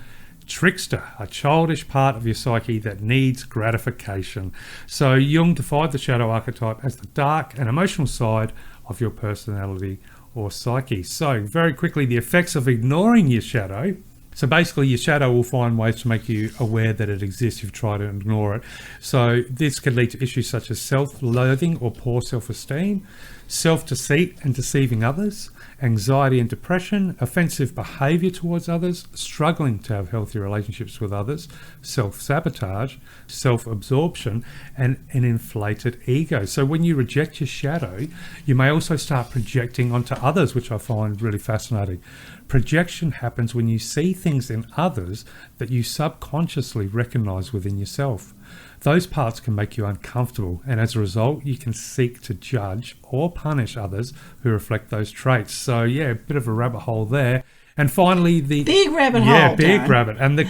Trickster, a childish part of your psyche that needs gratification. So Jung defined the shadow archetype as the dark and emotional side of your personality or psyche. So very quickly, the effects of ignoring your shadow. So basically your shadow will find ways to make you aware that it exists if you try to ignore it. So this can lead to issues such as self-loathing or poor self-esteem, self-deceit and deceiving others, anxiety and depression, offensive behaviour towards others, struggling to have healthy relationships with others, self-sabotage, self-absorption, and an inflated ego. So when you reject your shadow, you may also start projecting onto others, which I find really fascinating. Projection happens when you see things in others that you subconsciously recognise within yourself. Those parts can make you uncomfortable, and as a result, you can seek to judge or punish others who reflect those traits. So, yeah, a bit of a rabbit hole there. And finally, the big rabbit hole. Yeah, big Darren. Rabbit. And the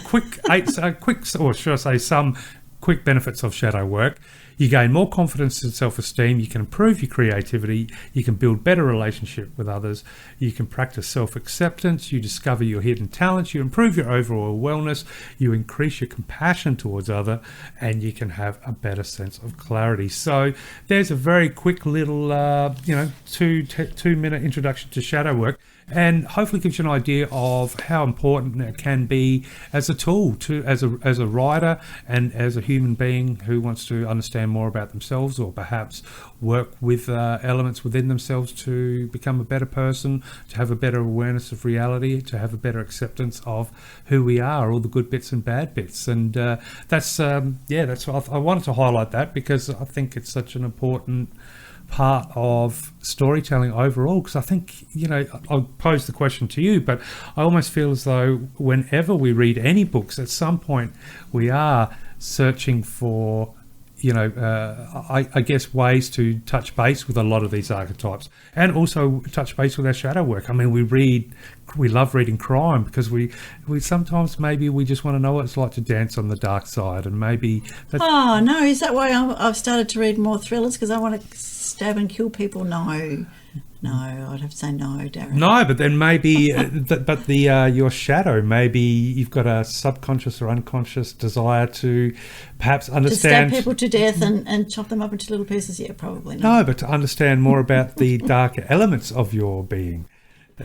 some quick benefits of shadow work. You gain more confidence and self-esteem. You can improve your creativity. You can build better relationship with others. You can practice self-acceptance. You discover your hidden talents. You improve your overall wellness. You increase your compassion towards others, and you can have a better sense of clarity. So there's a very quick little, 2-minute introduction to shadow work. And hopefully gives you an idea of how important it can be as a tool as a writer and as a human being who wants to understand learn more about themselves, or perhaps work with elements within themselves to become a better person, to have a better awareness of reality, to have a better acceptance of who we are, all the good bits and bad bits. And that's what I wanted to highlight that, because I think it's such an important part of storytelling overall. Because I think, I'll pose the question to you, but I almost feel as though whenever we read any books, at some point we are searching for I guess ways to touch base with a lot of these archetypes, and also touch base with our shadow work. I mean, we love reading crime because we sometimes maybe we just want to know what it's like to dance on the dark side, and maybe oh no, is that why I've started to read more thrillers, because I want to stab and kill people? No, I'd have to say no, Darren. No, but then maybe, your shadow, maybe you've got a subconscious or unconscious desire to perhaps understand... To stab people to death and chop them up into little pieces? Yeah, probably not. No, but to understand more about the darker elements of your being.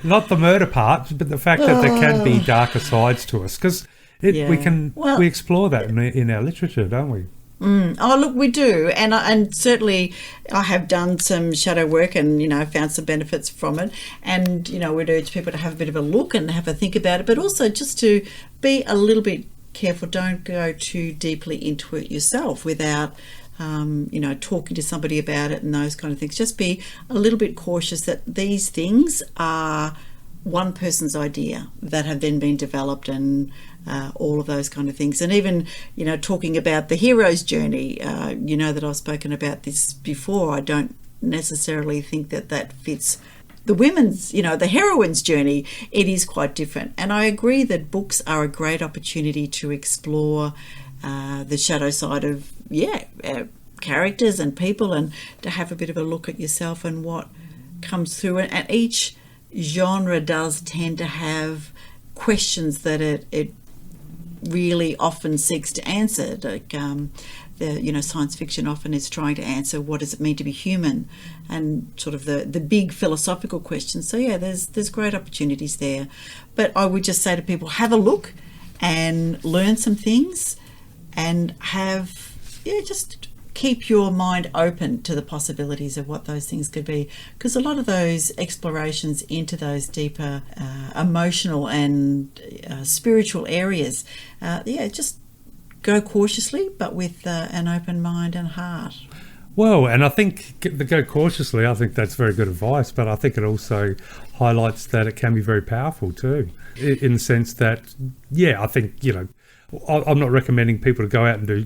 Not the murder part, but the fact that there can be darker sides to us. Because we explore that in our literature, don't we? Oh, look, we do, and certainly I have done some shadow work and found some benefits from it, and we'd urge people to have a bit of a look and have a think about it, but also just to be a little bit careful. Don't go too deeply into it yourself without talking to somebody about it and those kind of things. Just be a little bit cautious that these things are one person's idea that have then been developed, and all of those kind of things. And even talking about the hero's journey, that I've spoken about this before, I don't necessarily think that fits the women's, the heroine's journey. It is quite different, and I agree that books are a great opportunity to explore the shadow side of characters and people, and to have a bit of a look at yourself and what comes through it. And each genre does tend to have questions that it really often seeks to answer. Like science fiction often is trying to answer what does it mean to be human, and sort of the big philosophical questions. So there's great opportunities there. But I would just say to people, have a look and learn some things, and just keep your mind open to the possibilities of what those things could be, because a lot of those explorations into those deeper emotional and spiritual areas, just go cautiously, but with an open mind and heart. Well, and I think the go cautiously, I think that's very good advice, but I think it also highlights that it can be very powerful too, in the sense that, I think, I'm not recommending people to go out and do,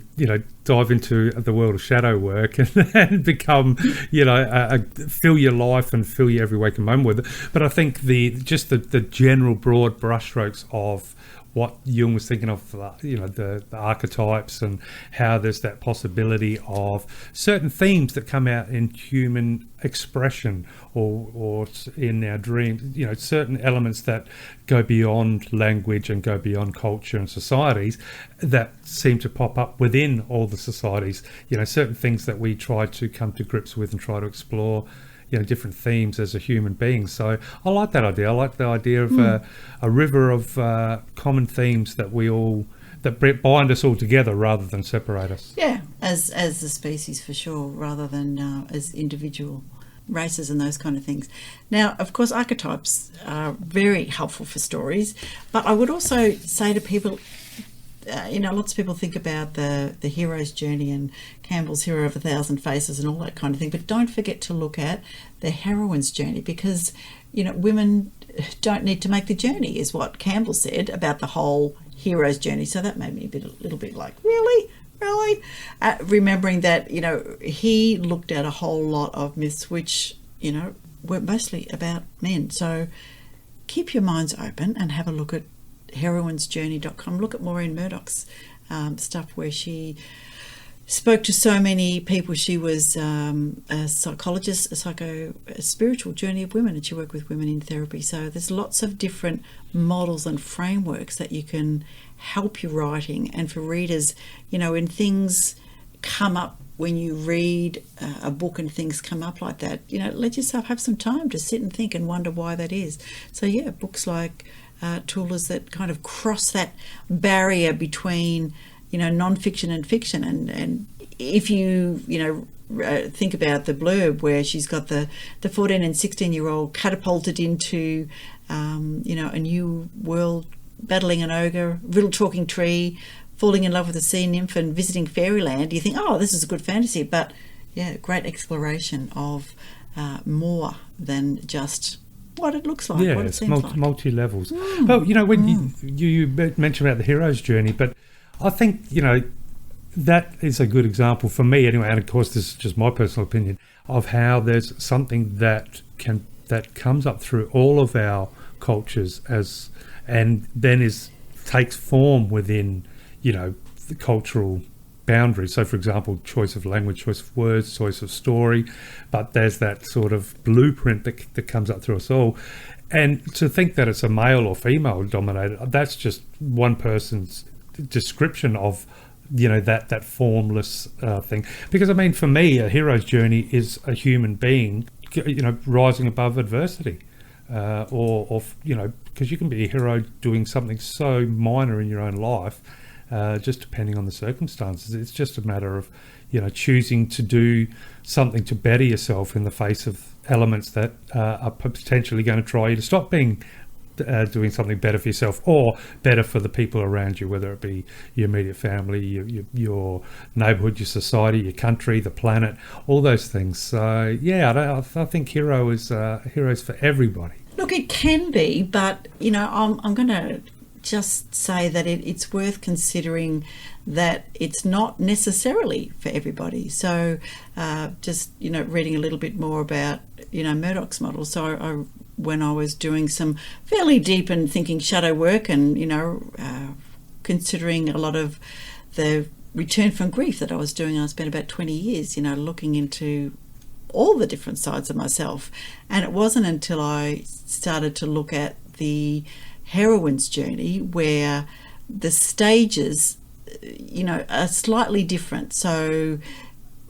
dive into the world of shadow work and become, fill your life and fill your every waking moment with it. But I think the general broad brushstrokes of what Jung was thinking of, the archetypes, and how there's that possibility of certain themes that come out in human expression or in our dreams, certain elements that go beyond language and go beyond culture and societies that seem to pop up within all the societies, certain things that we try to come to grips with and try to explore, different themes as a human being. So I like that idea. I like the idea of a river of common themes that bind us all together rather than separate us. Yeah, as the species for sure, rather than as individual races and those kind of things. Now, of course, archetypes are very helpful for stories, but I would also say to people, lots of people think about the hero's journey and Campbell's Hero of 1,000 Faces and all that kind of thing, but don't forget to look at the heroine's journey, because women don't need to make the journey, is what Campbell said about the whole hero's journey. So that made me a little bit like, really? Remembering that he looked at a whole lot of myths which were mostly about men. So keep your minds open and have a look at heroinesjourney.com. Look at Maureen Murdoch's stuff, where she spoke to so many people. She was a psychologist, a spiritual journey of women, and she worked with women in therapy. So there's lots of different models and frameworks that you can help your writing. And for readers, when things come up, when you read a book and things come up like that, let yourself have some time to sit and think and wonder why that is. So books like Toula's that kind of cross that barrier between non-fiction and fiction, and if you think about the blurb where she's got the 14 and 16-year-old catapulted into a new world, battling an ogre, riddle talking tree, falling in love with a sea nymph and visiting fairyland, you think, oh, this is a good fantasy. But yeah, great exploration of more than just what it looks like, what it seems like. Multi-levels. Well, when you mentioned about the hero's journey, but I think, that is a good example for me anyway, and of course this is just my personal opinion, of how there's something that comes up through all of our cultures and then takes form within the cultural boundaries. So for example, choice of language, choice of words, choice of story, but there's that sort of blueprint that comes up through us all. And to think that it's a male or female dominated, that's just one person's description of that formless thing. Because I mean, for me, a hero's journey is a human being rising above adversity, or because you can be a hero doing something so minor in your own life, just depending on the circumstances. It's just a matter of choosing to do something to better yourself in the face of elements that are potentially going to try you to stop being doing something better for yourself or better for the people around you, whether it be your immediate family, your neighbourhood, your society, your country, the planet, all those things. So I think heroes for everybody. Look, it can be, but I'm going to just say that it's worth considering that it's not necessarily for everybody. So just reading a little bit more about Murdoch's model. So when I was doing some fairly deep and thinking shadow work and considering a lot of the return from grief that I was doing, I spent about 20 years looking into all the different sides of myself. And it wasn't until I started to look at the heroine's journey where the stages are slightly different. So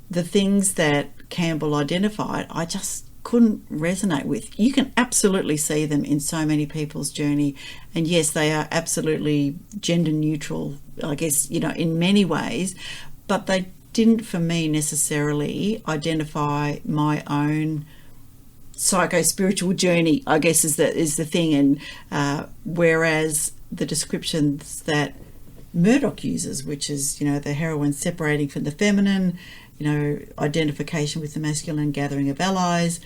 the things that Campbell identified, I just couldn't resonate with. You can absolutely see them in so many people's journey, and yes, they are absolutely gender neutral, I guess, in many ways, but they didn't for me necessarily identify my own psycho-spiritual journey, I guess is the thing. And whereas the descriptions that Murdoch uses, which is the heroine separating from the feminine, identification with the masculine, gathering of allies,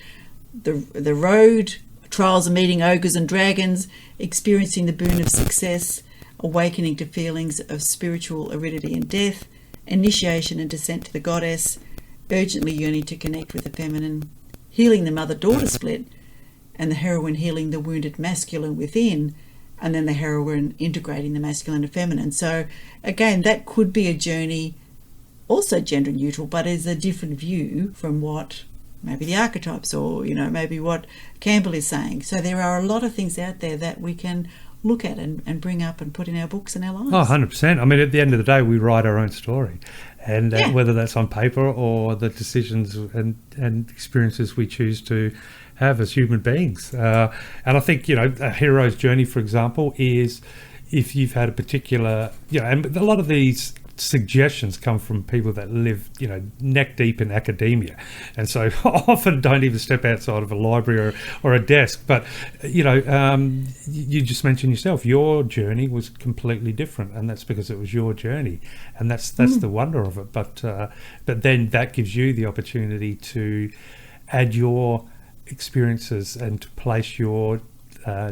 the road, trials of meeting ogres and dragons, experiencing the boon of success, awakening to feelings of spiritual aridity and death, initiation and descent to the goddess, urgently yearning to connect with the feminine, healing the mother-daughter split, and the heroine healing the wounded masculine within, and then the heroine integrating the masculine and feminine. So again, that could be a journey also gender neutral, but is a different view from what maybe the archetypes or maybe what Campbell is saying. So there are a lot of things out there that we can look at and bring up and put in our books and our lives. 100%. I mean, at the end of the day, we write our own story, and whether that's on paper or the decisions and experiences we choose to have as human beings. And I think a hero's journey, for example, is if you've had a particular and a lot of these suggestions come from people that live neck deep in academia, and so often don't even step outside of a library or a desk. But you just mentioned yourself, your journey was completely different, and that's because it was your journey, and that's the wonder of it. But then that gives you the opportunity to add your experiences and to place your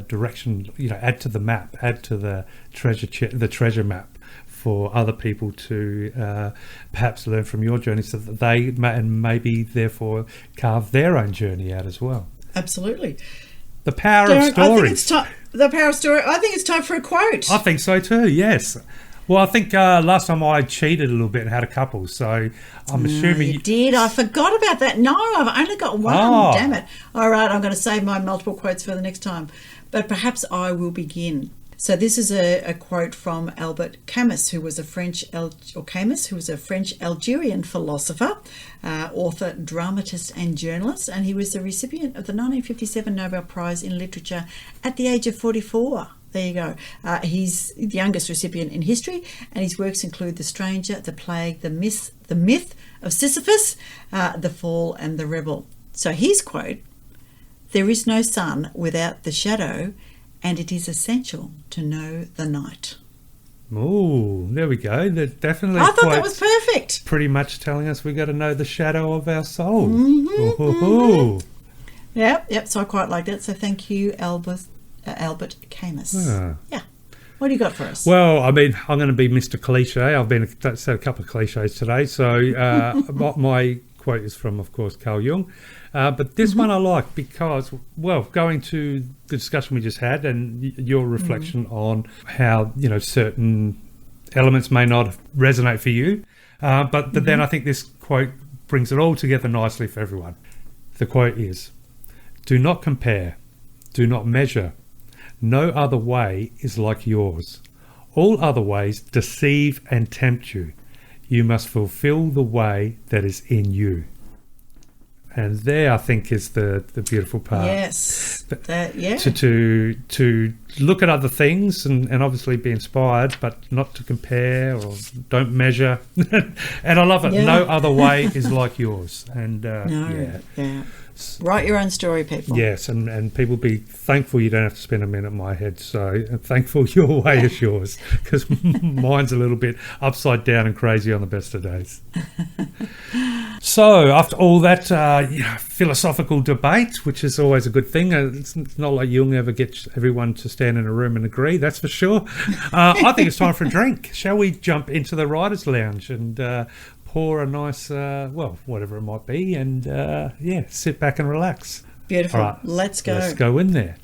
direction, add to the map, add to the treasure map for other people to perhaps learn from your journey, so that they maybe therefore carve their own journey out as well. Absolutely. The power Darren, of story. The power of story. I think it's time for a quote. I think so too, yes. Well, I think last time I cheated a little bit and had a couple, so I'm assuming... You did? I forgot about that. No, I've only got one. Oh. Damn it. All right, I'm going to save my multiple quotes for the next time. But perhaps I will begin. So this is a quote from Albert Camus, who was a French Algerian philosopher, author, dramatist and journalist, and he was the recipient of the 1957 Nobel Prize in Literature at the age of 44. There you go. He's the youngest recipient in history, and his works include The Stranger, The Plague, The Myth of Sisyphus, The Fall, and The Rebel. So his quote, "There is no sun without the shadow, and it is essential to know the night." Oh, there we go. That definitely. I thought that was perfect. Pretty much telling us we've got to know the shadow of our soul. Yep. So I quite like that. So thank you, Albert Camus. Yeah. What do you got for us? Well, I mean, I'm going to be Mr. Cliche. I've said a couple of cliches today. So my quote is from, of course, Carl Jung. But this one I like because, well, going to the discussion we just had and your reflection on how, certain elements may not resonate for you. But then I think this quote brings it all together nicely for everyone. The quote is, "Do not compare, do not measure. No other way is like yours. All other ways deceive and tempt you. You must fulfill the way that is in you." And there, I think, is the beautiful part. Yes. To look at other things and obviously be inspired, but not to compare or don't measure. And I love it. Yeah. No other way is like yours. And Write your own story, people. Yes, and people be thankful you don't have to spend a minute in my head. So thankful your way is yours, because mine's a little bit upside down and crazy on the best of days. So after all that philosophical debate, which is always a good thing, it's not like Jung ever gets everyone to stand in a room and agree, that's for sure. I think it's time for a drink. Shall we jump into the Writer's Lounge and pour a nice, whatever it might be, and sit back and relax. Beautiful. All right, let's go. Let's go in there.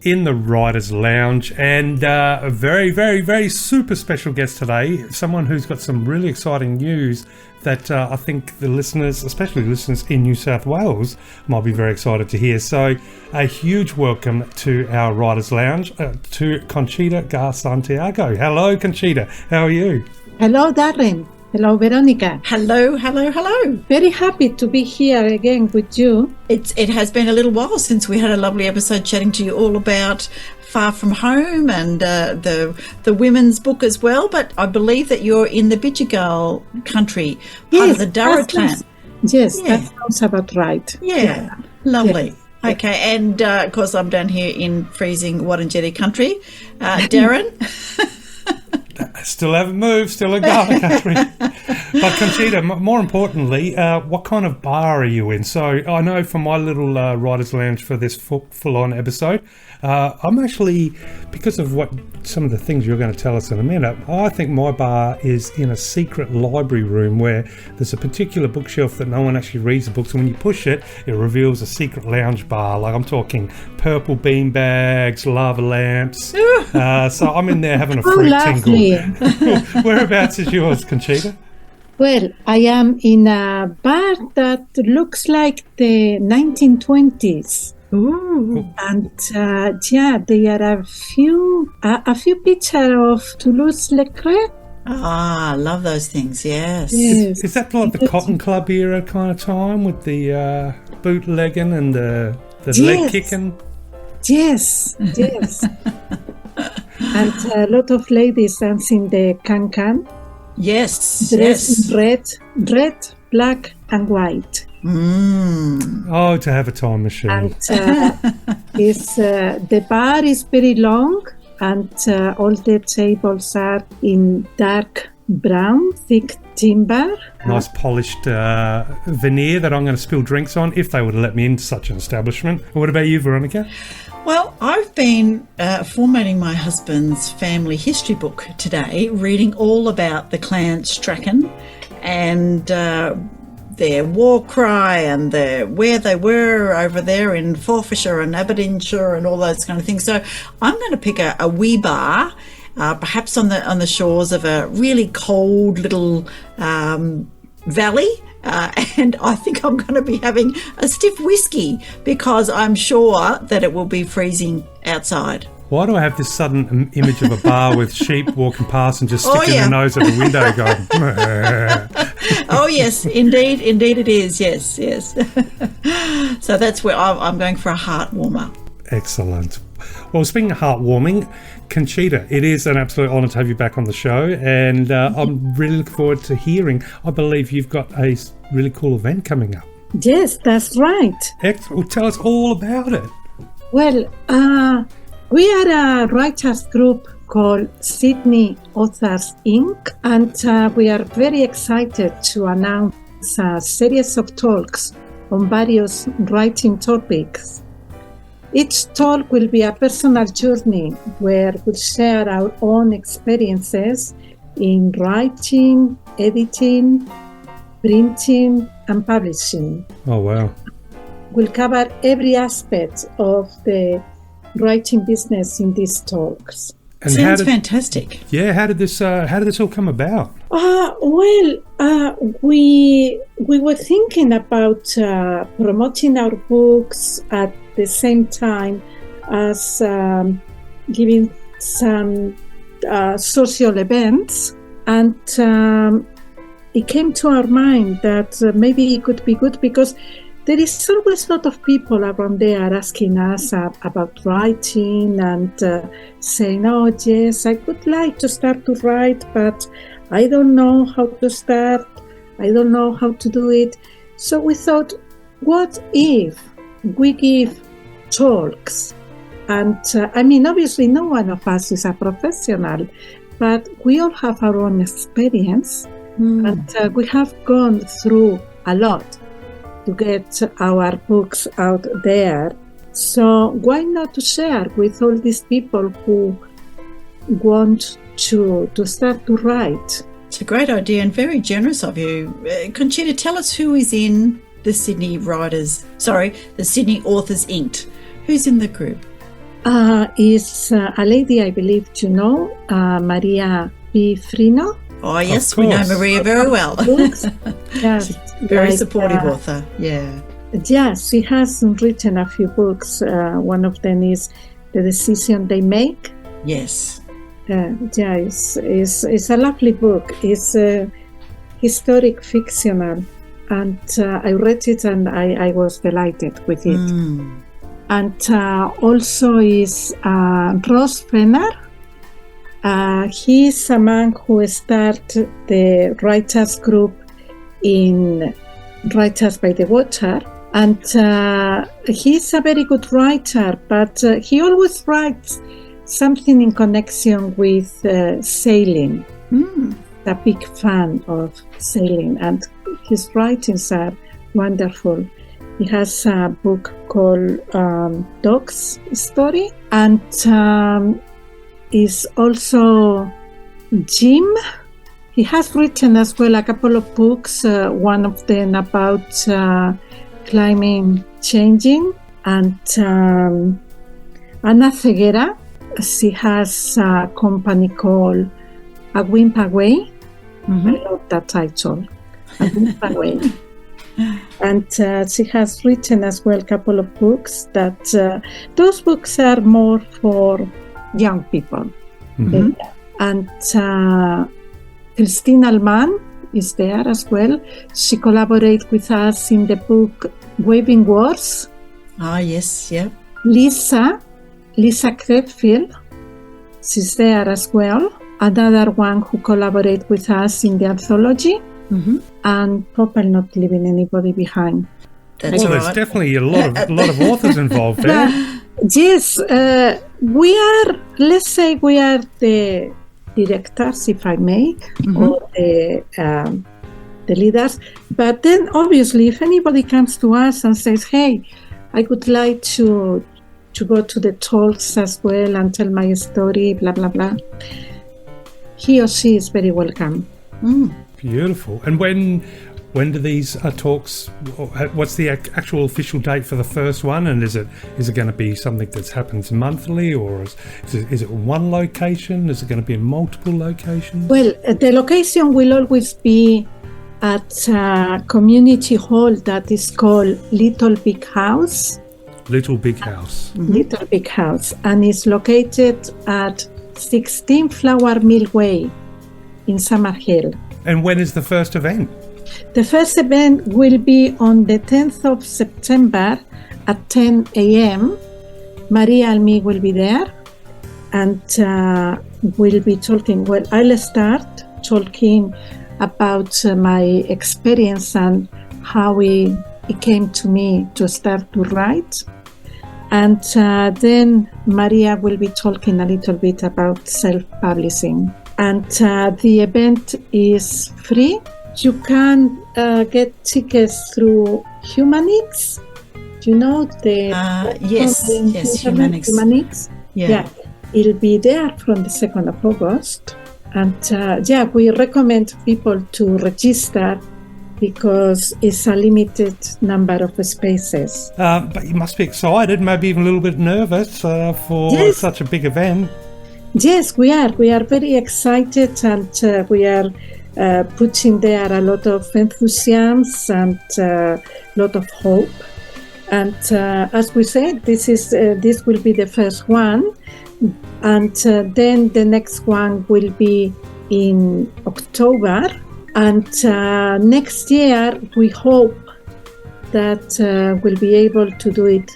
In the Writer's Lounge, and a very, very, very super special guest today, someone who's got some really exciting news that I think the listeners, especially listeners in New South Wales, might be very excited to hear. So a huge welcome to our Writer's Lounge to Conchita GarSantiago. Hello, Conchita. How are you? Hello, Darren. Hello, Veronica. Hello. Very happy to be here again with you. It has been a little while since we had a lovely episode chatting to you all about Far From Home and the women's book as well. But I believe that you're in the Bidjigal country, part of the Darra clan. That sounds about right. Yeah. Lovely. Yeah. Okay, and of course I'm down here in freezing Wurundjeri country. Darren? Still haven't moved, still in Ghana country. But Conchita, more importantly, what kind of bar are you in? So I know from my little Writer's Lounge for this full-on episode, I'm actually, because of some of the things you're going to tell us in a minute, I think my bar is in a secret library room where there's a particular bookshelf that no one actually reads the books, and when you push it, it reveals a secret lounge bar. Like I'm talking purple bean bags, lava lamps. So I'm in there having a fruit tingle. Whereabouts is yours, Conchita? Well, I am in a bar that looks like the 1920s. Ooh. And there are a few pictures of Toulouse-Lautrec. Ah, I love those things, yes. Is that like the Cotton Club era kind of time with the bootlegging and the leg kicking? Yes. And a lot of ladies dancing the can-can. Yes. Dressed in red, black and white. Oh, to have a time machine. And the bar is very long, and all the tables are in dark brown, thick timber. Nice polished veneer that I'm going to spill drinks on if they would have let me into such an establishment. What about you, Veronica? Well, I've been formatting my husband's family history book today, reading all about the clan Strachan and their war cry and where they were over there in Forfarshire and Aberdeenshire and all those kind of things. So I'm going to pick a wee bar, perhaps on the shores of a really cold little valley. And I think I'm going to be having a stiff whiskey because I'm sure that it will be freezing outside. Why do I have this sudden image of a bar with sheep walking past and just sticking their nose at the window going, Oh, yes, indeed it is. Yes. So that's where I'm going for a heart warmer. Excellent. Well, speaking of heartwarming, Conchita, it is an absolute honour to have you back on the show, and I'm really looking forward to hearing. I believe you've got a really cool event coming up. Yes, that's right. Excellent. Well, tell us all about it. Well, we are a writers group called Sydney Authors Inc. And we are very excited to announce a series of talks on various writing topics. Each talk will be a personal journey where we'll share our own experiences in writing, editing, printing, and publishing. Oh, wow. We'll cover every aspect of the writing business in these talks. And sounds fantastic. Yeah, how did this all come about? We were thinking about promoting our books at the same time as giving some social events, and it came to our mind that maybe it could be good because there is always a lot of people around there asking us about writing and saying, oh, yes, I would like to start to write, but I don't know how to start. I don't know how to do it. So we thought, what if we give talks? And obviously no one of us is a professional, but we all have our own experience, and we have gone through a lot to get our books out there. So why not to share with all these people who want to start to write? It's a great idea and very generous of you. Conchita, tell us who is in the Sydney Authors Inc. Who's in the group? Is a lady I believe you know, Maria P. Frino. Oh, yes, we know Maria very well. Yes, very supportive author, yeah. Yeah, she has written a few books. One of them is The Decision They Make. Yes. It's a lovely book. It's historic fictional, and I read it and I was delighted with it. And also is Ross Fenner. He's a man who started the writers group in Writers by the Water, and he's a very good writer, but he always writes something in connection with sailing. A big fan of sailing, and his writings are wonderful. He has a book called Dog's Story, and is also Jim. He has written as well a couple of books, one of them about climate changing, and Ana Ceguera. She has a company called A Wimp Away. I love that title, A Wimp Away. And she has written as well a couple of books that those books are more for young people. And Christine Alman is there as well. She collaborates with us in the book Waving Wars. Ah, yes, yeah. Lisa Credfield, she's there as well. Another one who collaborates with us in the anthology. And hope I'm not leaving anybody behind. That's there's definitely a lot of authors involved there. Yes, we are the directors, if I may, or the leaders. But then, obviously, if anybody comes to us and says, "Hey, I would like to go to the talks as well and tell my story," blah blah blah, he or she is very welcome. Beautiful. And when do these talks? What's the actual official date for the first one? And is it going to be something that happens monthly, or is it one location? Is it going to be in multiple locations? Well, the location will always be at a community hall that is called Little Big House. Little Big House. Little Big House, and it's located at 16 Flower Mill Way in Summerhill. And when is the first event? The first event will be on the 10th of September at 10 a.m. Maria and me will be there, and we'll be talking. Well, I'll start talking about my experience and how it came to me to start to write. And then Maria will be talking a little bit about self-publishing. And the event is free. You can get tickets through Humanix. Do you know the yes, Humanix? Yeah. It'll be there from the 2nd of August. And we recommend people to register because it's a limited number of spaces. But you must be excited, maybe even a little bit nervous for such a big event. Yes, we are. We are very excited, and we are putting there a lot of enthusiasm and a lot of hope. And as we said, this will be the first one, and then the next one will be in October. And next year, we hope that we'll be able to do it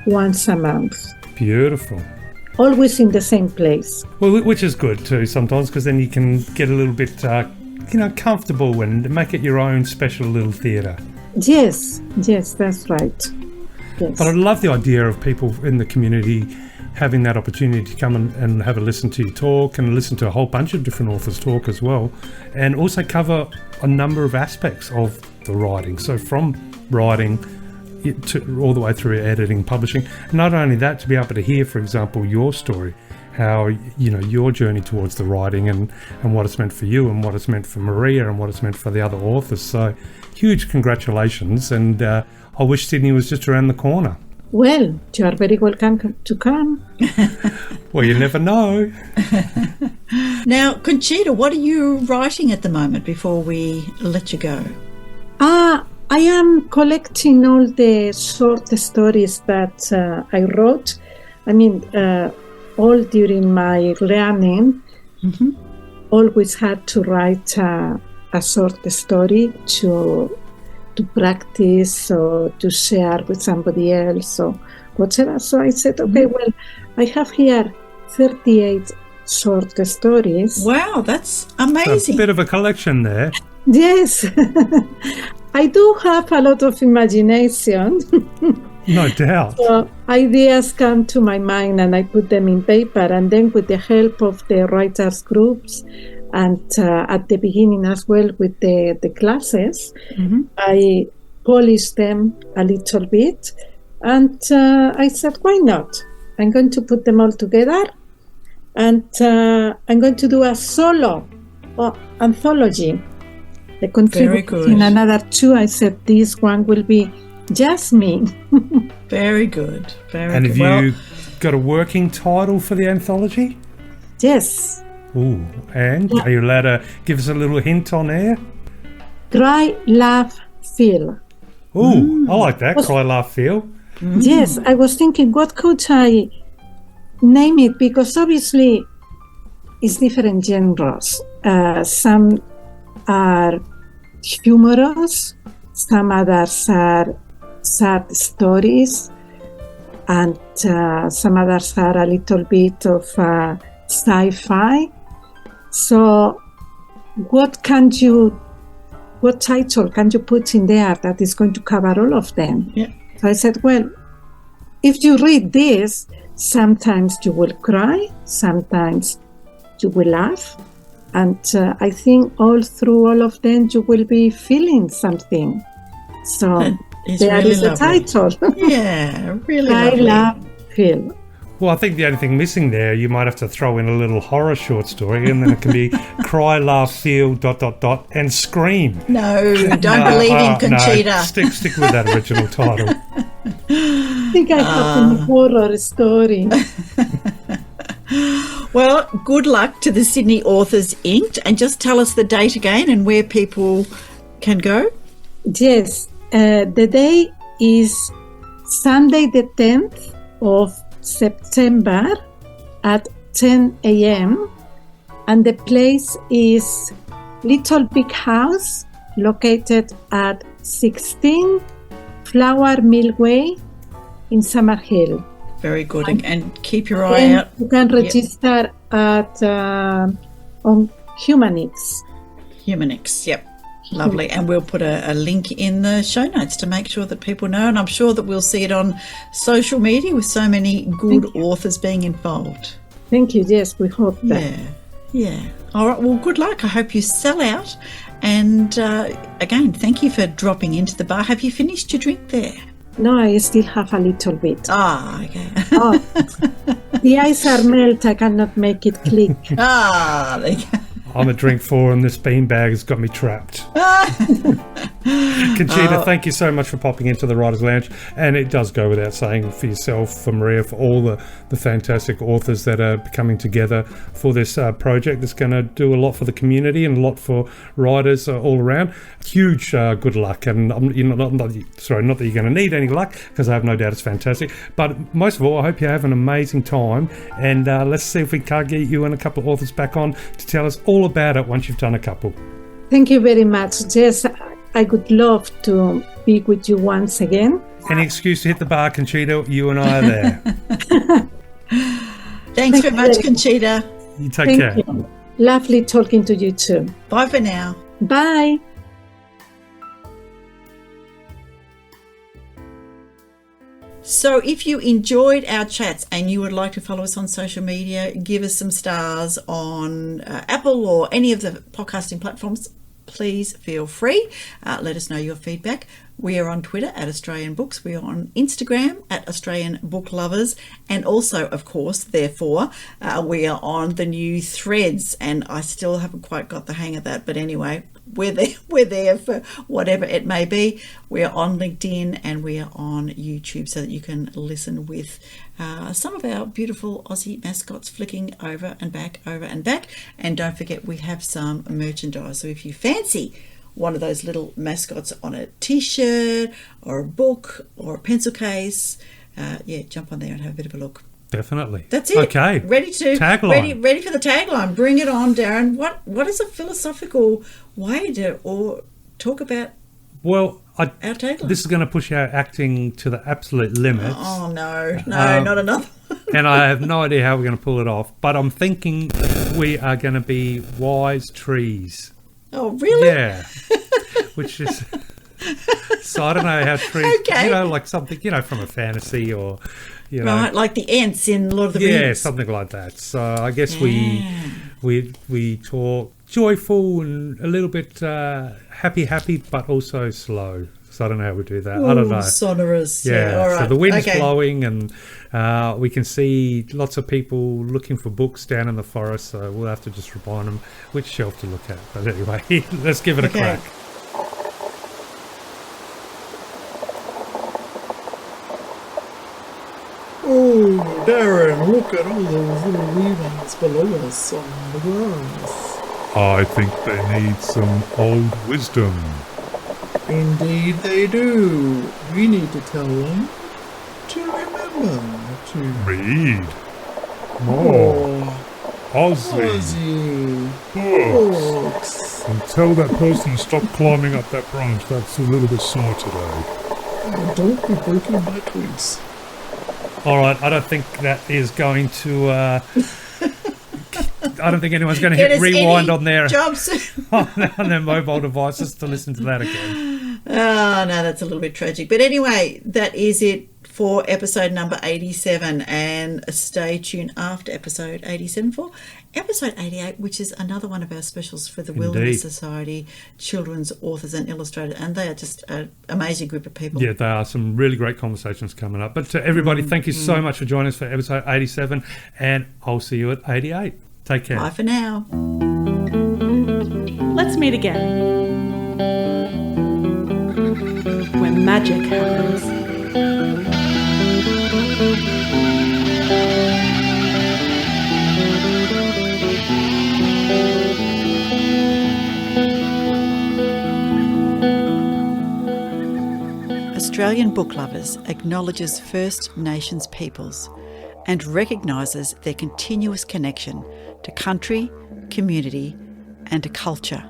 once a month. Beautiful. Always in the same place. Well, which is good too sometimes, because then you can get a little bit, comfortable and make it your own special little theatre. Yes, that's right. Yes. But I love the idea of people in the community having that opportunity to come and have a listen to you talk and listen to a whole bunch of different authors talk as well, and also cover a number of aspects of the writing. So from writing all the way through editing, publishing. Not only that, to be able to hear, for example, your story, how your journey towards the writing and what it's meant for you and what it's meant for Maria and what it's meant for the other authors. So huge congratulations, and I wish Sydney was just around the corner. Well, you are very welcome to come. Well, you never know. Now, Conchita, what are you writing at the moment before we let you go? I am collecting all the short stories that I wrote. I mean, all during my learning, always had to write a short story to practice or to share with somebody else or whatever. So I said, okay, well, I have here 38 short stories. Wow, that's amazing. A bit of a collection there. Yes. I do have a lot of imagination. No doubt. So ideas come to my mind and I put them in paper, and then with the help of the writers groups and at the beginning as well with the classes, I polished them a little bit, and I said, why not? I'm going to put them all together, and I'm going to do a solo anthology. The contribution in another two, I said this one will be just me. Very good. And have you got a working title for the anthology? Yes. Ooh, and are you allowed to give us a little hint on air? Cry, laugh, feel. Ooh, I like that. Cry, laugh, feel. Yes, I was thinking, what could I name it? Because obviously it's different genres. Some are humorous, some others are sad stories, and some others are a little bit of sci-fi. So what title can you put in there that is going to cover all of them? Yeah. So I said, well, if you read this, sometimes you will cry, sometimes you will laugh, and I think all through all of them you will be feeling something. So there really is a title. Yeah, really I lovely. love feel. Well, I think the only thing missing there, you might have to throw in a little horror short story, and then it can be cry, laugh, feel, ... and scream. No, don't believe in Conchita. No, stick with that original title. I think I have a horror story. Well, good luck to the Sydney Authors Inc. And just tell us the date again and where people can go. Yes, the day is Sunday the 10th of September at 10 a.m. And the place is Little Big House, located at 16 Flour Mill Way in Summerhill. Very good. And keep your eye out. You can register at on Humanix. Humanix, yep. Lovely. And we'll put a link in the show notes to make sure that people know. And I'm sure that we'll see it on social media with so many good authors being involved. Thank you. Yes, we hope that. Yeah. All right. Well, good luck. I hope you sell out. And again, thank you for dropping into the bar. Have you finished your drink there? No, I still have a little bit. Ah, okay. Oh, the ice are melt. I cannot make it click. Ah, there you go. I'm a drink 4 and this beanbag has got me trapped. Conchita, thank you so much for popping into the Writers' Lounge. And it does go without saying for yourself, for Maria, for all the fantastic authors that are coming together for this project that's going to do a lot for the community and a lot for writers all around. Huge good luck. And not that you're going to need any luck, because I have no doubt it's fantastic. But most of all, I hope you have an amazing time. And let's see if we can't get you and a couple of authors back on to tell us all about it once you've done a couple. Thank you very much. Yes, I would love to be with you once again. Any excuse to hit the bar, Conchita, you and I are there. Thanks very much, Conchita. You take care. You. Lovely talking to you too. Bye for now. Bye. So if you enjoyed our chats and you would like to follow us on social media, give us some stars on Apple or any of the podcasting platforms, please feel free. Let us know your feedback. We are on Twitter at Australian Books. We are on Instagram at Australian Book Lovers. And also, of course, therefore, we are on the new Threads. And I still haven't quite got the hang of that. But anyway, we're there for whatever it may be. We are on LinkedIn and we are on YouTube so that you can listen with some of our beautiful Aussie mascots flicking over and back. And don't forget, we have some merchandise. So if you fancy one of those little mascots on a t-shirt or a book or a pencil case, jump on there and have a bit of a look. Definitely. That's it. Okay. Ready tagline. Ready for the tagline. Bring it on, Darren. What is a philosophical way to talk about our tagline? This is going to push our acting to the absolute limits. Oh no, not another. And I have no idea how we're going to pull it off. But I'm thinking we are going to be wise trees. Oh, really? Yeah. Which is... So I don't know how trees... Okay. Like something, from a fantasy or... Right, like the ants in Lord of the Rings. Yeah, something like that. So I guess we talk joyful and a little bit happy, but also slow. So I don't know how we do that. I don't know. Sonorous. Yeah. All right. So the wind's blowing and we can see lots of people looking for books down in the forest. So we'll have to just remind them which shelf to look at. But anyway, let's give it a crack. Oh, Darren, look at all those little weavings below us on the grass. I think they need some old wisdom. Indeed they do. We need to tell them to remember to Read more Aussie books. And tell that person to stop climbing up that branch. That's a little bit sore today. Oh, don't be breaking my twigs. All right, I don't think that is going to... I don't think anyone's going to hit rewind on their on their mobile devices to listen to that again. Oh, no, that's a little bit tragic. But anyway, that is it for episode number 87. And stay tuned after episode 87 for episode 88, which is another one of our specials for the Wilderness Society, children's authors and illustrators. And they are just an amazing group of people. Yeah, there are some really great conversations coming up. But to everybody, thank you so much for joining us for episode 87. And I'll see you at 88. Take care. Bye for now. Let's meet again when magic happens. Australian Australian Book Lovers acknowledges First Nations peoples and recognises their continuous connection to country, community and to culture.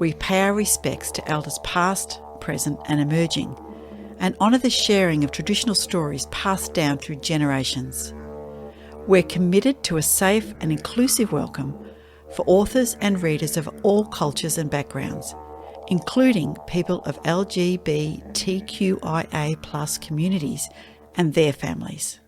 We pay our respects to elders past, present and emerging, and honour the sharing of traditional stories passed down through generations. We're committed to a safe and inclusive welcome for authors and readers of all cultures and backgrounds, including people of LGBTQIA+ communities and their families.